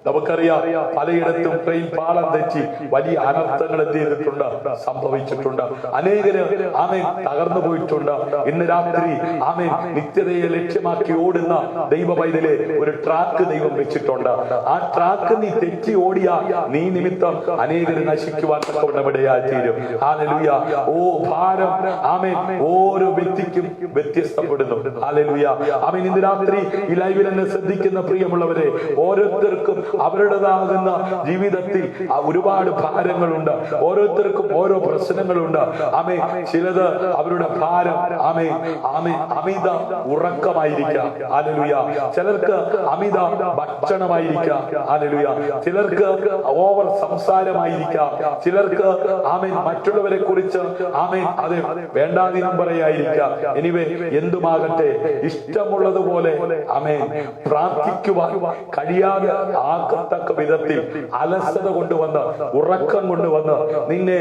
നമുക്കറിയാം പലയിടത്തും ട്രെയിൻ പാളം തെറ്റി വലിയ അനർത്ഥങ്ങൾ എന്ത് ചെയ്തിട്ടുണ്ട്? സംഭവിച്ചിട്ടുണ്ട്. അനേകര് ആമേൻ തകർന്നു പോയിട്ടുണ്ട്. ഇന്ന് രാത്രി ആമേൻ നിത്യതയെ ലക്ഷ്യമാക്കി ഓടുന്ന ദൈവ പൈതലെ ഒരു ട്രാക്ക് ദൈവം വെച്ചിട്ടുണ്ട്. ആ ട്രാക്ക് നീ തെറ്റി ഓടിയാ നീ നിമിത്തം അനേകര് നശിക്കുവാൻ തക്കവണ്ണമിടയായി തീരും. ഹല്ലേലൂയ. ഓ ഭാരം ആമേൻ ഓരോ വ്യക്തിക്കും വ്യത്യസ്തപ്പെടുന്നു. ഹല്ലേലൂയ. ആമേൻ. ഇന്ന് രാത്രി ഈ ലൈവിൽ എന്നെ ശ്രദ്ധിക്കുന്ന പ്രിയമുള്ളവരെ, ഓരോരുത്തർക്കും അവരുടേതാകുന്ന ജീവിതത്തിൽ ഒരുപാട് ഭാരങ്ങളുണ്ട്. ഓരോരുത്തർക്കും ഓരോ പ്രശ്നങ്ങളുണ്ട്. ആമേൻ. ചിലത് അവരുടെ ഭാരം ആമേൻ ആമേൻ അമിത ഉറക്കമായിരിക്കാം. ഹല്ലേലൂയ. ചിലർക്ക് അമിത ഭക്ഷണമായിരിക്കാം. ഹല്ലേലൂയ. ചിലർക്ക് ഓവർ സംസാരമായിരിക്കാം. ചിലർക്ക് ആമേൻ മറ്റുള്ളവരെ കുറിച്ച് ആമേൻ അത് വേണ്ടാതീനം പറയായിരിക്കാം. എനിവേ എന്തുമാകട്ടെ ഇഷ്ടമുള്ളതുപോലെ ആമേൻ പ്രാർത്ഥിക്കുവാൻ കഴിയാതെ ആകത്തക്ക വിധത്തിൽ അലസത കൊണ്ടുവന്ന് ഉറക്കം കൊണ്ടുവന്ന് നിന്നെ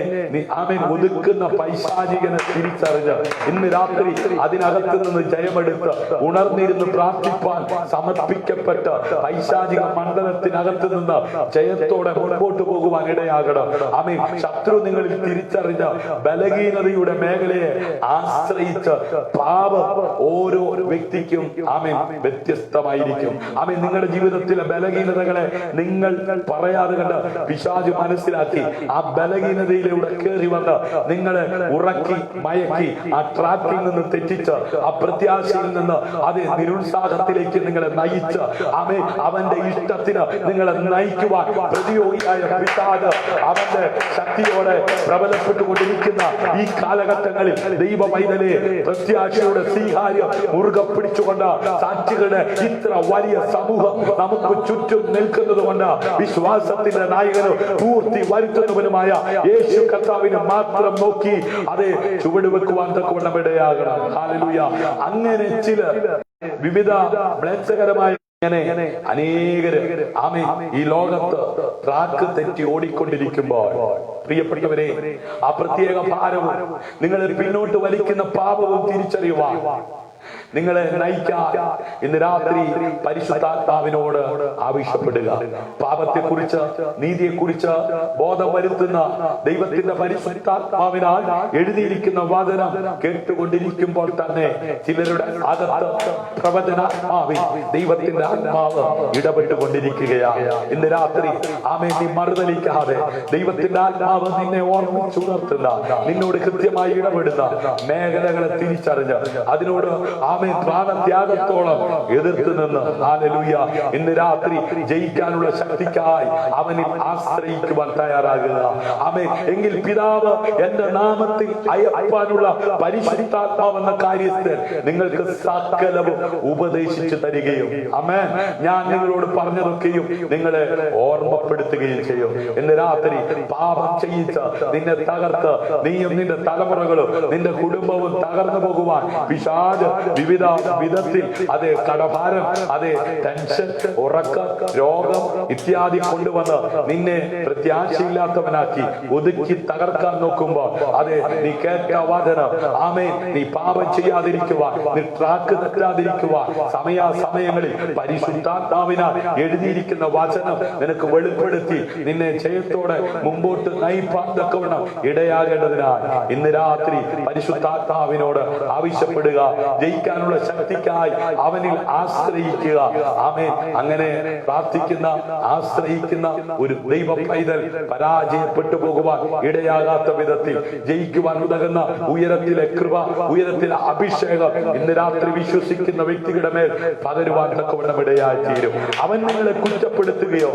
ആമേൻ ഒതുക്കുന്ന പൈശാചികനെ തിരിച്ചറിഞ്ഞ് ഇന്ന് രാത്രി അതിനകത്ത് നിന്ന് ജയമെടുത്ത് ഉണർന്നിരുന്ന് പ്രാർത്ഥിപ്പാൻ സമർപ്പിക്കപ്പെട്ട പൈശാചിക മണ്ഡലത്തിനകത്ത് നിന്ന് ജയത്തോടെ മുൻപോട്ട് പോകുവാൻ ഇടയാകണം. ആമേൻ. ശത്രു നിങ്ങളിൽ തിരിച്ചറിഞ്ഞ ബലഹീനതയുടെ മേഖലയെ ആശ്രയിച്ച് പാപം ഓരോ വ്യക്തിക്കും ആമേൻ വ്യത്യസ്തമായിരിക്കും. ആമേൻ. നിങ്ങളുടെ ജീവിതത്തിലെ ബലഹീനതകളെ നിങ്ങൾ പറയാതെ കണ്ട് പിശാച് മനസ്സിലാക്കി ആ ബലഹീനതയിലൂടെ കയറി വന്ന് നിങ്ങളെ ഉറക്കി മയക്കി ആ ട്രാക്കിൽ നിന്ന് തെറ്റിച്ച് ആ പ്രത്യാശയിൽ നിന്ന് അത് നിരുത്സാഹത്തിലേക്ക് നിങ്ങളെ നയിച്ച് അവൻ അവന്റെ ഇഷ്ടത്തിന് നിങ്ങളെ നയിക്കുവാൻ പ്രതിയോഗിയായ പിശാച് അവന്റെ ശക്തിയോടെ പ്രബലപ്പെട്ടുകൊണ്ടിരിക്കുന്ന ഈ കാലഘട്ടങ്ങളിൽ ദൈവ പൈതലെ പ്രത്യാശയുടെ സ്വീകാര്യം മുറുകെ പിടിച്ചുകൊണ്ട് സാക്ഷികളുടെ ഇത്ര വലിയ സമൂഹം നമുക്ക് ചുറ്റും നിൽക്കുന്നത് കൊണ്ട് വിശ്വാസത്തിന്റെ നായകനും പൂർത്തി വരുത്തുന്നവനുമായ യേശു കർത്താവിനെ മാത്രം നോക്കി അത് ചുവടുവെക്കുവാൻ തക്കവണ്ണം ഇടയാകണം. ഹല്ലേലൂയ. അങ്ങനെ ചില വിവിധ മ്ലേച്ഛകരമായ അനേകര് ആമേൻ ഈ ലോകത്ത് ട്രാക്ക് തെറ്റി ഓടിക്കൊണ്ടിരിക്കുമ്പോൾ പ്രിയപ്പെട്ടവരെ ആ പ്രത്യേക ഭാരവും നിങ്ങളെ പിന്നോട്ട് വലിക്കുന്ന പാപവും തിരിച്ചറിയുവാൻ നിങ്ങളെ നയിക്കാൻ ഇന്ന് രാത്രി പരിശുദ്ധാത്മാവിനോട് ആവശ്യപ്പെടുക. പാപത്തെക്കുറിച്ച് നീതിയെക്കുറിച്ച് ബോധം വരുത്തുന്ന ദൈവത്തിന്റെ പരിശുദ്ധാത്മാവിനാൽ എഴുതിയിരിക്കുന്ന വചനം കേട്ടുകൊണ്ടിരിക്കുമ്പോൾ തന്നെ ചിലരുടെ അകത്ത് പ്രവചനാത്മാവിൽ ദൈവത്തിന്റെ ആത്മാവ് ഇടപെട്ടുകൊണ്ടിരിക്കുകയാണ്. ഇന്ന് രാത്രി ആമേൻ നീ മറുതലിക്കാതെ ദൈവത്തിന്റെ ആത്മാവ് നിന്നെ ഓർമ്മിച്ചുണർത്തുന്ന നിന്നോട് കൃത്യമായി ഇടപെടുന്ന മേഖലകളെ തിരിച്ചറിഞ്ഞ് അതിനോട് ആമേൻ പ്രാണത്യാഗത്തോളം എതിർത്ത് നിന്ന് ഹല്ലേലൂയ ഇന്ന് രാത്രി ജയിക്കാനുള്ള ശക്തിക്കായി അവനിൽ ആശ്രയിക്കുവാൻ തയ്യാറാകുക. ആമേൻ. എങ്കിൽ പിതാവ് എന്റെ നാമത്തിൽ അയപ്പാനുള്ള പരിശുദ്ധാത്മാവെന്ന കാര്യത്തിൽ നിങ്ങൾക്ക് സകലവും ഉപദേശിച്ചു തരികയും ആമേൻ ഞാൻ നിങ്ങളോട് പറഞ്ഞതൊക്കെയും നിങ്ങളെ ഓർമ്മപ്പെടുത്തുകയും ചെയ്യും. ഇന്ന് രാത്രി പാപം ചെയ്യിച്ച് നിന്നെ തകർത്ത് നീയും നിന്റെ തലമുറകളും നിന്റെ കുടുംബവും തകർന്നു പോകുവാൻ പിശാച് വിവിധ വിധത്തിൽ അത് കടഭാരം, അത് ടെൻഷൻ, ഉറക്കം, രോഗം ഇത്യാദി കൊണ്ടുവന്ന് നിന്നെ പ്രത്യാശയില്ലാത്തവനാക്കി ഒതുക്കി തകർക്കാൻ നോക്കുമ്പോൾ അത് നീ കേട്ട വചനം ആമേൻ നീ പാപം ചെയ്യാതിരിക്കുവാൻ, നീ ട്രാക്ക് തെറ്റാതിരിക്കുവാൻ സമയാസമയങ്ങളിൽ പരിശുദ്ധാത്മാവിനാൽ എഴുതിയിരിക്കുന്ന വചനം നിനക്ക് വെളിപ്പെടുത്തി നിന്നെ ജയത്തോടെ മുമ്പോട്ട് നയിപ്പാൻ തക്കവണ്ണം ഇടയാകേണ്ടതിനാൽ ഇന്ന് രാത്രി പരിശുദ്ധാത്മാവിനോട് ആവശ്യപ്പെടുക. ജയിക്കാനുള്ള ശക്തിക്കായി അവനിൽ ആശ്രയിക്കുക. ആമേൻ. അങ്ങനെ പ്രാർത്ഥിക്കുന്ന ആശ്രയിക്കുന്ന ഒരു ദൈവ പൈതൽ പരാജയപ്പെട്ടു പോകുവാൻ ഇടയാകാത്ത വിധത്തിൽ ജയിക്കുവാൻ ഉതകുന്ന ഉയരത്തിലെ കൃപ, ഉയരത്തിലെ അഭിഷേകം ഇന്ന് രാത്രി വിശ്വസിക്കുന്ന വ്യക്തികളുടെ മേൽ പകരുവാൻ തക്കവണ്ണം ഇടയായി തീരും. അവൻ നിങ്ങളെ കുറ്റപ്പെടുത്തുകയോ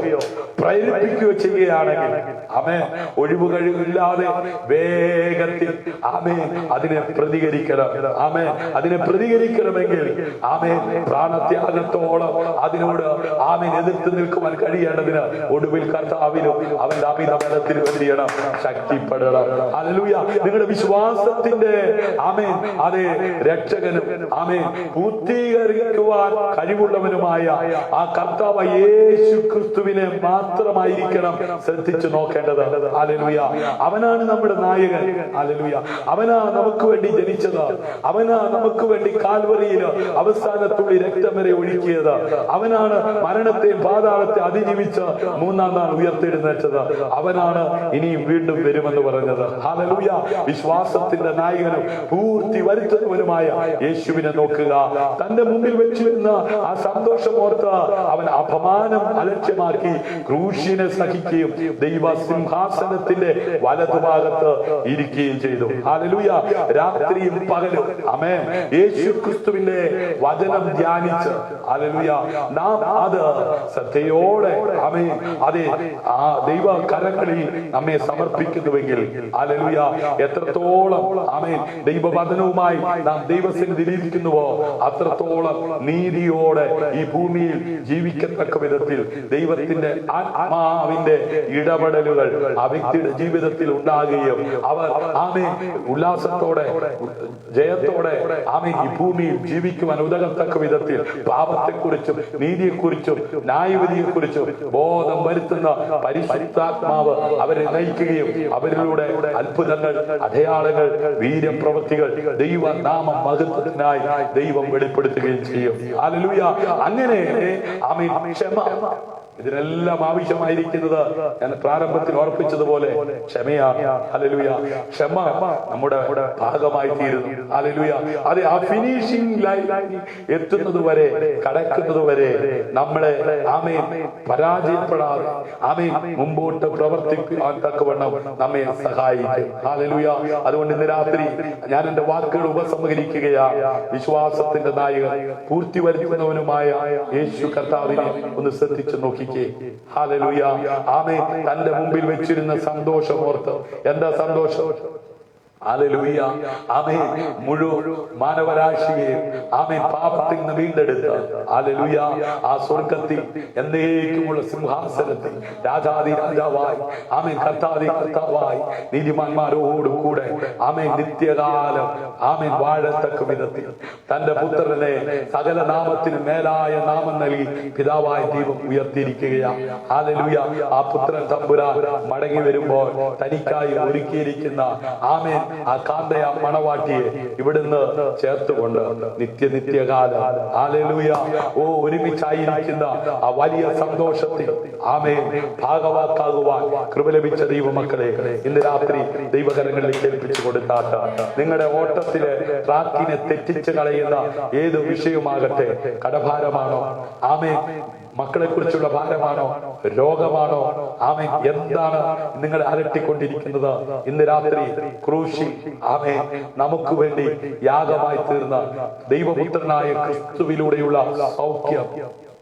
പ്രേരിപ്പിക്കുകയോ ചെയ്യുകയാണെങ്കിൽ ആമേൻ ഒഴിവ് കഴിവില്ലാതെ വേഗത്തിൽ ആമേൻ അതിനെ പ്രതികരിക്കണം. ആമേൻ അതിനെ പ്രതികരിക്കണമെങ്കിൽ ആമേൻ പ്രാണത്യാഗത്തോളം അതിനോട് ആമേൻ എതിർത്ത് നിൽക്കുവാൻ കഴിയേണ്ടതിന് ഒടുവിൽ കർത്താവിനും അവന്റെ അമിതബലത്തിനും എന്തിയണം ശക്തിപ്പെടണം. ഹല്ലേലൂയ. നിങ്ങളുടെ വിശ്വാസത്തിന്റെ ആമേൻ അതേ രക്ഷകനും ആമേൻ പൂർത്തീകരിക്കുവാൻ കഴിവുള്ളവനുമായ ആ കർത്താവ് യേശു ക്രിസ്തുവിനെ മാത്രമായിരിക്കണം ശ്രദ്ധിച്ചു നോക്കേണ്ടത്. ഹല്ലേലൂയ. അവനാണ് നമ്മുടെ നായകൻ. ഹല്ലേലൂയ. അവനാ നമുക്ക് വേണ്ടി ജനിച്ചത്. അവനാ നമുക്ക് വേണ്ടി കാൽവറിയിൽ അവസാനത്തുള്ളി രക്തം വരെ ഒഴുക്കിയത്. അവനാണ് മരണത്തെയും പാതാളത്തെ അതിജീവിച്ച് മൂന്നാം നാൾ ഉയർത്തെഴുന്നേറ്റത്. അവനാണ് ഇനിയും വീണ്ടും വരുമെന്ന് പറഞ്ഞത്. ഹല്ലേലൂയ. വിശ്വാസത്തിന്റെ നായകനും പൂർത്തി വരുത്തുന്നവനുമായ യേശുവിനെ നോക്കുക. തന്റെ മുമ്പിൽ വെച്ചിരുന്ന ആ സന്തോഷമോർത്ത് അവൻ അപമാനം അലക്ഷ്യമാക്കി ക്രൂശിനെ സഹിക്കുകയും ദൈവസിംഹാസനത്തിന്റെ വലതുഭാഗത്ത് ഇരിക്കുകയും ചെയ്തു. ഹല്ലേലൂയ. രാത്രിയും പകലും ആമേൻ യേശു ക്രിസ്തുവിന്റെ വചനം ധ്യാനിച്ച് ഹല്ലേലൂയ നാം അത് ശ്രദ്ധയോടെ ആമേൻ അതെ ആ ദൈവ കരങ്ങളിൽ നമ്മെ സമർപ്പിക്കുന്നുവെങ്കിൽ ഹല്ലേലൂയ എത്രത്തോളം ആമേൻ ദൈവവചനവുമായി നാം ദൈവസന്നിധിയിലിരിക്കുന്നുവോ അത്രത്തോളം നീതിയോടെ ഈ ഭൂമിയിൽ ജീവിക്കത്തക്ക വിധത്തിൽ ദൈവത്തിന്റെ ആത്മാവിന്റെ ഇടപെടലുകൾ ആ വ്യക്തിയുടെ ജീവിതത്തിൽ ഉണ്ടാകുകയും അവർ ആമേൻ ഉല്ലാസത്തോടെ ജയത്തോടെ ആമേൻ ഈ ഭൂമിയിൽ ജീവിക്കുവാൻ ഉതകത്തക്ക വിധത്തിൽ പാപത്തെക്കുറിച്ചും നീതിയെക്കുറിച്ചും ന്യായവിധിയെക്കുറിച്ചും ബോധം വരുത്തുന്ന പരിശുദ്ധാത്മാവ് അവരെ നയിക്കുകയും അവരിലൂടെ അത്ഭുതങ്ങൾ, അടയാളങ്ങൾ, വീര്യപ്രവൃത്തികൾ ദൈവനാമ മഹത്വത്തിനായി ദൈവം വെളിപ്പെടുത്തുകയും ചെയ്യും. ഹല്ലേലൂയ. അങ്ങനെ ആമേൻ ക്ഷമ ഇതിനെല്ലാം ആവശ്യമായിരിക്കുന്നത് ഞാൻ പ്രാരംഭത്തിൽ ഓർപ്പിച്ചതുപോലെ ക്ഷമയാണ്. ഹല്ലേലൂയ. ക്ഷമ നമ്മുടെ ഭാഗമായി തീരുന്നു. ഹല്ലേലൂയ. അത് ആ ഫിനിഷിംഗ് ലൈനിൽ എത്തുന്നത് വരെ, കടക്കുന്നത് വരെ നമ്മളെ ആമേൻ പരാജയപ്പെടാതെ ആമേൻ മുമ്പോട്ട് പ്രവർത്തിക്കാൻ തക്കവണ്ണം നമ്മെ സഹായിക്കും. ഹല്ലേലൂയ. അതുകൊണ്ട് ഇന്ന് രാത്രി ഞാൻ എന്റെ വാക്കുകൾ ഉപസംഹരിക്കുകയാണ്. വിശ്വാസത്തിന്റെ നായകൻ പൂർത്തി വരുത്തുന്നവനുമായ യേശു കർത്താവിനെ ഒന്ന് ശ്രദ്ധിച്ചു നോക്കിക്കേ. ഹല്ലേലൂയ. ആമേൻ തന്റെ മുമ്പിൽ വെച്ചിരുന്ന സന്തോഷം ഓർത്ത്, എന്താ സന്തോഷം? ഹല്ലേലൂയ. ആമേൻ മുഴുവൻ മാനവരാശിയെ ആമേൻ പാപത്തിൽ നിന്ന് വീണ്ടെടുത്ത് ഹല്ലേലൂയ ആ സ്വർഗ്ഗത്തിൽ എന്നേക്കുമുള്ള സിംഹാസനത്തിൽ രാജാതി രാജാവായി ആമേൻ കർത്താതി കർത്താവായി നീതിമാന്മാരോട് കൂടെ ആമേൻ നിത്യകാലം ആമേൻ വാഴത്തക്ക വിധത്തിൽ തന്റെ പുത്രനെ സകല നാമത്തിന് മേലായ നാമം നൽകി പിതാവായ ദൈവം ഉയർത്തിയിരിക്കുകയാണ്. ഹല്ലേലൂയ. ആ പുത്രൻ തമ്പുരാൻ മടങ്ങി വരുമ്പോൾ തനിക്കായി ഒരുക്കിയിരിക്കുന്ന ആമേൻ ആ കാന്തയ മണവാട്ടിയെ ഇവിടുന്ന് ചേർത്തുകൊണ്ട് നിത്യകാലം ഹല്ലേലൂയ ഒരുമിച്ചായിരിക്കുന്ന ആ വലിയ സന്തോഷത്തിൽ ആമേൻ ഭാഗവാക്കാകുവാൻ കൃപ ലഭിച്ച ദൈവമക്കളെ ഇന്ന് രാത്രി ദൈവകരങ്ങളിലേക്ക് ഏൽപ്പിച്ചു കൊടുത്താട്ട് നിങ്ങളുടെ ഓട്ടത്തിലെ ട്രാക്കിനെ തെറ്റിച്ച് കളയുന്ന ഏത് വിഷയമാകട്ടെ, കടഭാരമാണോ, ആമേൻ മക്കളെ കുറിച്ചുള്ള ഭാരമാണോ, രോഗമാണോ, ആമേൻ എന്താണ് നിങ്ങളെ അലട്ടിക്കൊണ്ടിരിക്കുന്നത്? ഇന്ന് രാത്രി ക്രൂശിൽ ആമേൻ നമുക്ക് വേണ്ടി യാഗമായി തീർന്ന ദൈവപുത്രനായ ക്രിസ്തുവിലൂടെയുള്ള സൗഖ്യം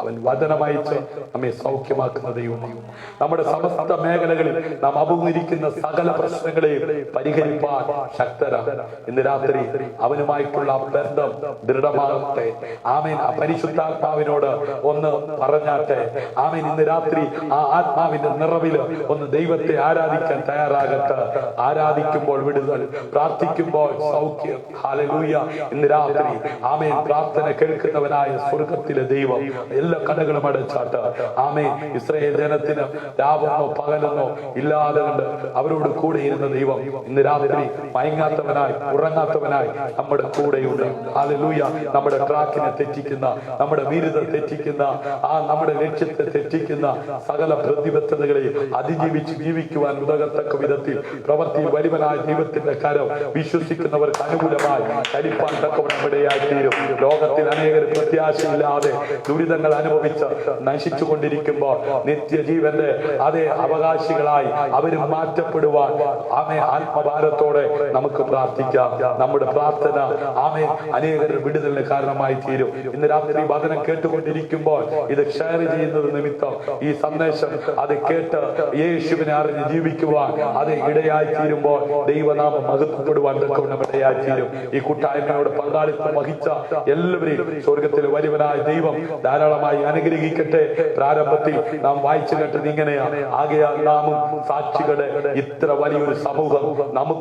അവൻ വചനമയച്ച് നമ്മെ സൗഖ്യമാക്കുന്ന ദൈവമാണ്. നമ്മുടെ സമസ്ത മേഖലകളിൽ നാം അഭിമുഖീകരിക്കുന്ന സകല പ്രശ്നങ്ങളെയും പരിഹരിപ്പാൻ ശക്തരാണ്. ഇന്ന് രാത്രി അവനുമായിട്ടുള്ള ബന്ധം ദൃഢമാകട്ടെ. ആമേൻ ആ പരിശുദ്ധാത്മാവിനോട് ഒന്ന് പറഞ്ഞാട്ടെ. ആമേൻ ഇന്ന് രാത്രി ആ ആത്മാവിന്റെ നിറവിൽ ഒന്ന് ദൈവത്തെ ആരാധിക്കാൻ തയ്യാറാകട്ടെ. ആരാധിക്കുമ്പോൾ വിടുതൽ, പ്രാർത്ഥിക്കുമ്പോൾ സൗഖ്യം. ഹല്ലേലൂയ. ഇന്ന് രാത്രി ആമേൻ പ്രാർത്ഥന കേൾക്കുന്നവനായ സ്വർഗത്തിലെ ദൈവം എല്ലാ കടകളും അടച്ചാട്ട് ആമേൻ ഇസ്രായേൽ ജനത്തിന് രാവെന്നോ പകലെന്നോ ഇല്ലാതെ കൊണ്ട് അവരോട് കൂടെ ഇരുന്ന ദൈവം ഇന്ന് രാത്രി മയങ്ങാത്തവനായി ഉറങ്ങാത്തവനായി നമ്മുടെ കൂടെയുണ്ട്. ഹല്ലേലൂയ. നമ്മുടെ ട്രാക്കിനെ തെറ്റിക്കുന്ന, നമ്മുടെ വീരത തെറ്റിക്കുന്ന, ആ നമ്മുടെ ലക്ഷ്യത്തെ തെറ്റിക്കുന്ന സകല പ്രതിബദ്ധതകളെയും അതിജീവിച്ച് ജീവിക്കുവാൻ ഉതകത്തക്ക വിധത്തിൽ പ്രവർത്തിയിൽ വരുവനായ ദൈവത്തിന്റെ കരം വിശ്വസിക്കുന്നവർക്ക് അനുകൂലമായി ചലിപ്പാൻ തക്കവണ്ണമിടയായി തീരും. ലോകത്തിൽ അനേകർ പ്രത്യാശയില്ലാതെ ദുരിതങ്ങൾ അനുഭവിച്ച് നശിച്ചു കൊണ്ടിരിക്കുമ്പോൾ നിത്യജീവന്റെ അതേ അവകാശികളായി അവരും മാറ്റപ്പെടുവാൻ ആമേ ആത്മഭാരത്തോടെ നമുക്ക് പ്രാർത്ഥിക്കാം. നമ്മുടെ പ്രാർത്ഥന ആമേ അനേകരുടെ വിടുതലിന് കാരണമായി തീരും. ഇന്ന് രാത്രി വചനം കേട്ടുകൊണ്ടിരിക്കുമ്പോൾ ഇത് ഷെയർ ചെയ്യുന്നത് നിമിത്തം ഈ സന്ദേശം അത് കേട്ട് യേശുവിനെ അറിഞ്ഞ് ജീവിക്കുവാൻ അത് ഇടയായി തീരുമ്പോൾ ദൈവനാമം മഹത്വപ്പെടുവാൻ ഇടയായി തീരും. ഈ കൂട്ടായ്മയോട് പങ്കാളിത്തം വഹിച്ച എല്ലാവരെയും സ്വർഗത്തിലെ വലിയവനായ ദൈവം ധാരാളമായി അനുഗ്രഹിക്കട്ടെ. പ്രാരംഭത്തിൽ നാം വായിച്ചു കേട്ടത് ഇങ്ങനെയാണ്. ആകയാൽ നാമും സാക്ഷികളെ ഇത്ര വലിയൊരു സമൂഹം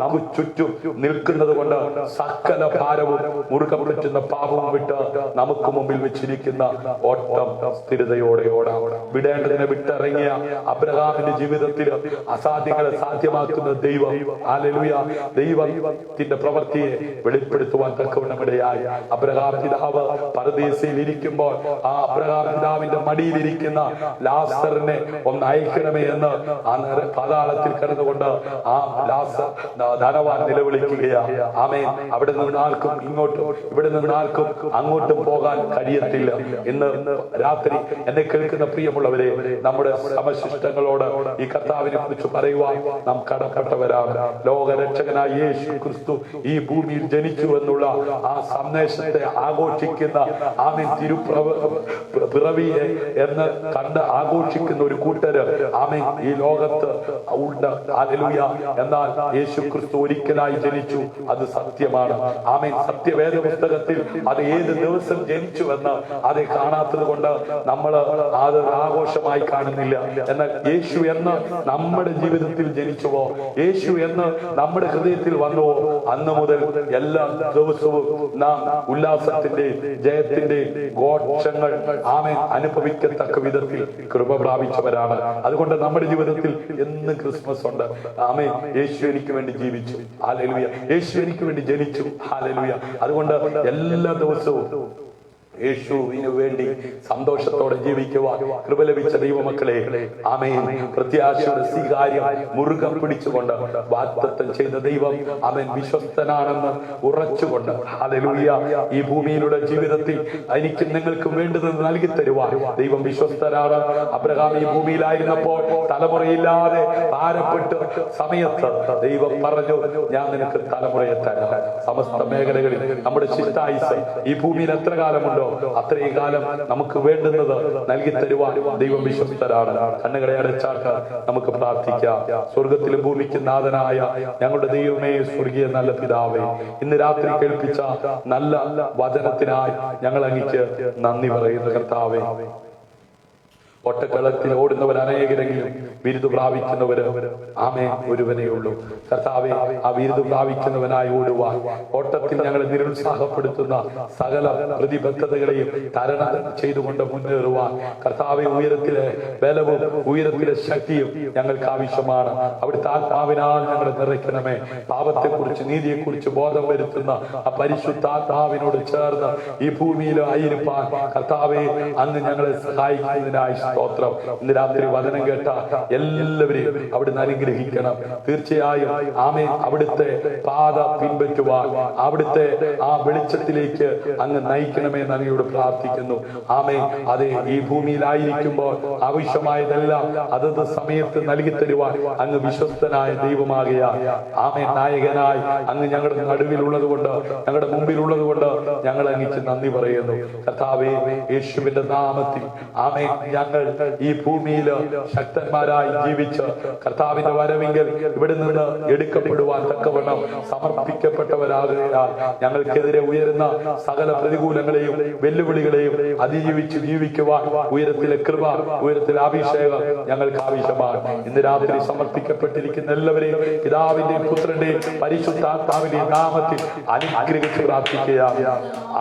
നമുക്ക് ചുറ്റും നിൽക്കുന്നത് കൊണ്ട് സകല ഭാരവും മുറുകെ പറ്റുന്ന പാപവും വിട്ട് നമുക്ക് മുമ്പിൽ വെച്ചിരിക്കുന്ന ഓട്ടം സ്ഥിരതയോടെ ഓടാം. വിടേണ്ടതിനെ വിട്ടിറങ്ങിയ അബ്രഹാമിന്റെ ജീവിതത്തിൽ അസാധ്യങ്ങളെ സാധ്യമാക്കുന്ന ദൈവം ഹല്ലേലൂയ ദൈവത്തിന്റെ പ്രവൃത്തിയെ വെളിപ്പെടുത്തുവാൻ തക്കവണ്ണമിടയായി. അബ്രഹാം പിതാവ് പരദേശയിൽ ഇരിക്കുമ്പോൾ ആ അബ്രഹാം പിതാവിന്റെ മടിയിലിരിക്കുന്ന ലാസറിനെ ഒന്ന് അയക്കണമേ എന്ന് ആ പാതാളത്തിൽ കിടന്നുകൊണ്ട് ആ ലാസർ ധനവാൻ നിലവിളിക്കുകയാണ്. ആമേൻ. അവിടെ നിന്ന് ആർക്കും ഇങ്ങോട്ടും ഇവിടെ നിന്ന് ആർക്കും അങ്ങോട്ടും പോകാൻ കഴിയത്തില്ല. ഇന്ന് രാത്രി എന്നെ കേൾക്കുന്ന പ്രിയമുള്ളവരെ, നമ്മുടെ സമശിഷ്ടങ്ങളോട് ഈ കർത്താവിനെ കുറിച്ച് പറയുവാൻ നാം കടപ്പെട്ടവരാണ്. ലോകരക്ഷകനായ യേശു ക്രിസ്തു ഈ ഭൂമിയിൽ ജനിച്ചു എന്നുള്ള ആ സന്ദേശത്തെ ആഘോഷിക്കുന്ന ആമേൻ പിറവിയെ എന്ന് കണ്ട് ആഘോഷിക്കുന്ന ഒരു കൂട്ടര് ആമേൻ ഈ ലോകത്ത് ഉണ്ട്. ഹല്ലേലൂയ. എന്നാൽ യേശു ക്രിസ്തു ഒരിക്കലായി ജനിച്ചു, അത് സത്യമാണ്. ആമേൻ. സത്യവേദ പുസ്തകത്തിൽ അത് ഏത് ദിവസം ജനിച്ചു എന്ന് അത് കാണാത്തത് കൊണ്ട് നമ്മൾ അത് ആഘോഷമായി കാണുന്നില്ല. എന്നാൽ യേശു എന്ന് നമ്മുടെ ജീവിതത്തിൽ ജനിച്ചുവോ, യേശു എന്ന് നമ്മുടെ ഹൃദയത്തിൽ വന്നുവോ, അന്ന് മുതൽ എല്ലാ ദിവസവും നാം ഉല്ലാസത്തിന്റെ ജയത്തിന്റെ ഘോഷങ്ങൾ ആമേൻ അനുഭവിക്കത്തക്ക വിധത്തിൽ കൃപ പ്രാപിച്ചവരാണ്. അതുകൊണ്ട് നമ്മുടെ ജീവിതത്തിൽ എന്നും ക്രിസ്മസ് ഉണ്ട്. ആമേൻ. യേശു എനിക്ക് വേണ്ടി ജീവിച്ചു. ഹല്ലേലൂയ. യേശു എനിക്ക് വേണ്ടി ജനിച്ചു. ഹല്ലേലൂയ. അതുകൊണ്ട് എല്ലാ ദിവസവും യേശുവിന് വേണ്ടി സന്തോഷത്തോടെ ജീവിക്കുവാൻ കൃപ ലഭിച്ച ദൈവമക്കളെ, ആമേൻ, പ്രത്യാശയുടെ സ്വീകാര്യം മുറുകെ പിടിച്ചുകൊണ്ട് വാഗ്ദത്തം ചെയ്ത ദൈവം അവൻ വിശ്വസ്തനാണെന്ന് ഉറച്ചുകൊണ്ട്, ഹല്ലേലൂയ, ഈ ഭൂമിയിലുള്ള ജീവിതത്തിൽ എനിക്കും നിങ്ങൾക്കും വേണ്ടത് നൽകി തരുവാൻ ദൈവം വിശ്വസ്തനാണ്. അബ്രഹാം ഈ ഭൂമിയിലായിരുന്നപ്പോൾ തലമുറയില്ലാതെ ഭാരപ്പെട്ട് സമയത്ത് ദൈവം പറഞ്ഞു, ഞാൻ നിനക്ക് തലമുറയെ തരാം. സമസ്ത മേഖലകളിൽ നമ്മുടെ ശിഷ്ടായുസ് ഈ ഭൂമിയിൽ എത്ര കാലമുണ്ടോ അത്രയും കാലം നമുക്ക് വേണ്ടുന്നത് നൽകി തരുവാൻ ദൈവം വിശ്വസ്തരാണ്. കണ്ണുകളെ അടച്ചാട്ട് നമുക്ക് പ്രാർത്ഥിക്കാം. സ്വർഗത്തിലും ഭൂമിക്ക് നാഥനായ ഞങ്ങളുടെ ദൈവമേ, സ്വർഗീയ നല്ല പിതാവേ, ഇന്ന് രാത്രി കേൾപ്പിച്ച നല്ല വചനത്തിനായി ഞങ്ങൾ അങ്ങേക്ക് നന്ദി പറയുന്നു കർത്താവേ. ഒട്ടക്കളത്തിൽ ഓടുന്നവർ അനേകരെങ്കിലും ബിരുദ പ്രാപിക്കുന്നവര് ആമേൻ ഒരുവനേ ഉള്ളൂ. കർത്താവെ, ആ ബിരുദ പ്രാപിക്കുന്നവനായി ഓടുവാൻ ഓട്ടത്തിൽ ഞങ്ങളെ നിരുത്സാഹപ്പെടുത്തുന്ന സകല പ്രതിബദ്ധതകളെയും തരണം ചെയ്തുകൊണ്ട് മുന്നേറുവാൻ കർത്താവെ, ഉയരത്തിലെ ബലവും ഉയരത്തിലെ ശക്തിയും ഞങ്ങൾക്ക് ആവശ്യമാണ്. അവിടുത്തെ ആത്മാവിനാൽ ഞങ്ങളെ നിറയ്ക്കണമേ. പാപത്തെക്കുറിച്ച് നീതിയെക്കുറിച്ച് ബോധം വരുത്തുന്ന ആ പരിശുദ്ധാത്മാവിനോട് ചേർന്ന് ഈ ഭൂമിയിൽ ആയിരിക്കാൻ കർത്താവെ അങ്ങ് ഞങ്ങളെ സഹായിക്കുന്നതിനായി സ്തോത്രം. ഇന്ന് രാത്രി വചനം കേട്ട എല്ലാവരെയും അവിടുന്ന് അനുഗ്രഹിക്കണം. തീർച്ചയായും ആമേൻ, അവിടുത്തെ പാത പിൻപറ്റുവാൻ അവിടുത്തെ ആ വെളിച്ചത്തിലേക്ക് അങ്ങ് നയിക്കണമെന്ന് അങ്ങയോട് പ്രാർത്ഥിക്കുന്നു. ആമേൻ, അതെ, ഈ ഭൂമിയിലായിരിക്കുമ്പോൾ ആവശ്യമായതെല്ലാം അതത് സമയത്ത് നൽകി തരുവാൻ അങ്ങ് വിശ്വസ്തനായ ദൈവമാകയാൽ ആമേൻ, നായകനായി അങ്ങ് ഞങ്ങളുടെ നടുവിലുള്ളത് കൊണ്ട്, ഞങ്ങളുടെ മുമ്പിലുള്ളത് കൊണ്ട് ഞങ്ങൾ അങ്ങേക്ക് നന്ദി പറയുന്നു. കർത്താവേ, യേശുവിന്റെ നാമത്തിൽ ആമേൻ, ഞങ്ങൾ ഈ ഭൂമിയിൽ ശക്തന്മാരായി ജീവിച്ച് കർത്താവിന്റെ വരവെങ്കിൽ ഇവിടെ നിന്ന് എടുക്കപ്പെടുവാൻ തക്കവണ്ണം സമർപ്പിക്കപ്പെട്ടവരാകയാൽ ഞങ്ങൾക്കെതിരെ ഉയരുന്ന സകല പ്രതികൂലങ്ങളെയും വെല്ലുവിളികളെയും അതിജീവിച്ച് ജീവിക്കുവാൻ ഉയരത്തിലെ കൃപ, ഉയരത്തിലെ അഭിഷേകം ഞങ്ങൾക്ക് ആവശ്യമാണ്. ഇന്ന് രാത്രി സമർപ്പിക്കപ്പെട്ടിരിക്കുന്ന എല്ലാവരെയും പിതാവിന്റെയും പുത്രന്റെയും പരിശുദ്ധാത്മാവിന്റെയും നാമത്തിൽ അനുഗ്രഹിച്ച് പ്രാർത്ഥിക്കുകയാണ്.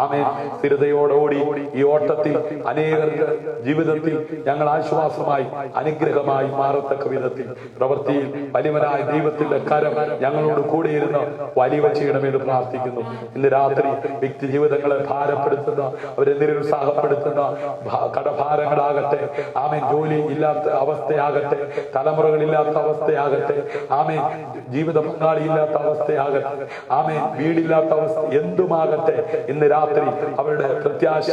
ആമേൻ. സ്ഥിരതയോടുകൂടി ഈ ഓട്ടത്തിൽ അനേകർക്ക് ജീവിതത്തിൽ ഞങ്ങൾ ആശ്വാസമായി അനുഗ്രഹമായി മാറത്തക്ക വിധത്തിൽ പ്രവൃത്തിയിൽ വലിയവനായ ദൈവത്തിന്റെ കരം ഞങ്ങളോട് കൂടിയിരുന്ന് വലിയ ചെയ്യണമെന്ന് പ്രാർത്ഥിക്കുന്നു. ഇന്ന് രാത്രി വ്യക്തി ജീവിതങ്ങളെ ഭാരപ്പെടുത്തുന്ന, അവരെ നിരുത്സാഹപ്പെടുത്തുന്ന കടഭാരങ്ങളാകട്ടെ, ആമേൻ, ജോലി ഇല്ലാത്ത അവസ്ഥയാകട്ടെ, തലമുറകളില്ലാത്ത അവസ്ഥയാകട്ടെ, ആമേൻ, ജീവിത പങ്കാളി ഇല്ലാത്ത അവസ്ഥയാകട്ടെ, ആമേൻ, വീടില്ലാത്ത അവസ്ഥ എന്തുമാകട്ടെ, ഇന്ന് രാത്രി അവരുടെ പ്രത്യാശ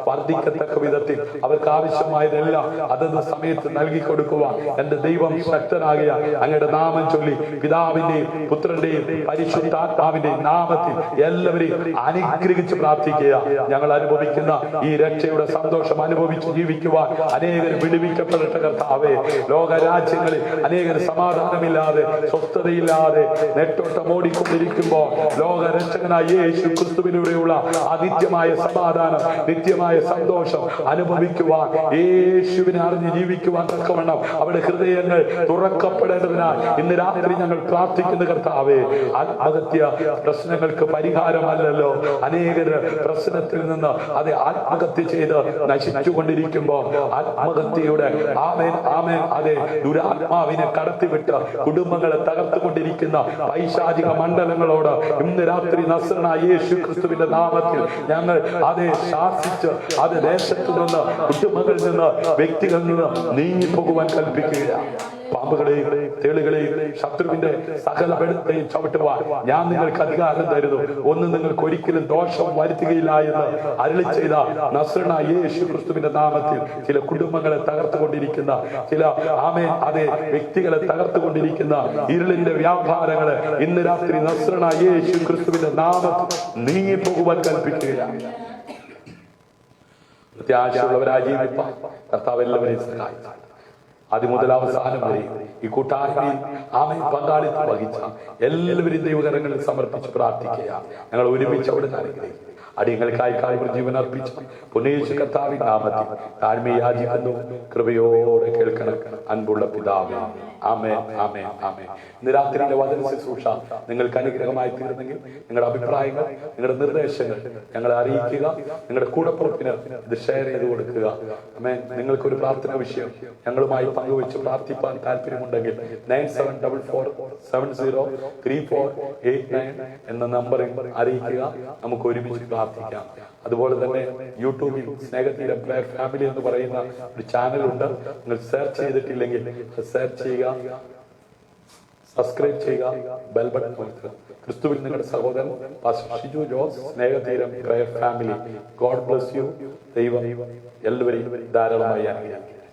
വർദ്ധിക്കത്തക്ക വിധത്തിൽ അവർക്ക് ആവശ്യമായതെല്ലാം അതത് സമയത്ത് നൽകി കൊടുക്കുവാൻ എന്റെ ദൈവം ശക്തനാകിയ അങ്ങയുടെ നാമം ചൊല്ലി പിതാവിന്റെയും പുത്രന്റെയും പരിശുദ്ധാത്മാവിന്റെയും നാമത്തിൽ എല്ലാവരെയും അനുഗ്രഹിച്ച് പ്രാർത്ഥിക്കുക. ഞങ്ങൾ അനുഭവിക്കുന്ന ഈ രക്ഷയുടെ സന്തോഷം അനുഭവിച്ച് ജീവിക്കുവാൻ അനേകരും വിടുവിക്കപ്പെടട്ടെ കർത്താവേ. ലോകരാജ്യങ്ങളിൽ അനേകർ സമാധാനമില്ലാതെ, സ്വസ്ഥതയില്ലാതെ നെട്ടോട്ടം ഓടിക്കൊണ്ടിരിക്കുമ്പോൾ ലോകരക്ഷകനായ യേശു ക്രിസ്തുവിലൂടെയുള്ള അനിത്യമായ സമാധാനം, നിത്യമായ സന്തോഷം അനുഭവിക്കുവാൻ, യേശുവിനെ അറിഞ്ഞ് ജീവിക്കുവാൻ തക്കവണ്ണം അവരുടെ ഹൃദയങ്ങൾ തുറക്കപ്പെടേണ്ടതിനാൽ ഇന്ന് രാത്രി ഞങ്ങൾ പ്രാർത്ഥിക്കുന്ന കർത്താവേ, ആത്മഹത്യ പ്രശ്നങ്ങൾക്ക് പരിഹാരമല്ലല്ലോ. അനേകർ പ്രശ്നത്തിൽ നിന്ന് അത് ആത്മഹത്യ ചെയ്ത് നശിച്ചുകൊണ്ടിരിക്കുമ്പോൾ ആത്മഹത്യയുടെ ആമേൻ ആമേൻ അതെ ദുരാത്മാവിനെ കടത്തിവിട്ട് കുടുംബങ്ങളെ തകർത്തുകൊണ്ടിരിക്കുന്ന പൈശാചിക മണ്ഡലങ്ങളോട് ഇന്ന് രാത്രി നസ്രനായ യേശു ക്രിസ്തുവിന്റെ നാമത്തിൽ ഞങ്ങൾ അതെ ശാസിച്ച് അത് ദേശത്തു നിന്ന്, കുടുംബങ്ങളിൽ നിന്ന്, വ്യക്തികളിൽ നിന്ന് നീങ്ങിപ്പോകുവാൻ കൽപ്പിക്കുകയാണ്. പാമ്പുകളെയും തേളുകളെയും ശത്രുവിന്റെ സകല ബലത്തെയും ചവിട്ടുവാൻ ഞാൻ നിങ്ങൾക്ക് അധികാരം തരുന്നു. ഒന്നും നിങ്ങൾക്ക് ഒരിക്കലും ദോഷം വരുത്തുകയില്ല എന്ന് അരുളി ചെയ്ത നസ്രനായ യേശു ക്രിസ്തുവിന്റെ നാമത്തിൽ ചില കുടുംബങ്ങളെ തകർത്തുകൊണ്ടിരിക്കുന്ന, ചില ആമേൻ അതെ വ്യക്തികളെ തകർത്തുകൊണ്ടിരിക്കുന്ന ഇരുളിന്റെ വ്യാപാരങ്ങളെ ഇന്ന് രാത്രി നസ്രനായ യേശു ക്രിസ്തുവിന്റെ നാമത്തിൽ നീങ്ങിപ്പോകുവാൻ കൽപ്പിക്കുകയാണ്. പ്രത്യാശയുള്ളവരായി ജീവിപ്പാൻ കർത്താവ് എല്ലാവരെയും സഹായിച്ചു. ആദ്യം മുതൽ അവസാനം വരെ ഈ കൂട്ടായ്മയിൽ ആമേൻ പങ്കാളിത്തം വഹിച്ച എല്ലാവരും ദൈവകരങ്ങളിൽ സമർപ്പിച്ച് പ്രാർത്ഥിക്കുക. ഞങ്ങൾ ഒരുമിച്ച് അവിടെ അനുഗ്രഹിക്കും. അടിയങ്ങൾക്കായി കാൽവരി ജീവൻ അർപ്പിച്ചു പുണ്യേശു കർത്താവിന്റെ നാമത്തിൽ താഴ്മയെ യാചിക്കുന്നു. കൃപയോടെ കേൾക്കണം അൻപുള്ള പിതാവേ. ആമേൻ ആമേൻ ആമേൻ. ഇന്ന് രാത്രിയുടെ വചന ശുശ്രൂഷ നിങ്ങൾക്ക് അനുഗ്രഹമായി തീർന്നെങ്കിൽ നിങ്ങളുടെ അഭിപ്രായങ്ങൾ, നിങ്ങളുടെ നിർദ്ദേശങ്ങൾ ഞങ്ങളെ അറിയിക്കുക. നിങ്ങളുടെ കൂടപ്പുറപ്പിന് ഇത് ഷെയർ ചെയ്ത് കൊടുക്കുക. ആമേൻ. നിങ്ങൾക്കൊരു പ്രാർത്ഥന വിഷയം ഞങ്ങളുമായി പങ്കുവെച്ച് പ്രാർത്ഥിപ്പാൻ താല്പര്യമുണ്ടെങ്കിൽ 9744703489 എന്ന നമ്പറിൽ അറിയിക്കുക. നമുക്ക് ഒരുമിച്ച് പ്രാർത്ഥിക്കാം. അതുപോലെ തന്നെ യൂട്യൂബിൽ സ്നേഹതീരം പ്രയർ ഫാമിലി എന്ന് പറയുന്ന ഒരു ചാനലുണ്ട്. നിങ്ങൾ സെർച്ച് ചെയ്തിട്ടില്ലെങ്കിൽ സെർച്ച് ചെയ്യുക, സബ്സ്ക്രൈബ് ചെയ്യുക, ബെൽ ബട്ടൺ കൊടുക്കുക. ക്രിസ്തുവിൽ നിങ്ങളുടെ സഹോദരൻ pastor Shiju Jose, Snehatheeram prayer family. God bless you. ദൈവം എല്ലാവരെയും ധാരാളമായി അനുഗ്രഹിക്കട്ടെ.